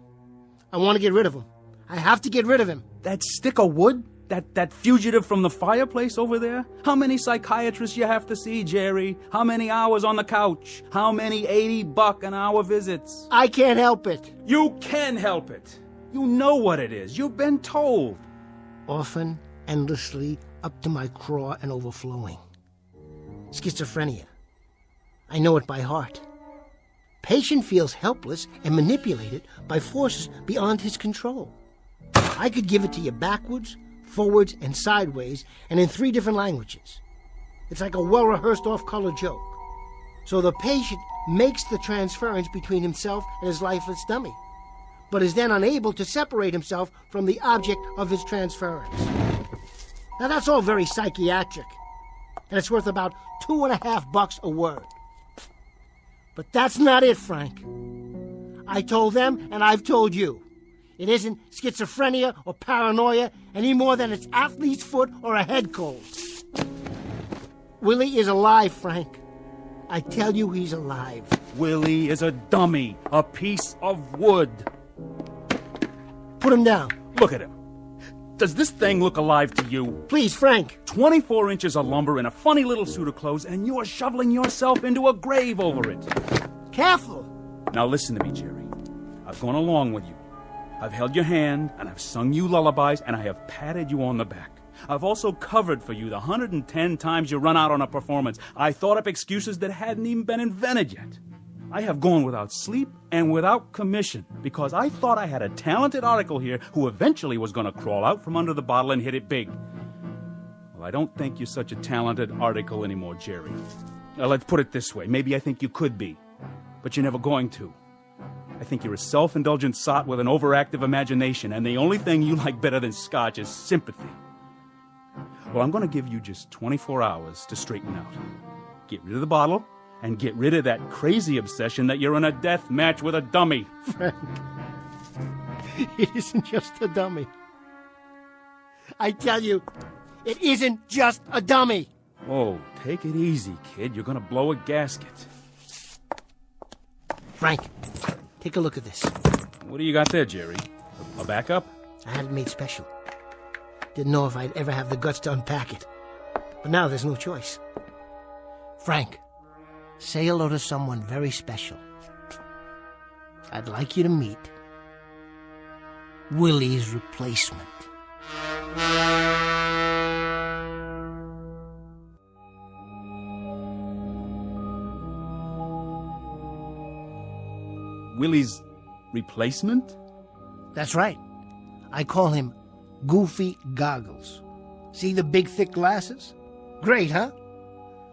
I want to get rid of him. I have to get rid of him. That stick of wood? That fugitive from the fireplace over there? How many psychiatrists you have to see, Jerry? How many hours on the couch? How many $80 an hour visits? I can't help it. You can help it. You know what it is. You've been told. Often, endlessly, up to my craw and overflowing. Schizophrenia. I know it by heart. Patient feels helpless and manipulated by forces beyond his control. I could give it to you backwards, forwards, and sideways, and in 3 different languages. It's like a well-rehearsed off-color joke. So the patient makes the transference between himself and his lifeless dummy, but is then unable to separate himself from the object of his transference. Now that's all very psychiatric, and it's worth about $2.50 a word. But that's not it, Frank. I told them, and I've told you. It isn't schizophrenia or paranoia any more than it's athlete's foot or a head cold. Willie is alive, Frank. I tell you he's alive. Willie is a dummy, a piece of wood. Put him down. Look at him. Does this thing look alive to you? Please, Frank. 24 inches of lumber in a funny little suit of clothes, and you're shoveling yourself into a grave over it. Careful. Now listen to me, Jerry. I've gone along with you. I've held your hand, and I've sung you lullabies, and I have patted you on the back. I've also covered for you the 110 times you run out on a performance. I thought up excuses that hadn't even been invented yet. I have gone without sleep and without commission because I thought I had a talented article here who eventually was going to crawl out from under the bottle and hit it big. Well, I don't think you're such a talented article anymore, Jerry. Now, let's put it this way. Maybe I think you could be, but you're never going to. I think you're a self-indulgent sot with an overactive imagination, and the only thing you like better than scotch is sympathy. Well, I'm going to give you just 24 hours to straighten out. Get rid of the bottle, and get rid of that crazy obsession that you're in a death match with a dummy. Frank, it isn't just a dummy. I tell you, it isn't just a dummy. Oh, take it easy, kid. You're going to blow a gasket. Frank, take a look at this. What do you got there, Jerry? A backup? I had it made special. Didn't know if I'd ever have the guts to unpack it. But now there's no choice. Frank, say hello to someone very special. I'd like you to meet Willie's replacement. Willie's replacement? That's right. I call him Goofy Goggles. See the big, thick glasses? Great, huh?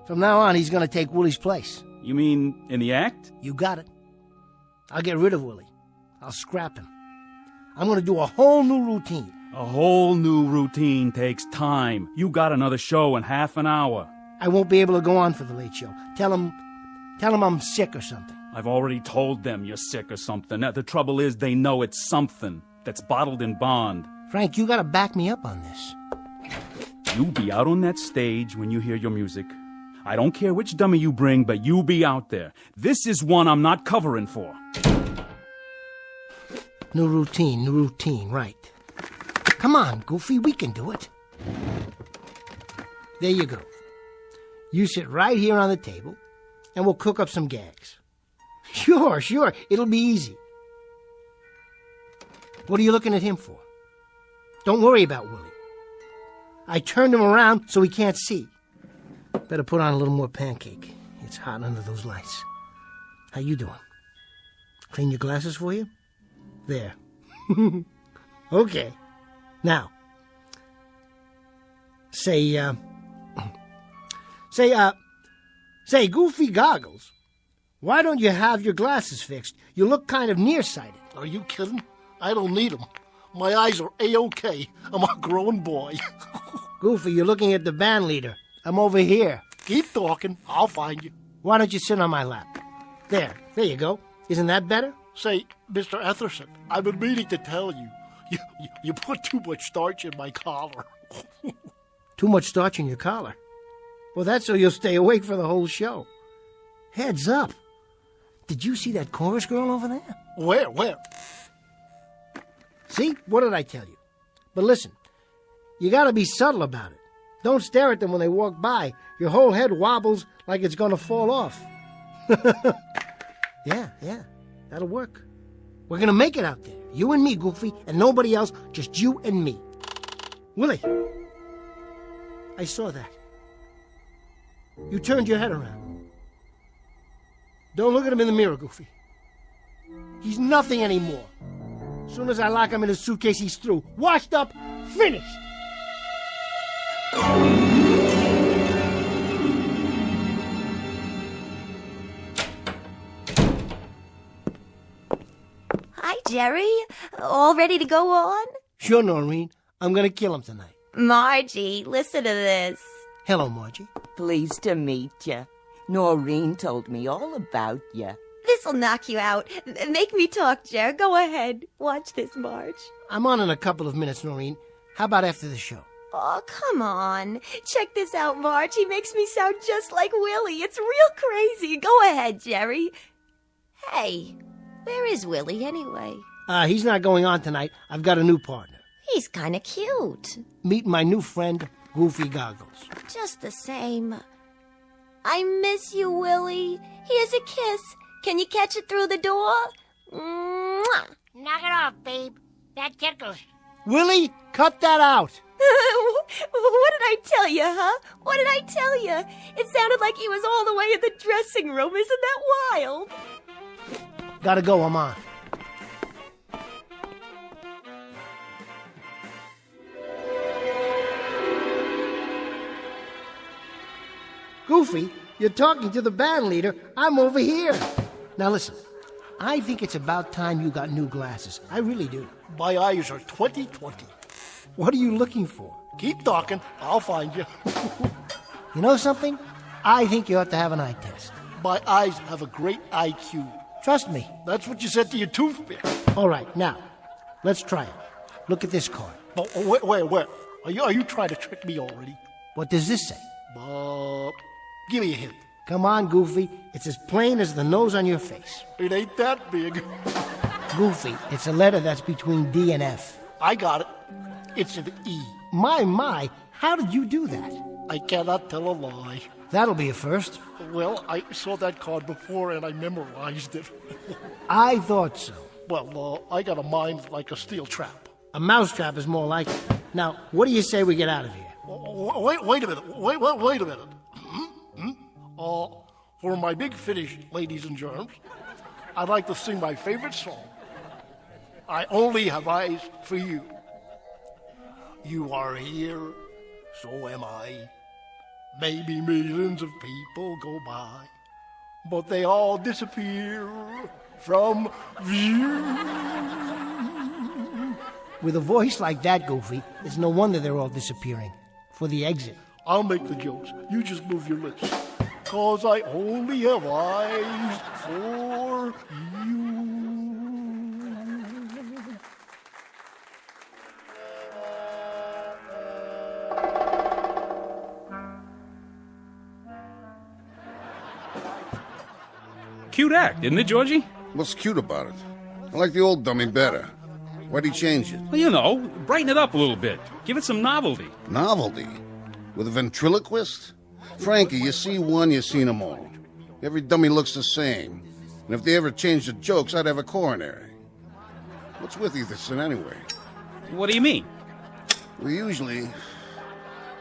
From now on, he's going to take Willie's place. You mean in the act? You got it. I'll get rid of Willie. I'll scrap him. I'm going to do a whole new routine. A whole new routine takes time. You got another show in half an hour. I won't be able to go on for the late show. Tell him I'm sick or something. I've already told them you're sick or something. The trouble is they know it's something that's bottled in bond. Frank, you got to back me up on this. You be out on that stage when you hear your music. I don't care which dummy you bring, but you be out there. This is one I'm not covering for. New routine, right. Come on, Goofy, we can do it. There you go. You sit right here on the table, and we'll cook up some gags. Sure, it'll be easy. What are you looking at him for? Don't worry about Willie. I turned him around so he can't see. Better put on a little more pancake. It's hot under those lights. How you doing? Clean your glasses for you? There. Okay. Now, say, Goofy Goggles, why don't you have your glasses fixed? You look kind of nearsighted. Are you kidding? I don't need them. My eyes are A-OK. I'm a grown boy. Goofy, you're looking at the band leader. I'm over here. Keep talking. I'll find you. Why don't you sit on my lap? There you go. Isn't that better? Say, Mr. Etherson, I've been meaning to tell you. You put too much starch in my collar. Too much starch in your collar? Well, that's so you'll stay awake for the whole show. Heads up. Did you see that chorus girl over there? Where? See? What did I tell you? But listen, you gotta be subtle about it. Don't stare at them when they walk by. Your whole head wobbles like it's gonna fall off. Yeah, that'll work. We're gonna make it out there. You and me, Goofy, and nobody else, just you and me. Willie, I saw that. You turned your head around. Don't look at him in the mirror, Goofy. He's nothing anymore. As soon as I lock him in his suitcase, he's through. Washed up, finished. Hi, Jerry. All ready to go on? Sure, Noreen. I'm gonna kill him tonight. Margie, listen to this. Hello, Margie. Pleased to meet you. Noreen told me all about you. This'll knock you out. Make me talk, Jer. Go ahead. Watch this, Marge. I'm on in a couple of minutes, Noreen. How about after the show? Oh, come on. Check this out, Marge. He makes me sound just like Willie. It's real crazy. Go ahead, Jerry. Hey, where is Willie anyway? He's not going on tonight. I've got a new partner. He's kind of cute. Meet my new friend, Goofy Goggles. Just the same. I miss you, Willie. Here's a kiss. Can you catch it through the door? Mwah! Knock it off, babe. That tickles. Willie, cut that out. What did I tell you, huh? What did I tell you? It sounded like he was all the way in the dressing room. Isn't that wild? Gotta go, I'm on. Goofy, you're talking to the band leader. I'm over here. Now listen, I think it's about time you got new glasses. I really do. My eyes are 20/20. What are you looking for? Keep talking. I'll find you. You know something? I think you ought to have an eye test. My eyes have a great IQ. Trust me. That's what you said to your toothpick. All right, now, let's try it. Look at this card. Oh, wait. Are you trying to trick me already? What does this say? Give me a hint. Come on, Goofy. It's as plain as the nose on your face. It ain't that big. Goofy, it's a letter that's between D and F. I got it. It's an E. My, how did you do that? I cannot tell a lie. That'll be a first. Well, I saw that card before and I memorized it. I thought so. Well, I got a mind like a steel trap. A mousetrap is more like it. Now, what do you say we get out of here? Wait a minute. Wait a minute. For my big finish, ladies and germs, I'd like to sing my favorite song. I only have eyes for you. You are here, so am I. Maybe millions of people go by, but they all disappear from view. With a voice like that, Goofy, it's no wonder they're all disappearing. For the exit. I'll make the jokes. You just move your lips. 'Cause I only have eyes for you. Cute act, isn't it, Georgie? What's cute about it? I like the old dummy better. Why'd he change it? Well, you know, brighten it up a little bit. Give it some novelty. Novelty? With a ventriloquist? Frankie, you see one, you seen them all. Every dummy looks the same. And if they ever changed the jokes, I'd have a coronary. What's with Etherson anyway? What do you mean? Well, usually,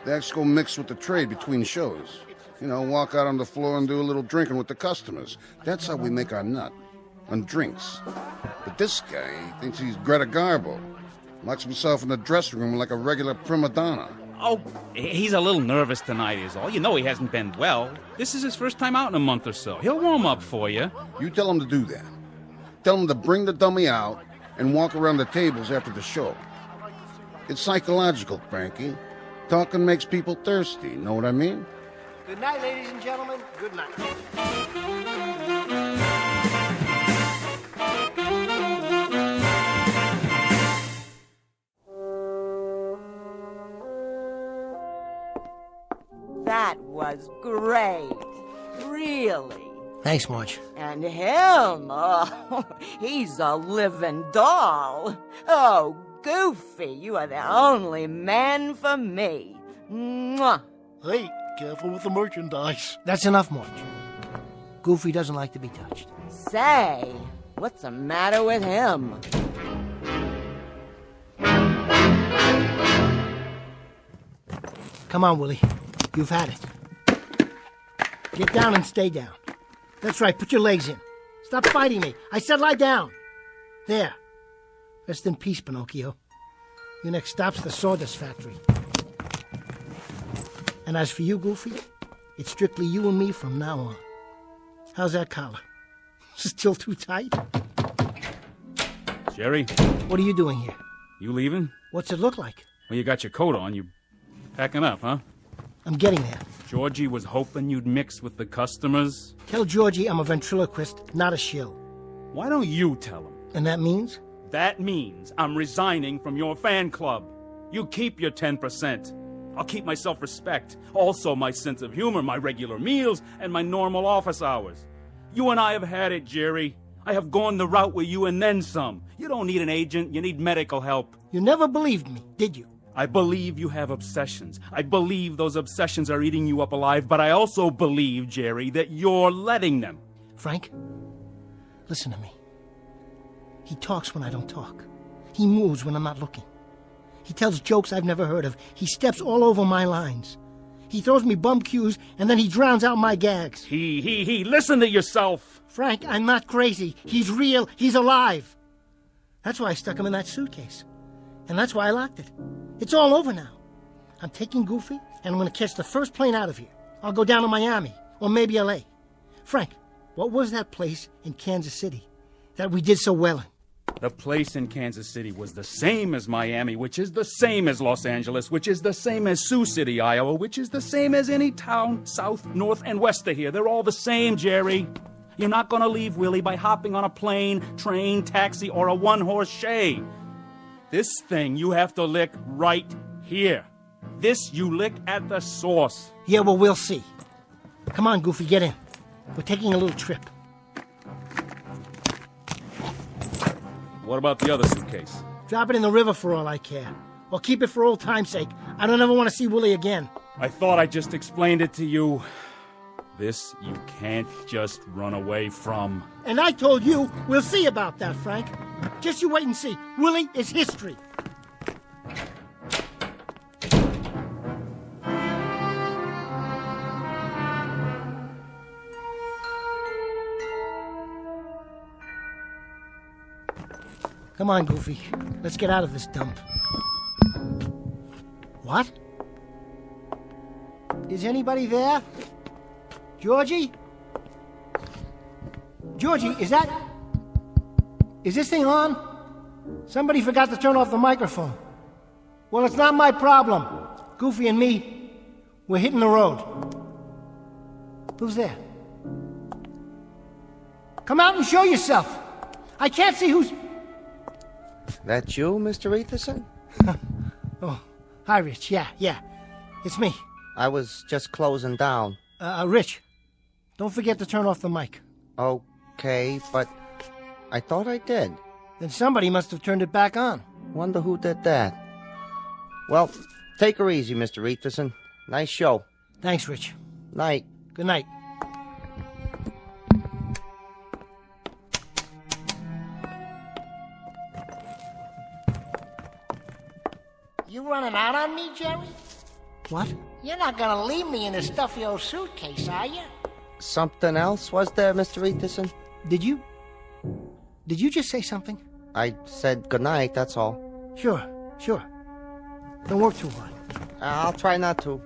the acts go mixed with the trade between shows. You know, walk out on the floor and do a little drinking with the customers. That's how we make our nut. On drinks. But this guy, he thinks he's Greta Garbo. Locks himself in the dressing room like a regular prima donna. Oh, he's a little nervous tonight is all. You know he hasn't been well. This is his first time out in a month or so. He'll warm up for you. You tell him to do that. Tell him to bring the dummy out and walk around the tables after the show. It's psychological, Frankie. Talking makes people thirsty, know what I mean? Good night, ladies and gentlemen. Good night. That was great. Really. Thanks, Marge. And him, oh, he's a living doll. Oh, Goofy, you are the only man for me. Mwah. Hey, careful with the merchandise. That's enough, Marge. Goofy doesn't like to be touched. Say, what's the matter with him? Come on, Willie. You've had it. Get down and stay down. That's right, put your legs in. Stop fighting me. I said lie down. There. Rest in peace, Pinocchio. Your next stop's the sawdust factory. And as for you, Goofy, it's strictly you and me from now on. How's that collar? Still too tight? Jerry? What are you doing here? You leaving? What's it look like? Well, you got your coat on. You packing up, huh? I'm getting there. Georgie was hoping you'd mix with the customers. Tell Georgie I'm a ventriloquist, not a shill. Why don't you tell him? And that means? That means I'm resigning from your fan club. You keep your 10%. I'll keep my self-respect, also my sense of humor, my regular meals, and my normal office hours. You and I have had it, Jerry. I have gone the route with you and then some. You don't need an agent, you need medical help. You never believed me, did you? I believe you have obsessions. I believe those obsessions are eating you up alive, but I also believe, Jerry, that you're letting them. Frank, listen to me. He talks when I don't talk. He moves when I'm not looking. He tells jokes I've never heard of. He steps all over my lines. He throws me bum cues, and then he drowns out my gags. He, listen to yourself. Frank, I'm not crazy. He's real. He's alive. That's why I stuck him in that suitcase. And that's why I locked it. It's all over now. I'm taking Goofy, and I'm going to catch the first plane out of here. I'll go down to Miami, or maybe L.A. Frank, what was that place in Kansas City that we did so well in? The place in Kansas City was the same as Miami, which is the same as Los Angeles, which is the same as Sioux City, Iowa, which is the same as any town south, north, and west of here. They're all the same, Jerry. You're not going to leave Willie by hopping on a plane, train, taxi, or a one-horse shay. This thing you have to lick right here. This you lick at the source. Yeah, well, we'll see. Come on, Goofy, get in. We're taking a little trip. What about the other suitcase? Drop it in the river for all I care. Or keep it for old time's sake. I don't ever want to see Willie again. I thought I just explained it to you. This you can't just run away from. And I told you, we'll see about that, Frank. Just you wait and see. Willie is history. Come on, Goofy. Let's get out of this dump. What? Is anybody there? Georgie? Georgie, is this thing on? Somebody forgot to turn off the microphone. Well, it's not my problem. Goofy and me, we're hitting the road. Who's there? Come out and show yourself. I can't see who's... That you, Mr. Etherson? Oh, hi, Rich. Yeah. It's me. I was just closing down. Rich, don't forget to turn off the mic. Okay, but I thought I did. Then somebody must have turned it back on. Wonder who did that. Well, take her easy, Mr. Etherson. Nice show. Thanks, Rich. Night. Good night. You running out on me, Jerry? What? You're not gonna leave me in a stuffy old suitcase, are you? Something else was there, Mr. Etherson? Did you just say something? I said goodnight, that's all. Sure. Don't work too hard. I'll try not to.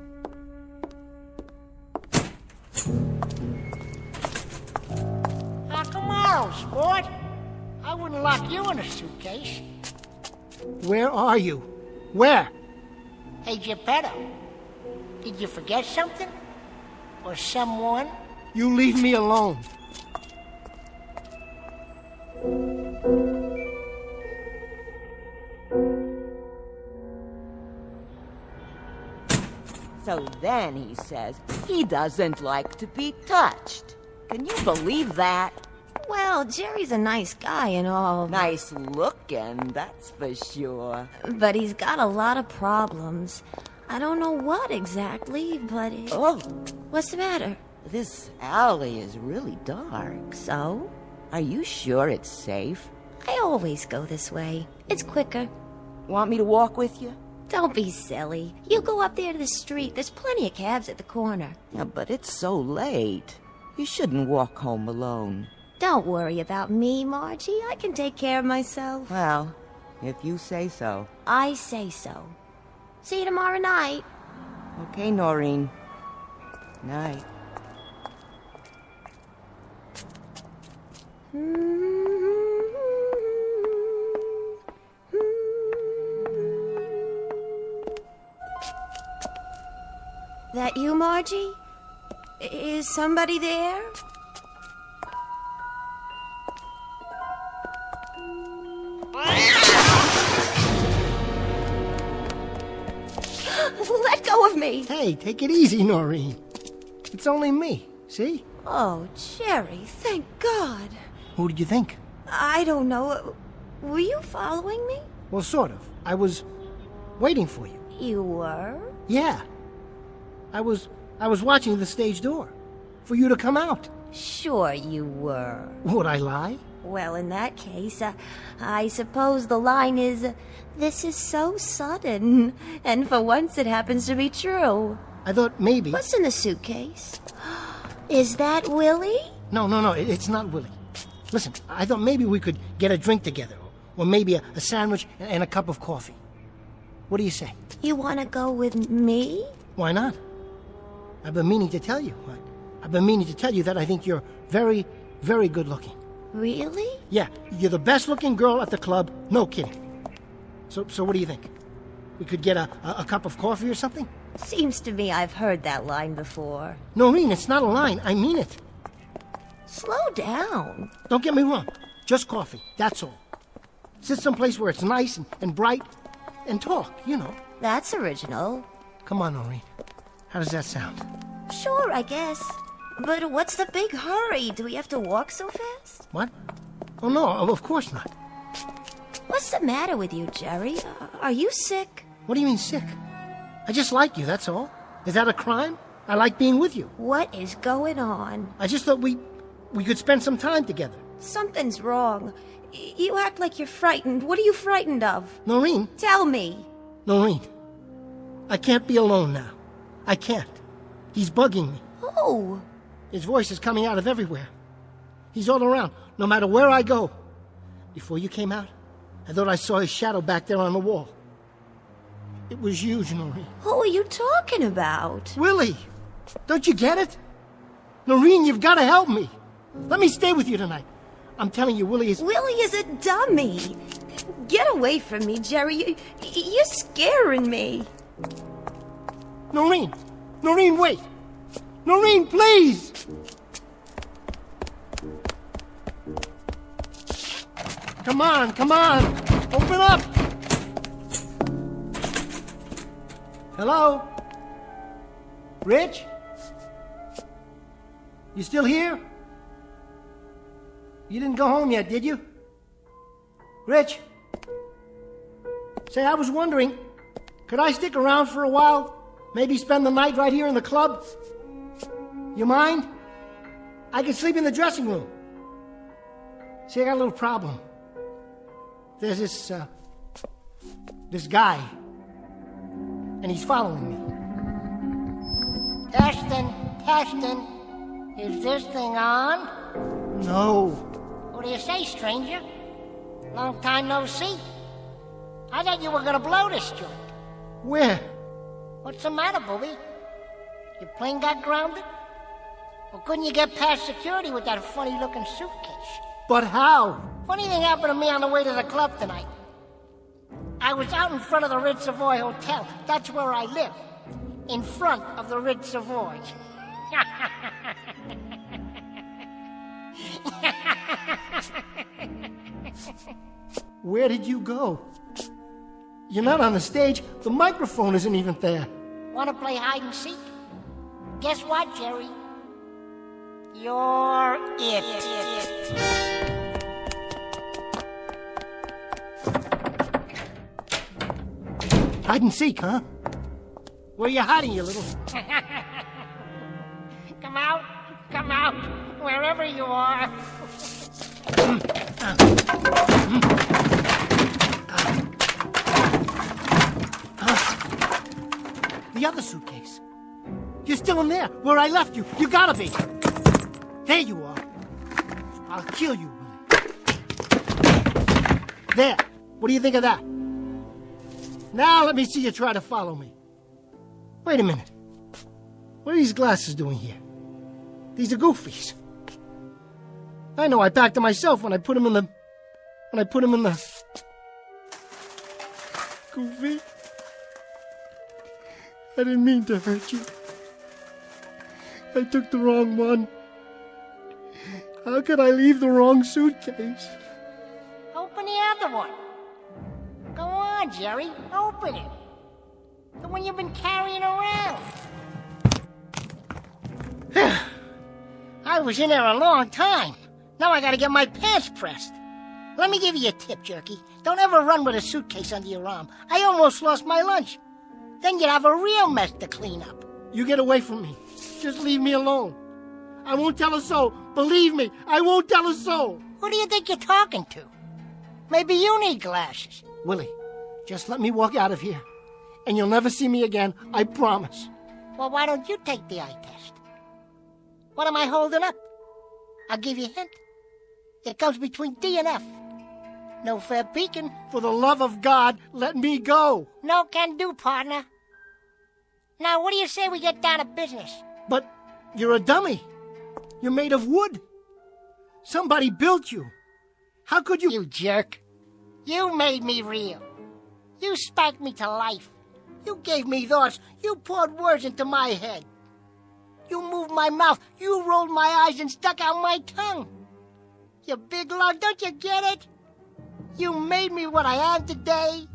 Come on, sport. I wouldn't lock you in a suitcase. Where are you? Where? Hey, Geppetto, did you forget something? Or someone? You leave me alone. So then he says he doesn't like to be touched. Can you believe that? Well, Jerry's a nice guy and all. Nice looking, that's for sure. But he's got a lot of problems. I don't know what exactly, but Oh. What's the matter? This alley is really dark. So? Are you sure it's safe? I always go this way. It's quicker. Want me to walk with you? Don't be silly. You go up there to the street. There's plenty of cabs at the corner. Yeah, but it's so late. You shouldn't walk home alone. Don't worry about me, Margie. I can take care of myself. Well, if you say so. I say so. See you tomorrow night. Okay, Noreen. Night. That you, Margie? Is somebody there? Let go of me! Hey, take it easy, Noreen. It's only me, see? Oh, Jerry, thank God. Who did you think? I don't know. Were you following me? Well, sort of. I was waiting for you. You were? Yeah. I was watching the stage door for you to come out. Sure you were. Would I lie? Well, in that case, I suppose the line is, this is so sudden, and for once it happens to be true. I thought maybe... What's in the suitcase? Is that Willie? No, it's not Willie. Listen, I thought maybe we could get a drink together, or maybe a sandwich and a cup of coffee. What do you say? You want to go with me? Why not? I've been meaning to tell you. I've been meaning to tell you that I think you're very, very good looking. Really? Yeah, you're the best looking girl at the club. No kidding. So what do you think? We could get a cup of coffee or something? Seems to me I've heard that line before. Noreen, it's not a line. I mean it. Slow down. Don't get me wrong. Just coffee. That's all. Sit someplace where it's nice and bright and talk, you know. That's original. Come on, Noreen. How does that sound? Sure, I guess. But what's the big hurry? Do we have to walk so fast? What? Oh, no, of course not. What's the matter with you, Jerry? Are you sick? What do you mean sick? I just like you, that's all. Is that a crime? I like being with you. What is going on? I just thought we could spend some time together. Something's wrong. You act like you're frightened. What are you frightened of? Noreen. Tell me. Noreen, I can't be alone now. I can't. He's bugging me. Who? His voice is coming out of everywhere. He's all around, no matter where I go. Before you came out, I thought I saw his shadow back there on the wall. It was you, Noreen. Who are you talking about? Willie! Don't you get it? Noreen, you've got to help me. Let me stay with you tonight. I'm telling you, Willie is... Willie is a dummy. Get away from me, Jerry. You're scaring me. Noreen! Noreen, wait! Noreen, please! Come on! Open up! Hello? Rich? You still here? You didn't go home yet, did you? Rich? Say, I was wondering, could I stick around for a while? Maybe spend the night right here in the club? You mind? I can sleep in the dressing room. See, I got a little problem. There's this guy, and he's following me. Testing. Is this thing on? No. What do you say, stranger? Long time no see. I thought you were gonna blow this joint. Where? What's the matter, booby? Your plane got grounded? Or couldn't you get past security with that funny-looking suitcase? But how? Funny thing happened to me on the way to the club tonight. I was out in front of the Ritz Savoy Hotel. That's where I live. In front of the Ritz Savoy. Where did you go? You're not on the stage. The microphone isn't even there. Want to play hide and seek? Guess what, Jerry? You're it. Hide and seek, huh? Where are you hiding, you little... Come out, wherever you are. The other suitcase. You're still in there, where I left you. You gotta be. There you are. I'll kill you, Willie. There. What do you think of that? Now let me see you try to follow me. Wait a minute. What are these glasses doing here? These are goofies. I know, I packed them myself when I put them in the... Goofy. I didn't mean to hurt you. I took the wrong one. How could I leave the wrong suitcase? Open the other one. Go on, Jerry. Open it. The one you've been carrying around. I was in there a long time. Now I gotta get my pants pressed. Let me give you a tip, Jerky. Don't ever run with a suitcase under your arm. I almost lost my lunch. Then you'd have a real mess to clean up. You get away from me. Just leave me alone. I won't tell a soul. Believe me, I won't tell a soul. Who do you think you're talking to? Maybe you need glasses. Willie, just let me walk out of here. And you'll never see me again, I promise. Well, why don't you take the eye test? What am I holding up? I'll give you a hint. It comes between D and F. No fair peeking. For the love of God, let me go. No can do, partner. Now, what do you say we get down to business? But you're a dummy. You're made of wood. Somebody built you. How could you... You jerk. You made me real. You spanked me to life. You gave me thoughts. You poured words into my head. You moved my mouth. You rolled my eyes and stuck out my tongue. You big lug, don't you get it? You made me what I am today.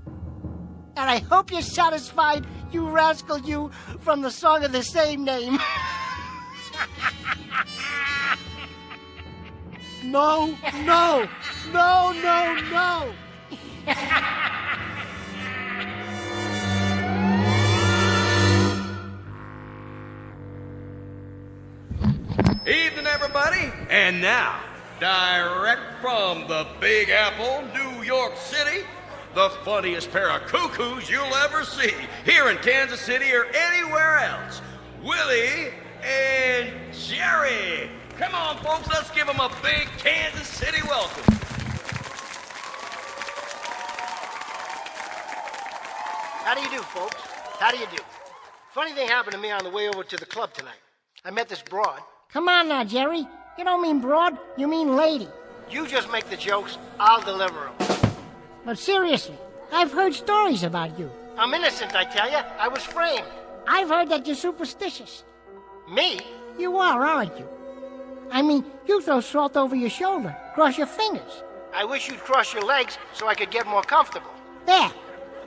And I hope you're satisfied, you rascal, you, from the song of the same name. No, no, no, no, no. Evening, everybody. And now, direct from the Big Apple, New York City, the funniest pair of cuckoos you'll ever see here in Kansas City or anywhere else, Willie and Jerry. Come on, folks, let's give them a big Kansas City welcome. How do you do, folks? How do you do? Funny thing happened to me on the way over to the club tonight. I met this broad. Come on now, Jerry. You don't mean broad, you mean lady. You just make the jokes, I'll deliver them. But seriously, I've heard stories about you. I'm innocent, I tell you. I was framed. I've heard that you're superstitious. Me? You are, aren't you? I mean, you throw salt over your shoulder, cross your fingers. I wish you'd cross your legs so I could get more comfortable. There.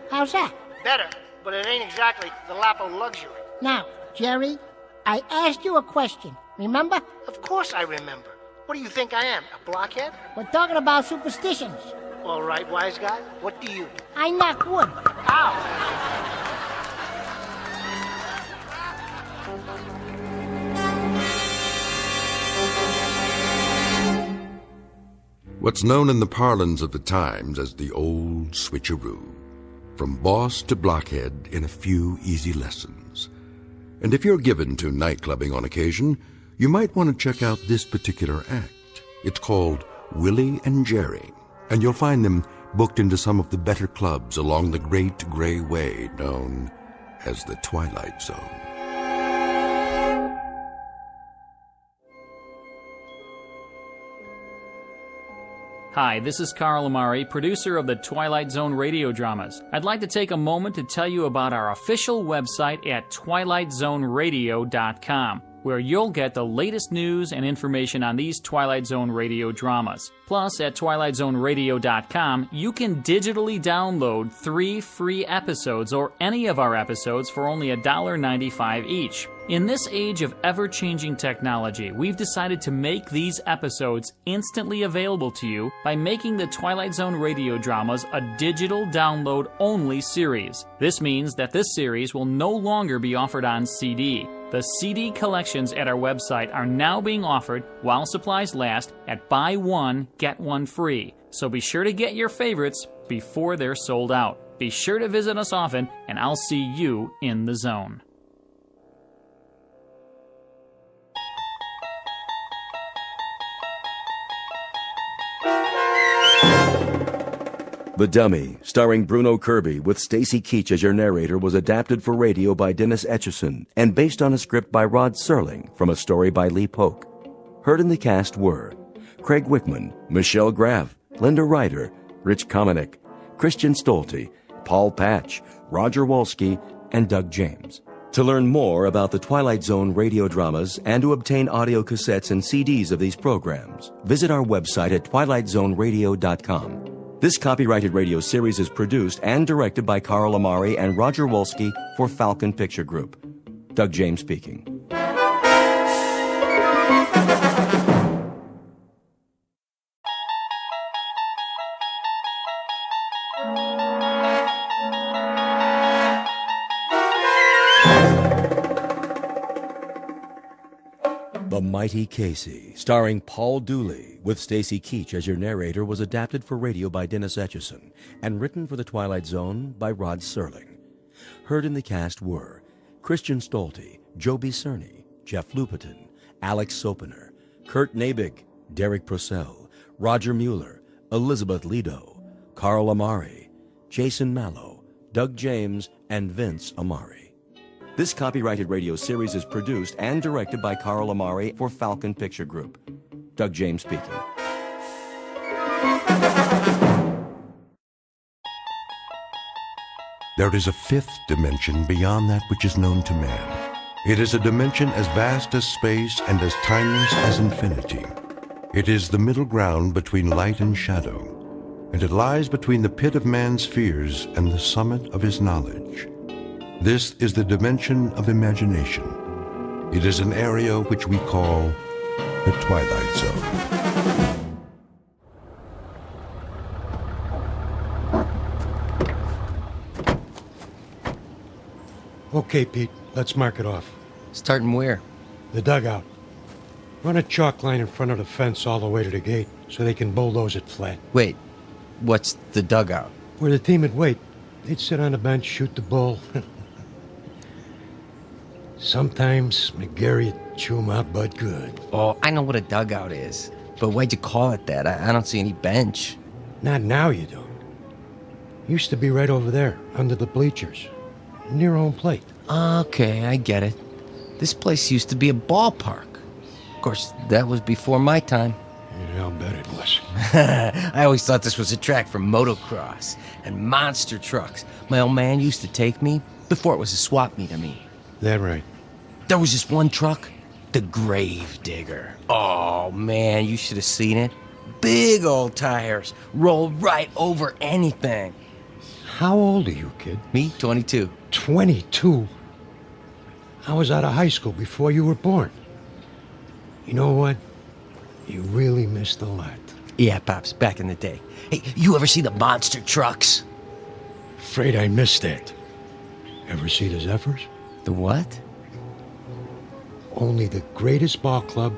How's that? Better, but it ain't exactly the lap of luxury. Now, Jerry, I asked you a question, remember? Of course I remember. What do you think I am, a blockhead? We're talking about superstitions. All right, wise guy, what do you do? I knock wood. Ow! What's known in the parlance of the times as the old switcheroo. From boss to blockhead in a few easy lessons. And if you're given to nightclubbing on occasion, you might want to check out this particular act. It's called Willie and Jerry, and you'll find them booked into some of the better clubs along the great gray way known as the Twilight Zone. Hi, this is Carl Amari, producer of the Twilight Zone radio dramas. I'd like to take a moment to tell you about our official website at twilightzoneradio.com. where you'll get the latest news and information on these Twilight Zone radio dramas. Plus, at twilightzoneradio.com, you can digitally download 3 free episodes or any of our episodes for only $1.95 each. In this age of ever-changing technology, we've decided to make these episodes instantly available to you by making the Twilight Zone radio dramas a digital download-only series. This means that this series will no longer be offered on CD. The CD collections at our website are now being offered while supplies last at buy one, get one free. So be sure to get your favorites before they're sold out. Be sure to visit us often, and I'll see you in the zone. The Dummy, starring Bruno Kirby with Stacy Keach as your narrator, was adapted for radio by Dennis Etchison and based on a script by Rod Serling from a story by Lee Polk. Heard in the cast were Craig Wickman, Michelle Graff, Linda Ryder, Rich Kamenik, Christian Stolte, Paul Patch, Roger Wolski, and Doug James. To learn more about the Twilight Zone radio dramas and to obtain audio cassettes and CDs of these programs, visit our website at twilightzoneradio.com. This copyrighted radio series is produced and directed by Carl Amari and Roger Wolski for Falcon Picture Group. Doug James speaking. The Mighty Casey, starring Paul Dooley, with Stacy Keach as your narrator, was adapted for radio by Dennis Etchison and written for The Twilight Zone by Rod Serling. Heard in the cast were Christian Stolte, Joby Cerny, Jeff Lupetin, Alex Sopener, Kurt Nabig, Derek Purcell, Roger Mueller, Elizabeth Lido, Carl Amari, Jason Mallow, Doug James, and Vince Amari. This copyrighted radio series is produced and directed by Carl Amari for Falcon Picture Group. Doug James speaking. There is a fifth dimension beyond that which is known to man. It is a dimension as vast as space and as timeless as infinity. It is the middle ground between light and shadow, and it lies between the pit of man's fears and the summit of his knowledge. This is the dimension of imagination. It is an area which we call the Twilight Zone. Okay, Pete, let's mark it off. Starting where? The dugout. Run a chalk line in front of the fence all the way to the gate so they can bulldoze it flat. Wait, what's the dugout? Where the team would wait. They'd sit on the bench, shoot the bull. Sometimes McGarry'd chew 'em out, but good. Oh, I know what a dugout is. But why'd you call it that? I don't see any bench. Not now, you don't. Used to be right over there, under the bleachers. Near home plate. Okay, I get it. This place used to be a ballpark. Of course, that was before my time. Yeah, I'll bet it was. I always thought this was a track for motocross and monster trucks. My old man used to take me before it was a swap meet, I mean. That right. There was this one truck, the Grave Digger. Oh, man, you should have seen it. Big old tires, rolled right over anything. How old are you, kid? Me, 22. 22? I was out of high school before you were born. You know what? You really missed a lot. Yeah, Pops, back in the day. Hey, you ever see the monster trucks? Afraid I missed that. Ever see the Zephyrs? The what? Only the greatest ball club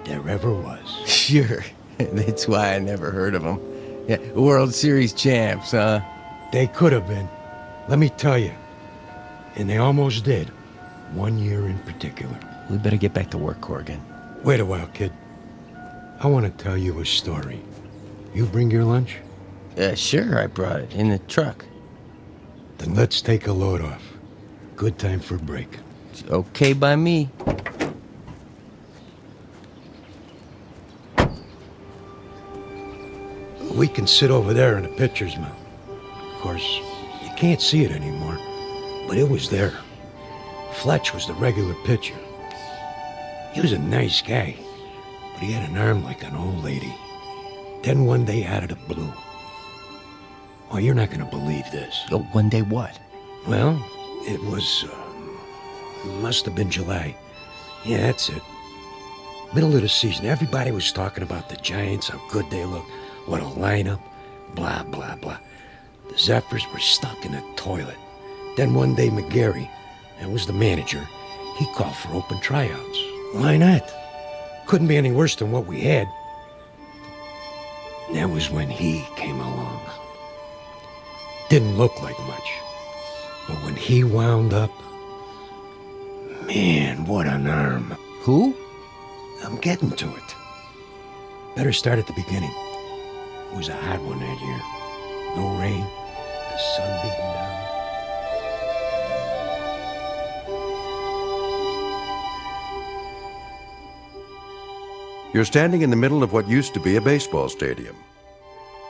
there ever was. Sure. That's why I never heard of them. Yeah, World Series champs, huh? They could have been. Let me tell you. And they almost did. 1 year in particular. We better get back to work, Corrigan. Wait a while, kid. I want to tell you a story. You bring your lunch? Sure, I brought it in the truck. Then let's take a load off. Good time for a break. It's okay by me. We can sit over there in the pitcher's mound. Of course, you can't see it anymore, but it was there. Fletch was the regular pitcher. He was a nice guy, but he had an arm like an old lady. Then one day out of the blue. Oh, you're not going to believe this. Oh, one day what? Well, it was, must have been July. Yeah, that's it. Middle of the season. Everybody was talking about the Giants, how good they look, what a lineup, blah, blah, blah. The Zephyrs were stuck in the toilet. Then one day McGarry, that was the manager, he called for open tryouts. Why not? Couldn't be any worse than what we had. That was when he came along. Didn't look like much. But when he wound up, man, what an arm. Who? I'm getting to it. Better start at the beginning. It was a hot one that year. No rain, the sun beating down. You're standing in the middle of what used to be a baseball stadium.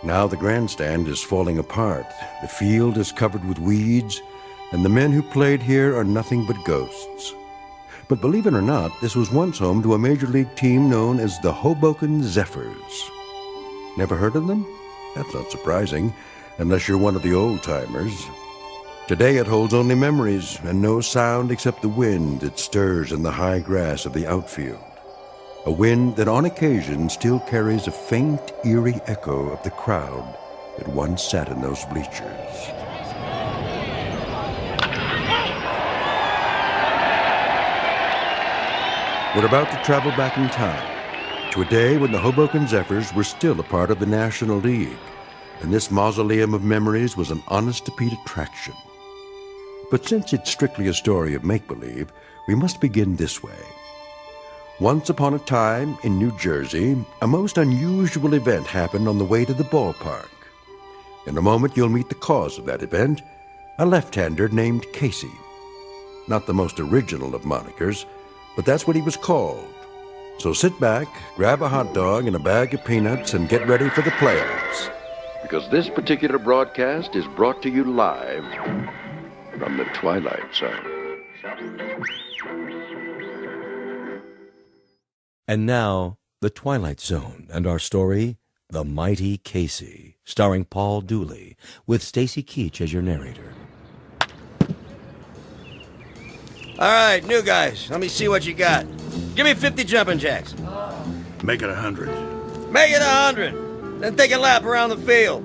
Now the grandstand is falling apart, the field is covered with weeds, and the men who played here are nothing but ghosts. But believe it or not, this was once home to a major league team known as the Hoboken Zephyrs. Never heard of them? That's not surprising, unless you're one of the old-timers. Today it holds only memories, and no sound except the wind that stirs in the high grass of the outfield. A wind that on occasion still carries a faint, eerie echo of the crowd that once sat in those bleachers. We're about to travel back in time to a day when the Hoboken Zephyrs were still a part of the National League, and this mausoleum of memories was an honest-to-Pete attraction. But since it's strictly a story of make-believe, we must begin this way. Once upon a time, in New Jersey, a most unusual event happened on the way to the ballpark. In a moment, you'll meet the cause of that event, a left-hander named Casey. Not the most original of monikers, but that's what he was called. So sit back, grab a hot dog and a bag of peanuts, and get ready for the playoffs. Because this particular broadcast is brought to you live from the Twilight Zone. And now, The Twilight Zone and our story, The Mighty Casey, starring Paul Dooley, with Stacy Keach as your narrator. All right, new guys, let me see what you got. Give me 50 jumping jacks. Make it 100. Make it 100. Then take a lap around the field.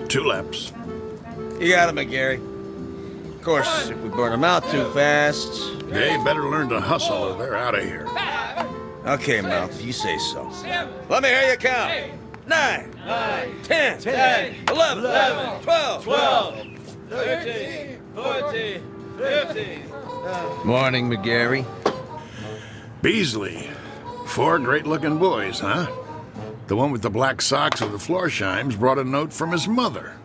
2 laps. You got it, McGarry. Of course, if we burn them out too fast... They better learn to hustle or they're out of here. Okay, Mel, if you say so. Let me hear you count. 9, 10, 11, 12, 13, 14, 15. Morning, McGarry. Beasley. 4 great-looking boys, huh? The one with the black socks and the floor shimes brought a note from his mother.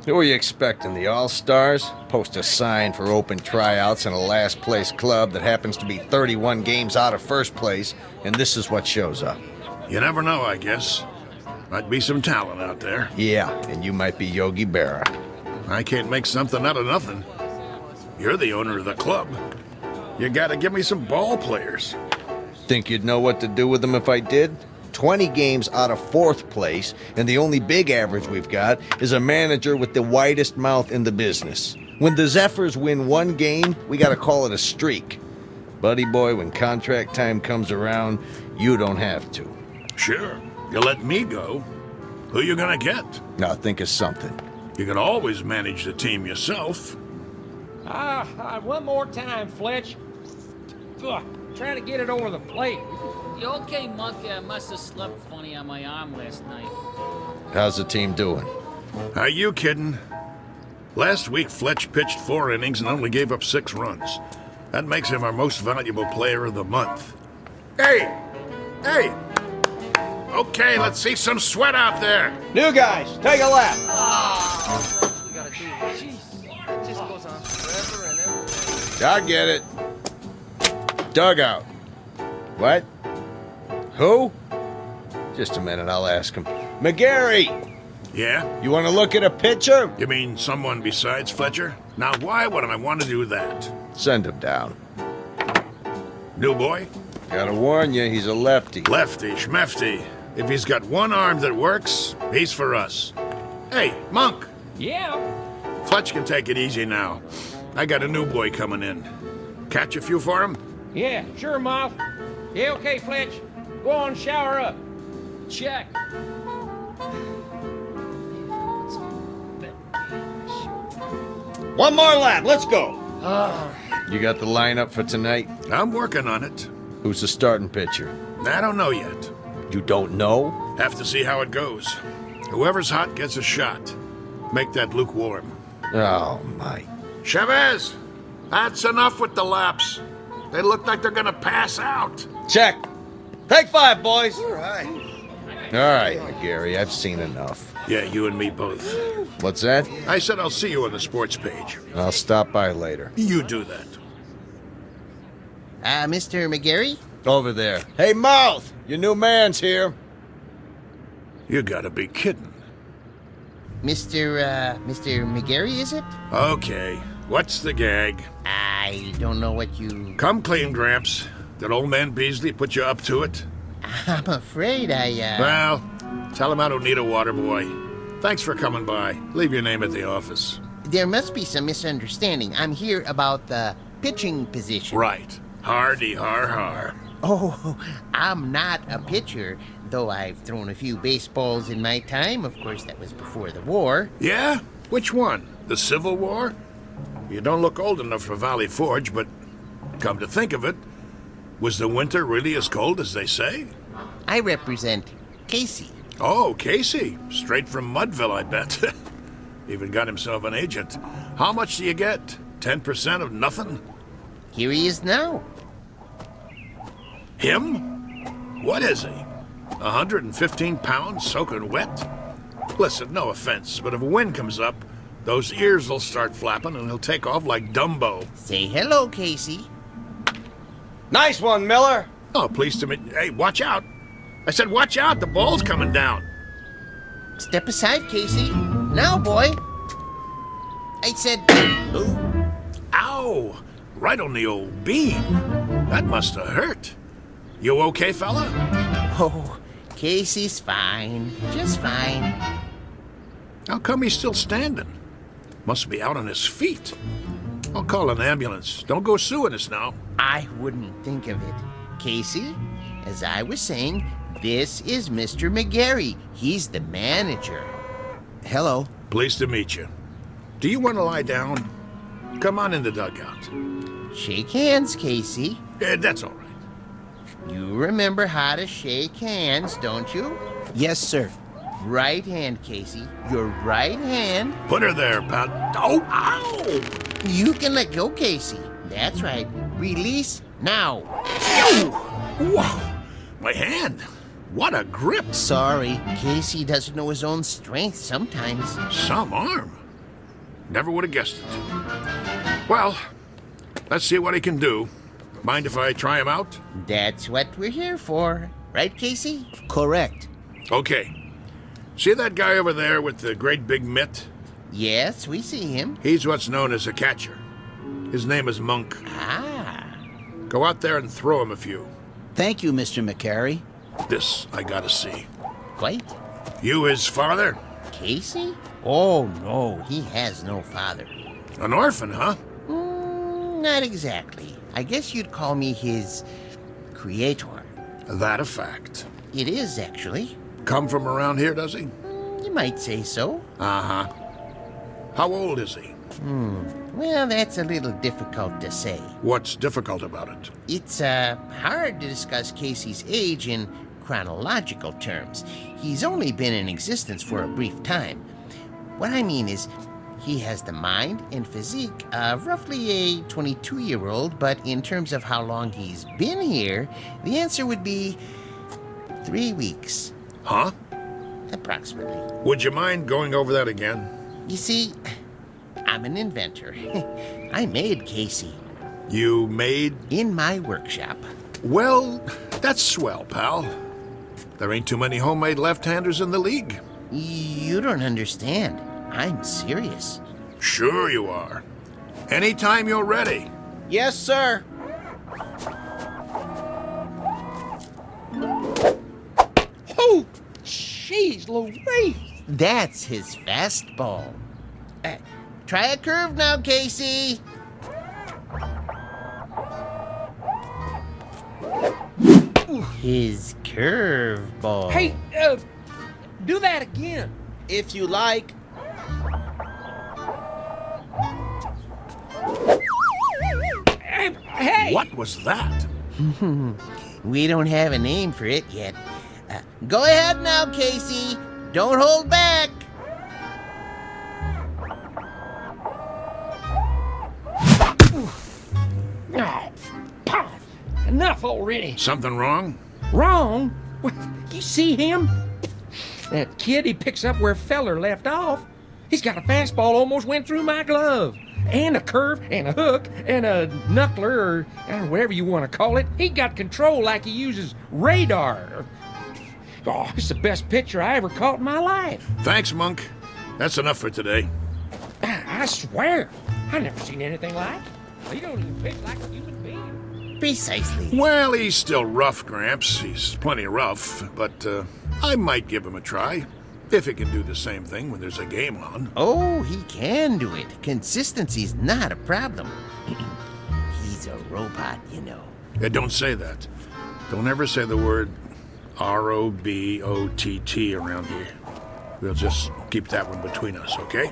Who are you expecting, the All-Stars? Post a sign for open tryouts in a last-place club that happens to be 31 games out of first place, and this is what shows up. You never know, I guess. Might be some talent out there. Yeah, and you might be Yogi Berra. I can't make something out of nothing. You're the owner of the club. You gotta give me some ball players. Think you'd know what to do with them if I did? 20 games out of 4th place, and the only big average we've got is a manager with the widest mouth in the business. When the Zephyrs win 1 game, we gotta call it a streak. Buddy boy, when contract time comes around, you don't have to. Sure, you let me go. Who you gonna get? Now think of something. You can always manage the team yourself. One more time, Fletch. Ugh, trying to get it over the plate. You okay, Monkey? I must have slept funny on my arm last night. How's the team doing? Are you kidding? Last week, Fletch pitched 4 innings and only gave up 6 runs. That makes him our most valuable player of the month. Hey! Hey! Okay, let's see some sweat out there. New guys, take a lap. We gotta do it. Jeez, it just goes on forever and ever. I get it. Dugout. What? Who? Just a minute, I'll ask him. McGarry! Yeah? You want to look at a pitcher? You mean someone besides Fletcher? Now, why would I want to do that? Send him down. New boy? Gotta warn you, he's a lefty. Lefty, schmefty. If he's got one arm that works, he's for us. Hey, Monk. Yeah? Fletch can take it easy now. I got a new boy coming in. Catch a few for him? Yeah, sure, Moth. Yeah, okay, Fletch. Go on, shower up. Check. One more lap, let's go. You got the lineup for tonight? I'm working on it. Who's the starting pitcher? I don't know yet. You don't know? Have to see how it goes. Whoever's hot gets a shot. Make that lukewarm. Oh, my. Chavez, that's enough with the laps. They look like they're gonna pass out. Check. Take 5, boys. All right, Gary, I've seen enough. Yeah, you and me both. What's that? I said I'll see you on the sports page. I'll stop by later. You do that. Mr. McGarry? Over there. Hey, Mouth! Your new man's here. You gotta be kidding. Mr. McGarry, is it? Okay, what's the gag? I don't know what you... Come clean, Gramps. Did old man Beasley put you up to it? I'm afraid Well, tell him I don't need a water boy. Thanks for coming by. Leave your name at the office. There must be some misunderstanding. I'm here about the pitching position. Right. Hardy har har. Oh, I'm not a pitcher, though I've thrown a few baseballs in my time. Of course, that was before the war. Yeah? Which one? The Civil War? You don't look old enough for Valley Forge, but come to think of it, was the winter really as cold as they say? I represent Casey. Oh, Casey. Straight from Mudville, I bet. Even got himself an agent. How much do you get? 10% of nothing? Here he is now. Him? What is he? 115 pounds soaking wet? Listen, no offense, but if a wind comes up, those ears will start flapping and he'll take off like Dumbo. Say hello, Casey. Nice one, Miller. Oh, pleased to meet... Hey, watch out. I said watch out, the ball's coming down. Step aside, Casey. Now, boy. I said... Ooh. Ow! Right on the old beam. That must have hurt. You okay, fella? Oh, Casey's fine. Just fine. How come he's still standing? Must be out on his feet. I'll call an ambulance. Don't go suing us now. I wouldn't think of it. Casey, as I was saying, this is Mr. McGarry. He's the manager. Hello. Pleased to meet you. Do you want to lie down? Come on in the dugout. Shake hands, Casey. That's all right. You remember how to shake hands, don't you? Yes, sir. Right hand, Casey. Your right hand. Put her there, pal. Oh, ow! You can let go, Casey. That's right. Release now. Whoa! My hand. What a grip. Sorry, Casey doesn't know his own strength sometimes. Some arm. Never would have guessed it. Well, let's see what he can do. Mind if I try him out? That's what we're here for. Right, Casey? Correct. Okay. See that guy over there with the great big mitt? Yes, we see him. He's what's known as a catcher. His name is Monk. Ah. Go out there and throw him a few. Thank you, Mr. McCary. This I gotta see. Quite. You his father? Casey? Oh, no, he has no father. An orphan, huh? Not exactly. I guess you'd call me his creator. That a fact. It is, actually. Come from around here, does he? You might say so. Uh-huh. How old is he? Well, that's a little difficult to say. What's difficult about it? It's hard to discuss Casey's age in chronological terms. He's only been in existence for a brief time. What I mean is, he has the mind and physique of roughly a 22-year-old, but in terms of how long he's been here, the answer would be 3 weeks. Huh? Approximately. Would you mind going over that again? You see, I'm an inventor. I made Casey. You made? In my workshop. Well, that's swell, pal. There ain't too many homemade left-handers in the league. You don't understand. I'm serious. Sure you are. Anytime you're ready. Yes, sir. Jeez Louise. That's his fastball. Try a curve now, Casey. His curveball. Hey, do that again. If you like. Hey! What was that? We don't have a name for it yet. Go ahead now, Casey. Don't hold back. Oh, enough already. Something wrong? Wrong? Well, you see him? That kid, he picks up where Feller left off. He's got a fastball almost went through my glove. And a curve, and a hook, and a knuckler, or whatever you want to call it. He got control like he uses radar. Oh, it's the best pitcher I ever caught in my life. Thanks, Monk. That's enough for today. I swear, I never seen anything like it. He don't even pitch like a human being. Precisely. Well, he's still rough, Gramps. He's plenty rough, but I might give him a try. If he can do the same thing when there's a game on. Oh, he can do it. Consistency's not a problem. He's a robot, you know. Don't say that. Don't ever say the word R-O-B-O-T-T around here. We'll just keep that one between us, okay?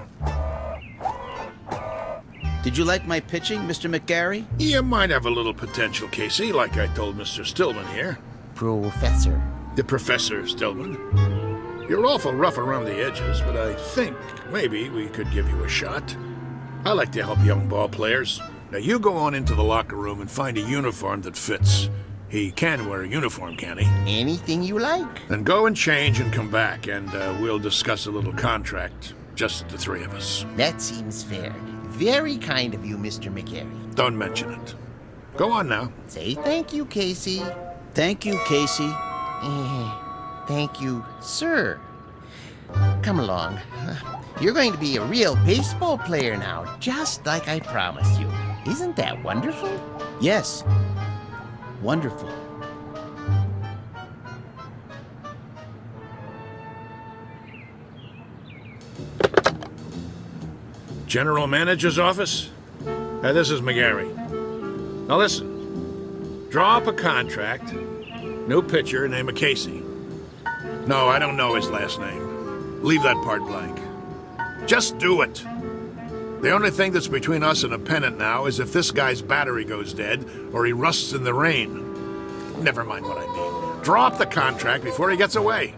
Did you like my pitching, Mr. McGarry? You might have a little potential, Casey, like I told Mr. Stillman here. Professor. The Professor Stillman. You're awful rough around the edges, but I think maybe we could give you a shot. I like to help young ball players. Now you go on into the locker room and find a uniform that fits. He can wear a uniform, can he? Anything you like. Then go and change and come back, and we'll discuss a little contract. Just the three of us. That seems fair. Very kind of you, Mr. McGarry. Don't mention it. Go on now. Say thank you, Casey. Thank you, Casey. Thank you, sir. Come along. You're going to be a real baseball player now, just like I promised you. Isn't that wonderful? Yes. Wonderful. General Manager's office? This is McGarry. Now listen. Draw up a contract. New pitcher, name of Casey. No, I don't know his last name. Leave that part blank. Just do it. The only thing that's between us and a pennant now is if this guy's battery goes dead or he rusts in the rain. Never mind what I mean. Draw up the contract before he gets away.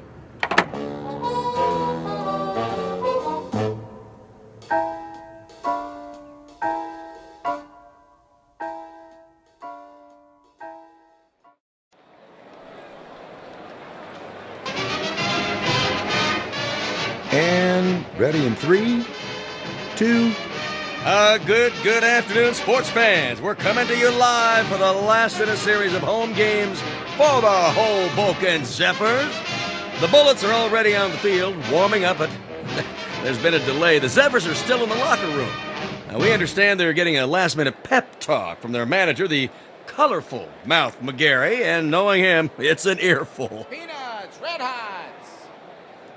And ready in 3, 2. Good afternoon, sports fans. We're coming to you live for the last in a series of home games for the Hoboken Zephyrs. The Bullets are already on the field, warming up, but there's been a delay. The Zephyrs are still in the locker room. Now, we understand they're getting a last-minute pep talk from their manager, the colorful Mouth McGarry, and knowing him, it's an earful. Peanuts, Red Hots.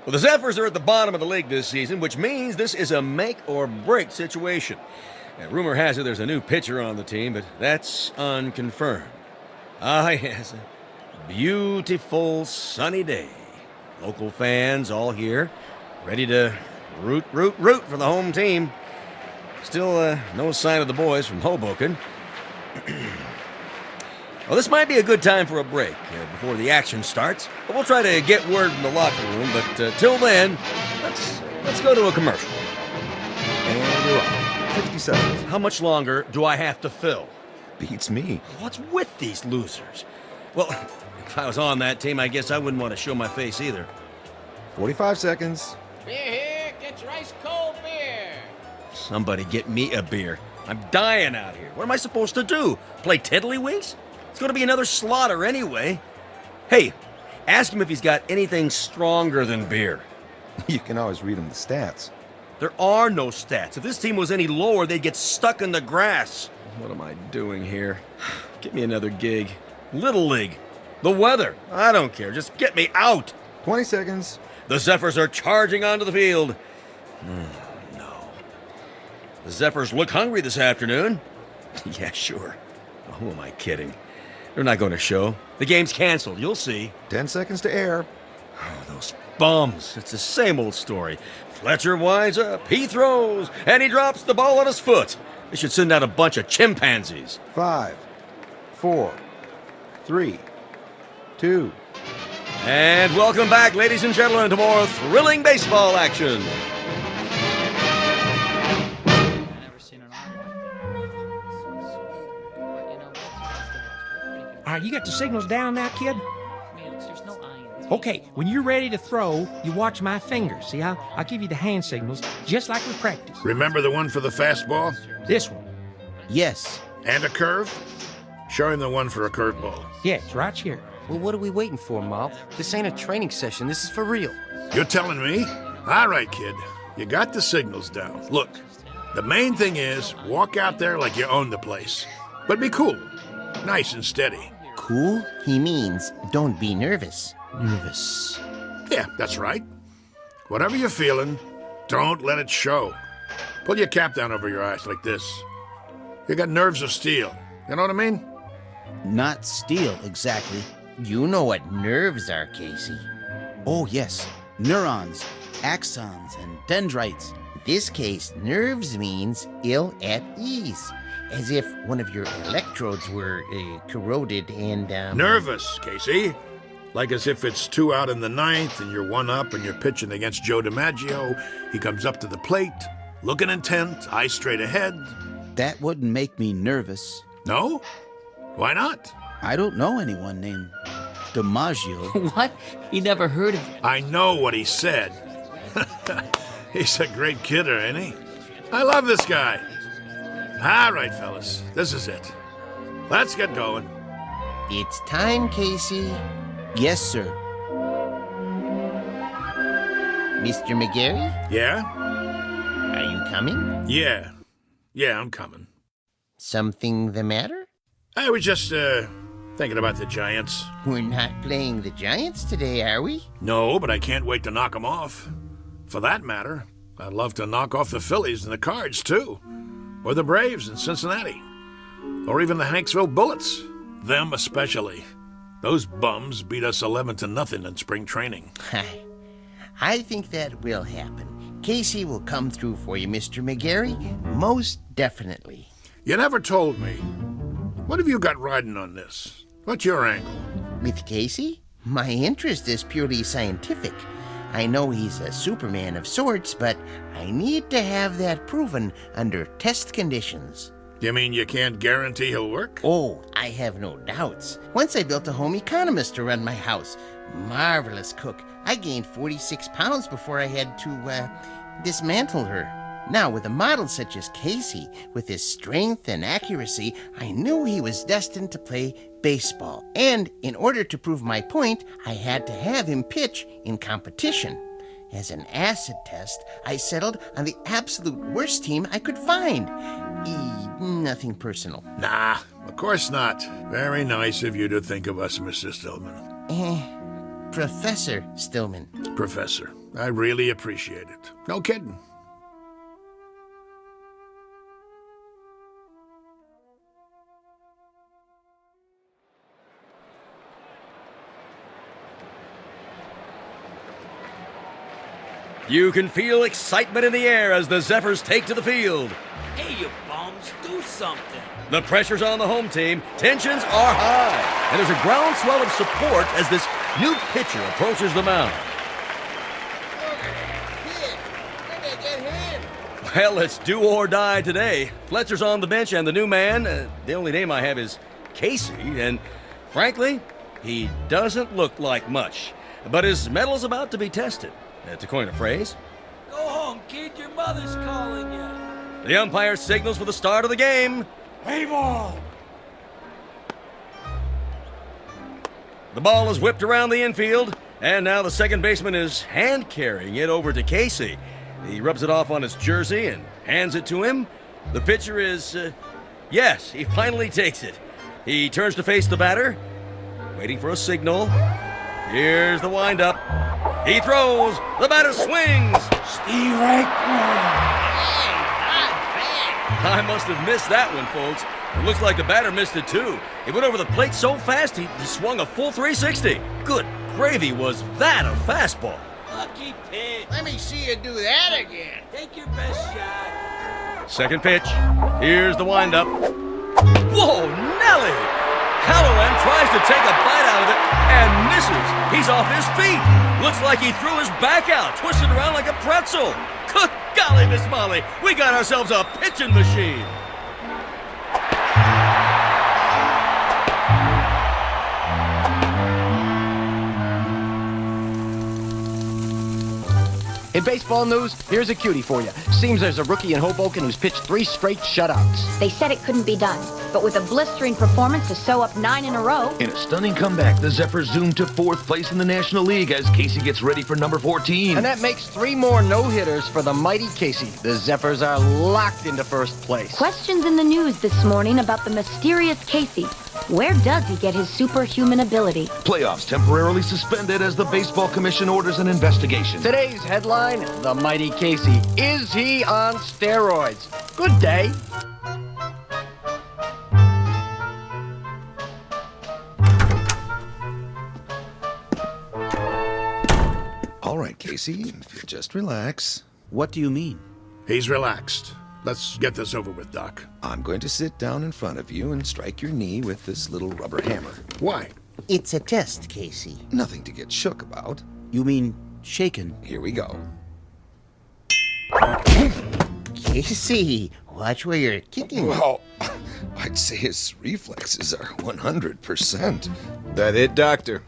Well, the Zephyrs are at the bottom of the league this season, which means this is a make-or-break situation. And rumor has it there's a new pitcher on the team, but that's unconfirmed. Ah, yes, a beautiful sunny day. Local fans all here, ready to root for the home team. Still, no sign of the boys from Hoboken. Well, this might be a good time for a break before the action starts. But we'll try to get word from the locker room. But till then, let's go to a commercial. And you're off. 60 seconds. How much longer do I have to fill? Beats me. What's with these losers? Well, if I was on that team, I guess I wouldn't want to show my face either. 45 seconds. Beer here, get your ice cold beer. Somebody get me a beer. I'm dying out here. What am I supposed to do? Play tiddlywinks? It's going to be another slaughter anyway. Hey, ask him if he's got anything stronger than beer. You can always read him the stats. There are no stats. If this team was any lower, they'd get stuck in the grass. What am I doing here? Get me another gig. Little League. The weather. I don't care. Just get me out. 20 seconds. The Zephyrs are charging onto the field. No. The Zephyrs look hungry this afternoon. Yeah, sure. Who am I kidding? They're not going to show. The game's canceled. You'll see. 10 seconds to air. Oh, those bums. It's the same old story. Fletcher winds up, he throws, and he drops the ball on his foot. They should send out a bunch of chimpanzees. 5, 4, 3, 2. And welcome back, ladies and gentlemen, to more thrilling baseball action. All right, you got the signals down now, kid? Okay, when you're ready to throw, you watch my fingers. See, I'll give you the hand signals, just like we practiced. Remember the one for the fastball? This one. Yes. And a curve? Show him the one for a curveball. Yes, right here. Well, what are we waiting for, Mom? This ain't a training session. This is for real. You're telling me? All right, kid. You got the signals down. Look, the main thing is walk out there like you own the place. But be cool. Nice and steady. Cool? He means don't be nervous. Nervous. Yeah, that's right. Whatever you're feeling, don't let it show. Pull your cap down over your eyes like this. You got nerves of steel. You know what I mean? Not steel, exactly. You know what nerves are, Casey. Oh, yes. Neurons, axons, and dendrites. In this case, nerves means ill at ease. As if one of your electrodes were corroded and, Nervous, Casey. Like as if it's 2 out in the 9th and you're 1 up and you're pitching against Joe DiMaggio. He comes up to the plate, looking intent, eyes straight ahead. That wouldn't make me nervous. No? Why not? I don't know anyone named DiMaggio. What? He never heard of it. I know what he said. He's a great kidder, ain't he? I love this guy. All right, fellas, this is it. Let's get going. It's time, Casey. Yes, sir. Mr. McGarry? Yeah? Are you coming? Yeah. Yeah, I'm coming. Something the matter? I was just, thinking about the Giants. We're not playing the Giants today, are we? No, but I can't wait to knock them off. For that matter, I'd love to knock off the Phillies and the Cards, too. Or the Braves in Cincinnati. Or even the Hanksville Bullets. Them especially. Those bums beat us 11-0 in spring training. I think that will happen. Casey will come through for you, Mr. McGarry. Most definitely. You never told me. What have you got riding on this? What's your angle? With Casey? My interest is purely scientific. I know he's a Superman of sorts, but I need to have that proven under test conditions. You mean you can't guarantee he'll work? Oh, I have no doubts. Once I built a home economist to run my house. Marvelous cook. I gained 46 pounds before I had to, dismantle her. Now, with a model such as Casey, with his strength and accuracy, I knew he was destined to play baseball. And in order to prove my point, I had to have him pitch in competition. As an acid test, I settled on the absolute worst team I could find. Nothing personal. Nah, of course not. Very nice of you to think of us, Mr. Stillman. Professor Stillman. Professor, I really appreciate it. No kidding. You can feel excitement in the air as the Zephyrs take to the field. Hey, you bums, do something. The pressure's on the home team, tensions are high, and there's a groundswell of support as this new pitcher approaches the mound. Well, it's do or die today. Fletcher's on the bench, and the new man, the only name I have is Casey, and frankly, he doesn't look like much. But his metal's about to be tested, to coin a phrase. Go home, kid, your mother's calling you. The umpire signals for the start of the game. Hey, ball! The ball is whipped around the infield, and now the second baseman is hand-carrying it over to Casey. He rubs it off on his jersey and hands it to him. The pitcher is, yes, he finally takes it. He turns to face the batter, waiting for a signal. Here's the windup. He throws. The batter swings. Stay right I must have missed that one, folks. It looks like the batter missed it, too. He went over the plate so fast, he swung a full 360. Good gravy, was that a fastball? Lucky pitch. Let me see you do that again. Take your best shot. Second pitch. Here's the windup. Whoa, Nelly! Halloran tries to take a bite out of it and misses. He's off his feet. Looks like he threw his back out, twisted around like a pretzel. Good golly, Miss Molly, we got ourselves a pitching machine. In baseball news, here's a cutie for you. Seems there's a rookie in Hoboken who's pitched 3 straight shutouts. They said it couldn't be done, but with a blistering performance to sew up 9 in a row. In a stunning comeback, the Zephyrs zoom to 4th place in the National League as Casey gets ready for number 14. And that makes 3 more no-hitters for the mighty Casey. The Zephyrs are locked into 1st place. Questions in the news this morning about the mysterious Casey. Where does he get his superhuman ability? Playoffs temporarily suspended as the Baseball Commission orders an investigation. Today's headline, the mighty Casey. Is he on steroids? Good day. All right, Casey, just relax. What do you mean? He's relaxed. Let's get this over with, Doc. I'm going to sit down in front of you and strike your knee with this little rubber hammer. Why? It's a test, Casey. Nothing to get shook about. You mean shaken? Here we go. Casey, watch where you're kicking. Well, I'd say his reflexes are 100%. That it, Doctor?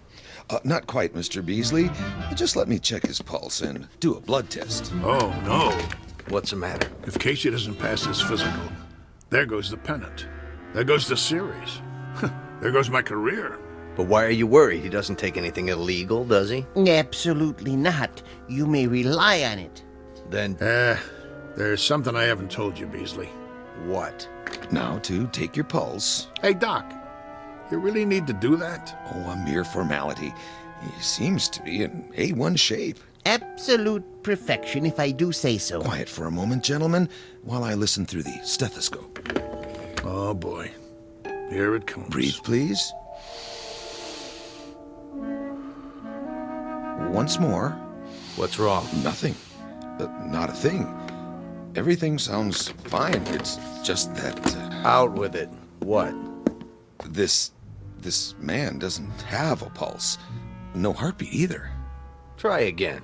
Not quite, Mr. Beasley. Just let me check his pulse and do a blood test. Oh, no. What's the matter? If Casey doesn't pass his physical, there goes the pennant. There goes the series. There goes my career. But why are you worried? He doesn't take anything illegal, does he? Absolutely not. You may rely on it. Then... there's something I haven't told you, Beasley. What? Now to take your pulse. Hey, Doc, you really need to do that? Oh, a mere formality. He seems to be in A1 shape. Absolute perfection, if I do say so. Quiet for a moment, gentlemen, while I listen through the stethoscope. Oh, boy. Here it comes. Breathe, please. Once more. What's wrong? Nothing. Not a thing. Everything sounds fine. It's just that... Out with it. What? This man doesn't have a pulse. No heartbeat either. Try again.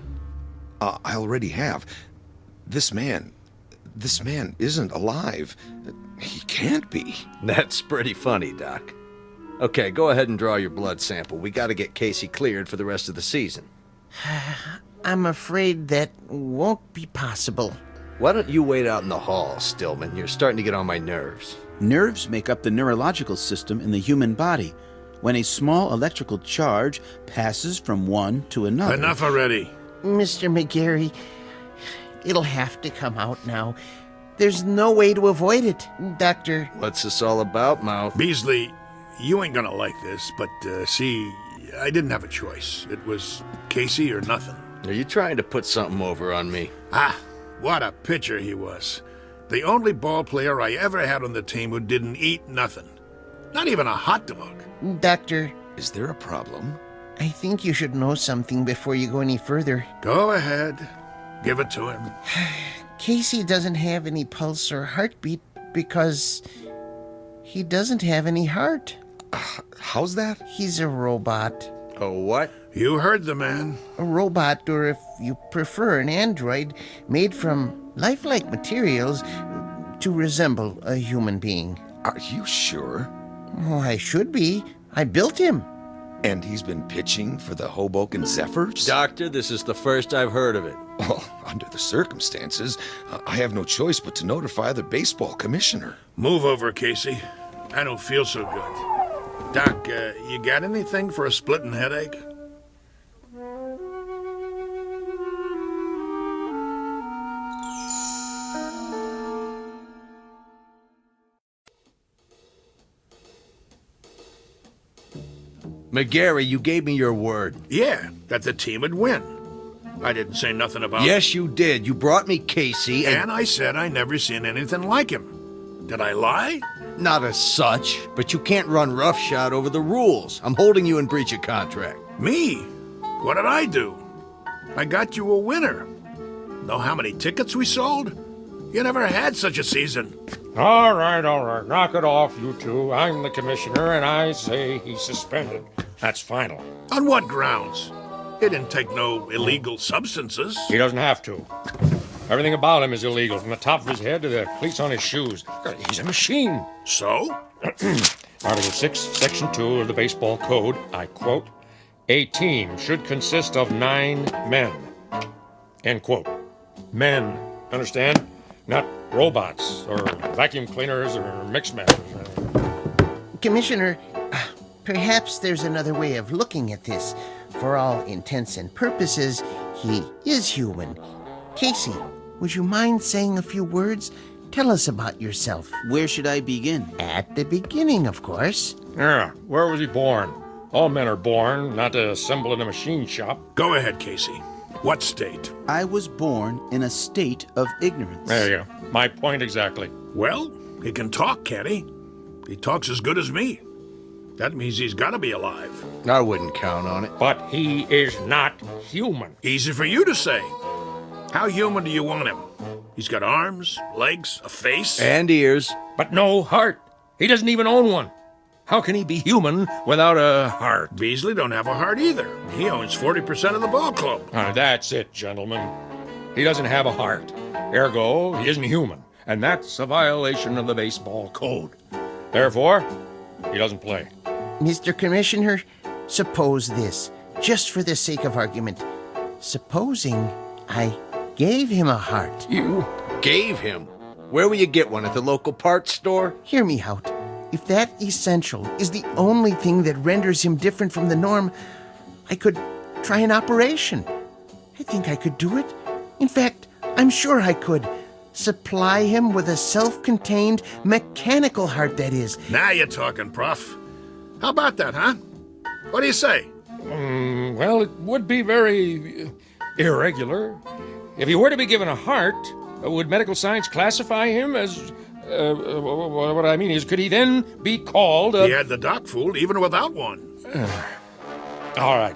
I already have. This man isn't alive. He can't be. That's pretty funny, Doc. Okay, go ahead and draw your blood sample. We gotta get Casey cleared for the rest of the season. I'm afraid that won't be possible. Why don't you wait out in the hall, Stillman? You're starting to get on my nerves. Nerves make up the neurological system in the human body. When a small electrical charge passes from one to another... Enough already. Mr. McGarry, it'll have to come out now. There's no way to avoid it, Doctor. What's this all about, Mouth? Beasley, you ain't gonna like this, but, see, I didn't have a choice. It was Casey or nothing. Are you trying to put something over on me? Ah, what a pitcher he was. The only ball player I ever had on the team who didn't eat nothing. Not even a hot dog. Doctor. Is there a problem? I think you should know something before you go any further. Go ahead. Give it to him. Casey doesn't have any pulse or heartbeat because he doesn't have any heart. How's that? He's a robot. A what? You heard the man. A robot, or if you prefer, an android made from lifelike materials to resemble a human being. Are you sure? Oh, I should be. I built him. And he's been pitching for the Hoboken Zephyrs? Doctor, this is the first I've heard of it. Well, under the circumstances, I have no choice but to notify the baseball commissioner. Move over, Casey. I don't feel so good. Doc, you got anything for a splitting headache? McGarry, you gave me your word. Yeah, that the team would win. I didn't say nothing about... Yes, you did. You brought me Casey, And I said I never seen anything like him. Did I lie? Not as such, but you can't run roughshod over the rules. I'm holding you in breach of contract. Me? What did I do? I got you a winner. Know how many tickets we sold? You never had such a season. All right. Knock it off, you two. I'm the commissioner, and I say he's suspended. That's final. On what grounds? He didn't take no illegal substances. He doesn't have to. Everything about him is illegal, from the top of his head to the cleats on his shoes. He's a machine. So? Article 6, Section 2 of the baseball code, I quote, "A team should consist of 9 men." End quote. Men, understand? Not robots, or vacuum cleaners, or mix masters. Commissioner, perhaps there's another way of looking at this. For all intents and purposes, he is human. Casey, would you mind saying a few words? Tell us about yourself. Where should I begin? At the beginning, of course. Yeah, where was he born? All men are born, not to assemble in a machine shop. Go ahead, Casey. What state? I was born in a state of ignorance. There you go. My point exactly. Well, he can talk, can't he? He talks as good as me. That means he's got to be alive. I wouldn't count on it. But he is not human. Easy for you to say. How human do you want him? He's got arms, legs, a face. And ears. But no heart. He doesn't even own one. How can he be human without a heart? Beasley don't have a heart either. He owns 40% of the ball club. That's it, gentlemen. He doesn't have a heart. Ergo, he isn't human. And that's a violation of the baseball code. Therefore, he doesn't play. Mr. Commissioner, suppose this, just for the sake of argument. Supposing I gave him a heart. You gave him? Where will you get one? At the local parts store? Hear me out. If that essential is the only thing that renders him different from the norm, I could try an operation. I think I could do it. In fact, I'm sure I could. Supply him with a self-contained mechanical heart, that is. Now you're talking, Prof. How about that, huh? What do you say? Well, it would be very irregular. If he were to be given a heart, would medical science classify him as... what I mean is, could he then be called He had the doc fooled even without one. All right.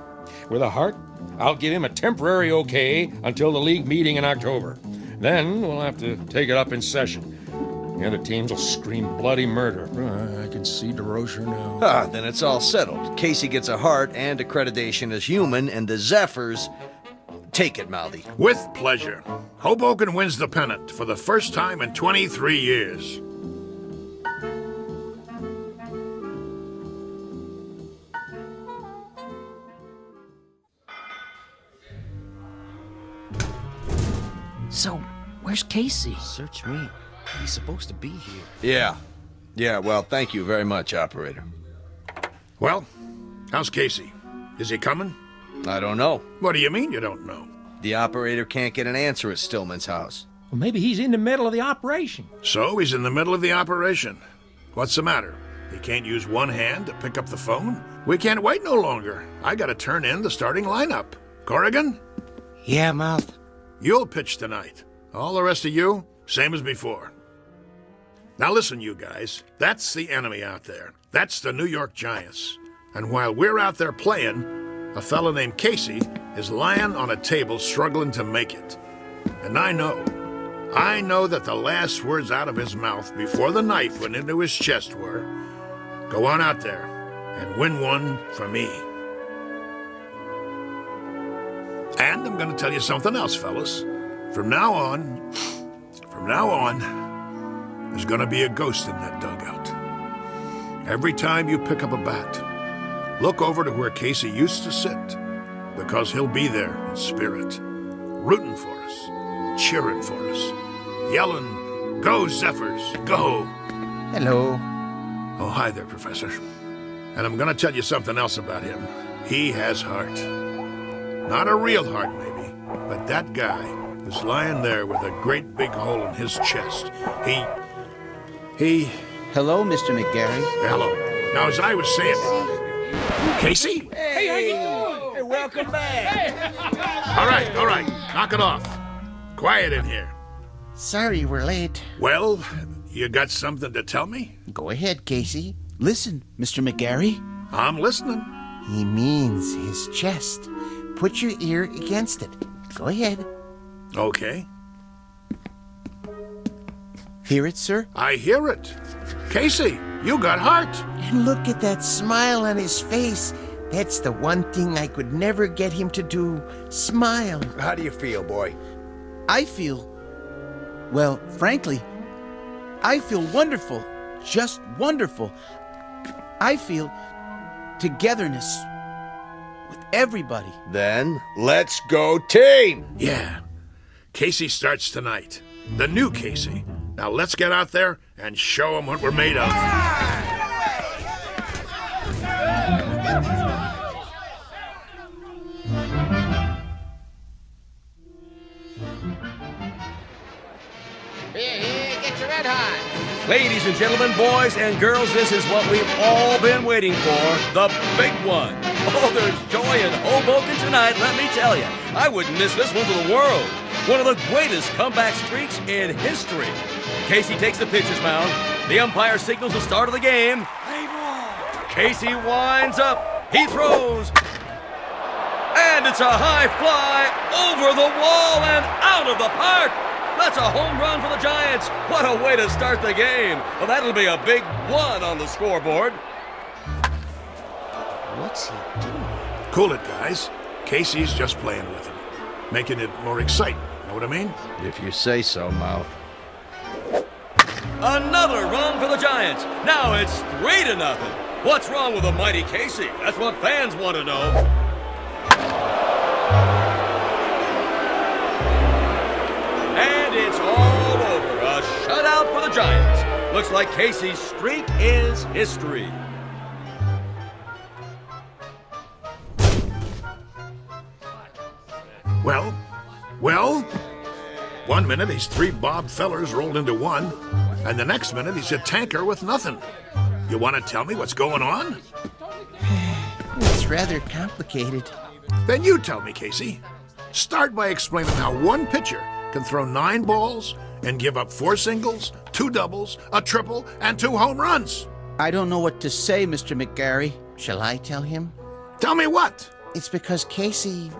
With a heart, I'll give him a temporary okay until the league meeting in October. Then we'll have to take it up in session. The other teams will scream bloody murder. I can see DeRocher now. Then it's all settled. Casey gets a heart and accreditation as human, and the Zephyrs... Take it, Mouthy. With pleasure. Hoboken wins the pennant for the first time in 23 years. So, where's Casey? Search me. He's supposed to be here. Yeah, well, thank you very much, operator. Well, how's Casey? Is he coming? I don't know. What do you mean you don't know? The operator can't get an answer at Stillman's house. Well, maybe he's in the middle of the operation. So he's in the middle of the operation. What's the matter? He can't use one hand to pick up the phone? We can't wait no longer. I gotta turn in the starting lineup. Corrigan? Yeah, Mouth? You'll pitch tonight. All the rest of you, same as before. Now listen, you guys. That's the enemy out there. That's the New York Giants. And while we're out there playing, a fella named Casey is lying on a table struggling to make it. And I know that the last words out of his mouth before the knife went into his chest were, "Go on out there and win one for me." And I'm going to tell you something else, fellas. From now on, there's going to be a ghost in that dugout. Every time you pick up a bat, look over to where Casey used to sit, because he'll be there in spirit, rooting for us, cheering for us, yelling, "Go, Zephyrs, go!" Hello. Oh, hi there, Professor. And I'm going to tell you something else about him. He has heart. Not a real heart, maybe, but that guy who's lying there with a great big hole in his chest, he... Hello, Mr. McGarry. Hello. Now, as I was saying... Casey? Hey, how you doing? welcome back. All right, knock it off. Quiet in here. Sorry we're late. Well, you got something to tell me? Go ahead, Casey. Listen, Mr. McGarry. I'm listening. He means his chest. Put your ear against it. Go ahead. Okay. Hear it, sir? I hear it. Casey, you got heart. And look at that smile on his face. That's the one thing I could never get him to do. Smile. How do you feel, boy? I feel, well, frankly, I feel wonderful. Just wonderful. I feel togetherness with everybody. Then let's go team. Yeah. Casey starts tonight. The new Casey. Now let's get out there and show him what we're made of. Here, get your red hot. Ladies and gentlemen, boys and girls, this is what we've all been waiting for, the big one. Oh, there's joy in Hoboken tonight, let me tell you. I wouldn't miss this one for the world. One of the greatest comeback streaks in history. Casey takes the pitcher's mound. The umpire signals the start of the game. Casey winds up. He throws. And it's a high fly over the wall and out of the park. That's a home run for the Giants. What a way to start the game. Well, that'll be a big one on the scoreboard. What's he doing? Cool it, guys. Casey's just playing with him. Making it more exciting. Know what I mean? If you say so, Mouth. Another run for the Giants. Now it's 3-0. What's wrong with the mighty Casey? That's what fans want to know. And it's all over. A shutout for the Giants. Looks like Casey's streak is history. Well, 1 minute he's 3 Bob Fellers rolled into one, and the next minute he's a tanker with nothing. You want to tell me what's going on? It's rather complicated. Then you tell me, Casey. Start by explaining how one pitcher can throw 9 balls and give up 4 singles, 2 doubles, a triple, and 2 home runs. I don't know what to say, Mr. McGarry. Shall I tell him? Tell me what? It's because Casey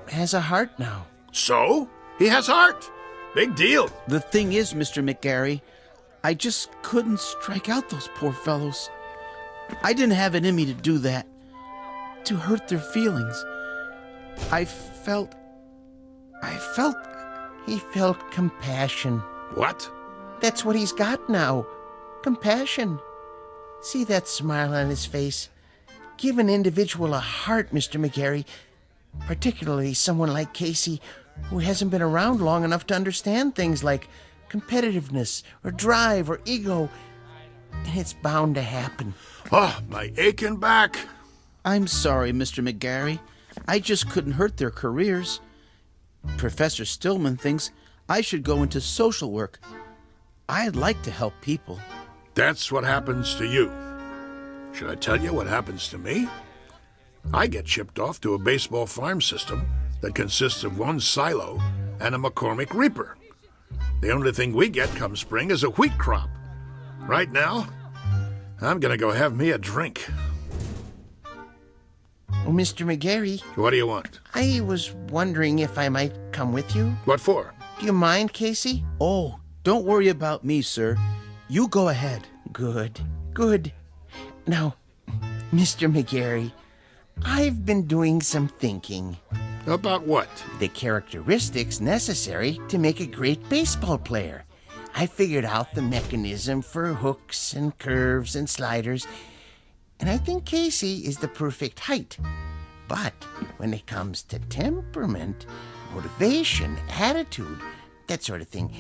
has a heart now. So? He has heart. Big deal. The thing is, Mr. McGarry, I just couldn't strike out those poor fellows. I didn't have it in me to do that, to hurt their feelings. He felt compassion. What? That's what he's got now. Compassion. See that smile on his face? Give an individual a heart, Mr. McGarry. Particularly someone like Casey, who hasn't been around long enough to understand things like competitiveness or drive or ego. And it's bound to happen. Oh, my aching back. I'm sorry, Mr. McGarry. I just couldn't hurt their careers. Professor Stillman thinks I should go into social work. I'd like to help people. That's what happens to you. Should I tell you what happens to me? I get shipped off to a baseball farm system that consists of 1 silo and a McCormick Reaper. The only thing we get come spring is a wheat crop. Right now, I'm gonna go have me a drink. Oh, Mr. McGarry. What do you want? I was wondering if I might come with you. What for? Do you mind, Casey? Oh, don't worry about me, sir. You go ahead. Good. Now, Mr. McGarry, I've been doing some thinking. About what? The characteristics necessary to make a great baseball player. I figured out the mechanism for hooks and curves and sliders, and I think Casey is the perfect height. But when it comes to temperament, motivation, attitude, that sort of thing,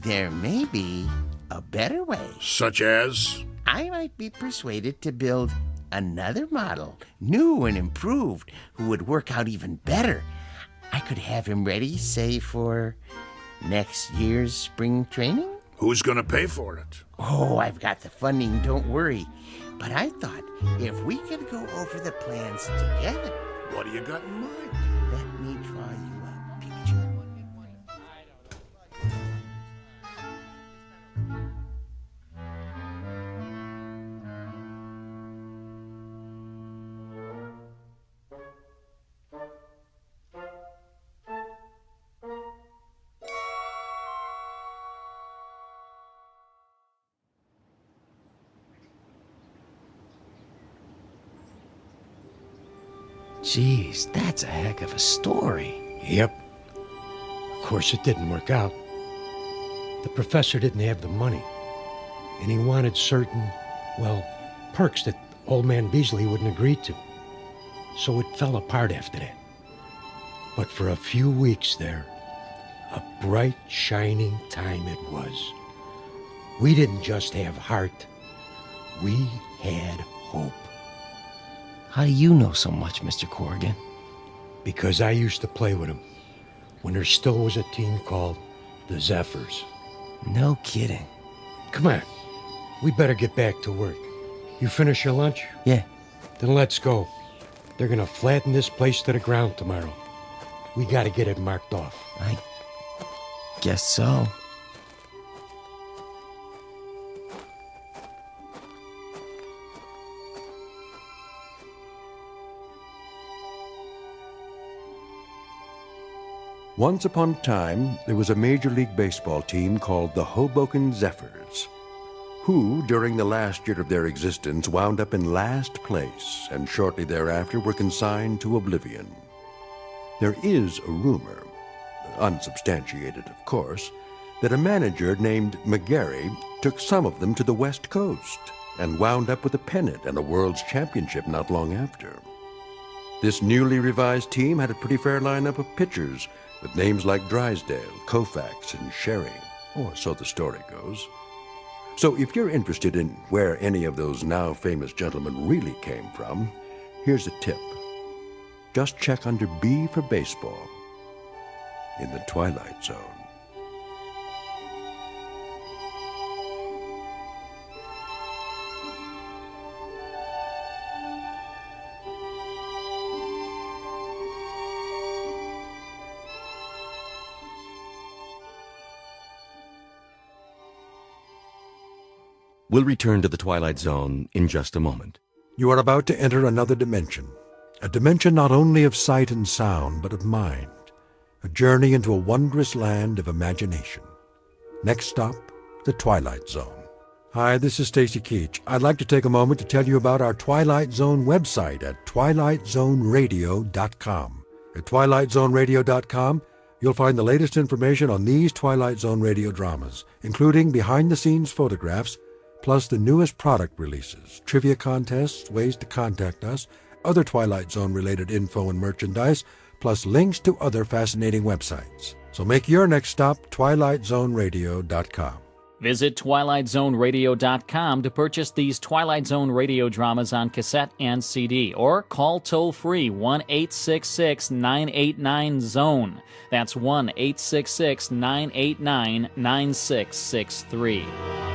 there may be a better way. Such as? I might be persuaded to build another model, new and improved, who would work out even better. I could have him ready, say, for next year's spring training. Who's gonna pay for it? Oh, I've got the funding, don't worry. But I thought if we could go over the plans together. What do you got in mind? Let me draw you a picture. Geez, that's a heck of a story. Yep. Of course, it didn't work out. The professor didn't have the money, and he wanted certain, well, perks that old man Beasley wouldn't agree to. So it fell apart after that. But for a few weeks there, a bright, shining time it was. We didn't just have heart, we had hope. How do you know so much, Mr. Corrigan? Because I used to play with him when there still was a team called the Zephyrs. No kidding. Come on, we better get back to work. You finish your lunch? Yeah. Then let's go. They're gonna flatten this place to the ground tomorrow. We gotta get it marked off. I guess so. Once upon a time, there was a Major League Baseball team called the Hoboken Zephyrs, who, during the last year of their existence, wound up in last place and shortly thereafter were consigned to oblivion. There is a rumor, unsubstantiated of course, that a manager named McGarry took some of them to the West Coast and wound up with a pennant and a World's Championship not long after. This newly revised team had a pretty fair lineup of pitchers with names like Drysdale, Koufax, and Sherry, or so the story goes. So if you're interested in where any of those now famous gentlemen really came from, here's a tip. Just check under B for baseball in the Twilight Zone. We'll return to the Twilight Zone in just a moment. You are about to enter another dimension, a dimension not only of sight and sound, but of mind, a journey into a wondrous land of imagination. Next stop, the Twilight Zone. Hi, this is Stacy Keach. I'd like to take a moment to tell you about our Twilight Zone website at twilightzoneradio.com. At twilightzoneradio.com, you'll find the latest information on these Twilight Zone radio dramas, including behind-the-scenes photographs, plus the newest product releases, trivia contests, ways to contact us, other Twilight Zone-related info and merchandise, plus links to other fascinating websites. So make your next stop twilightzoneradio.com. Visit twilightzoneradio.com to purchase these Twilight Zone radio dramas on cassette and CD, or call toll-free 1-866-989-ZONE. That's 1-866-989-9663.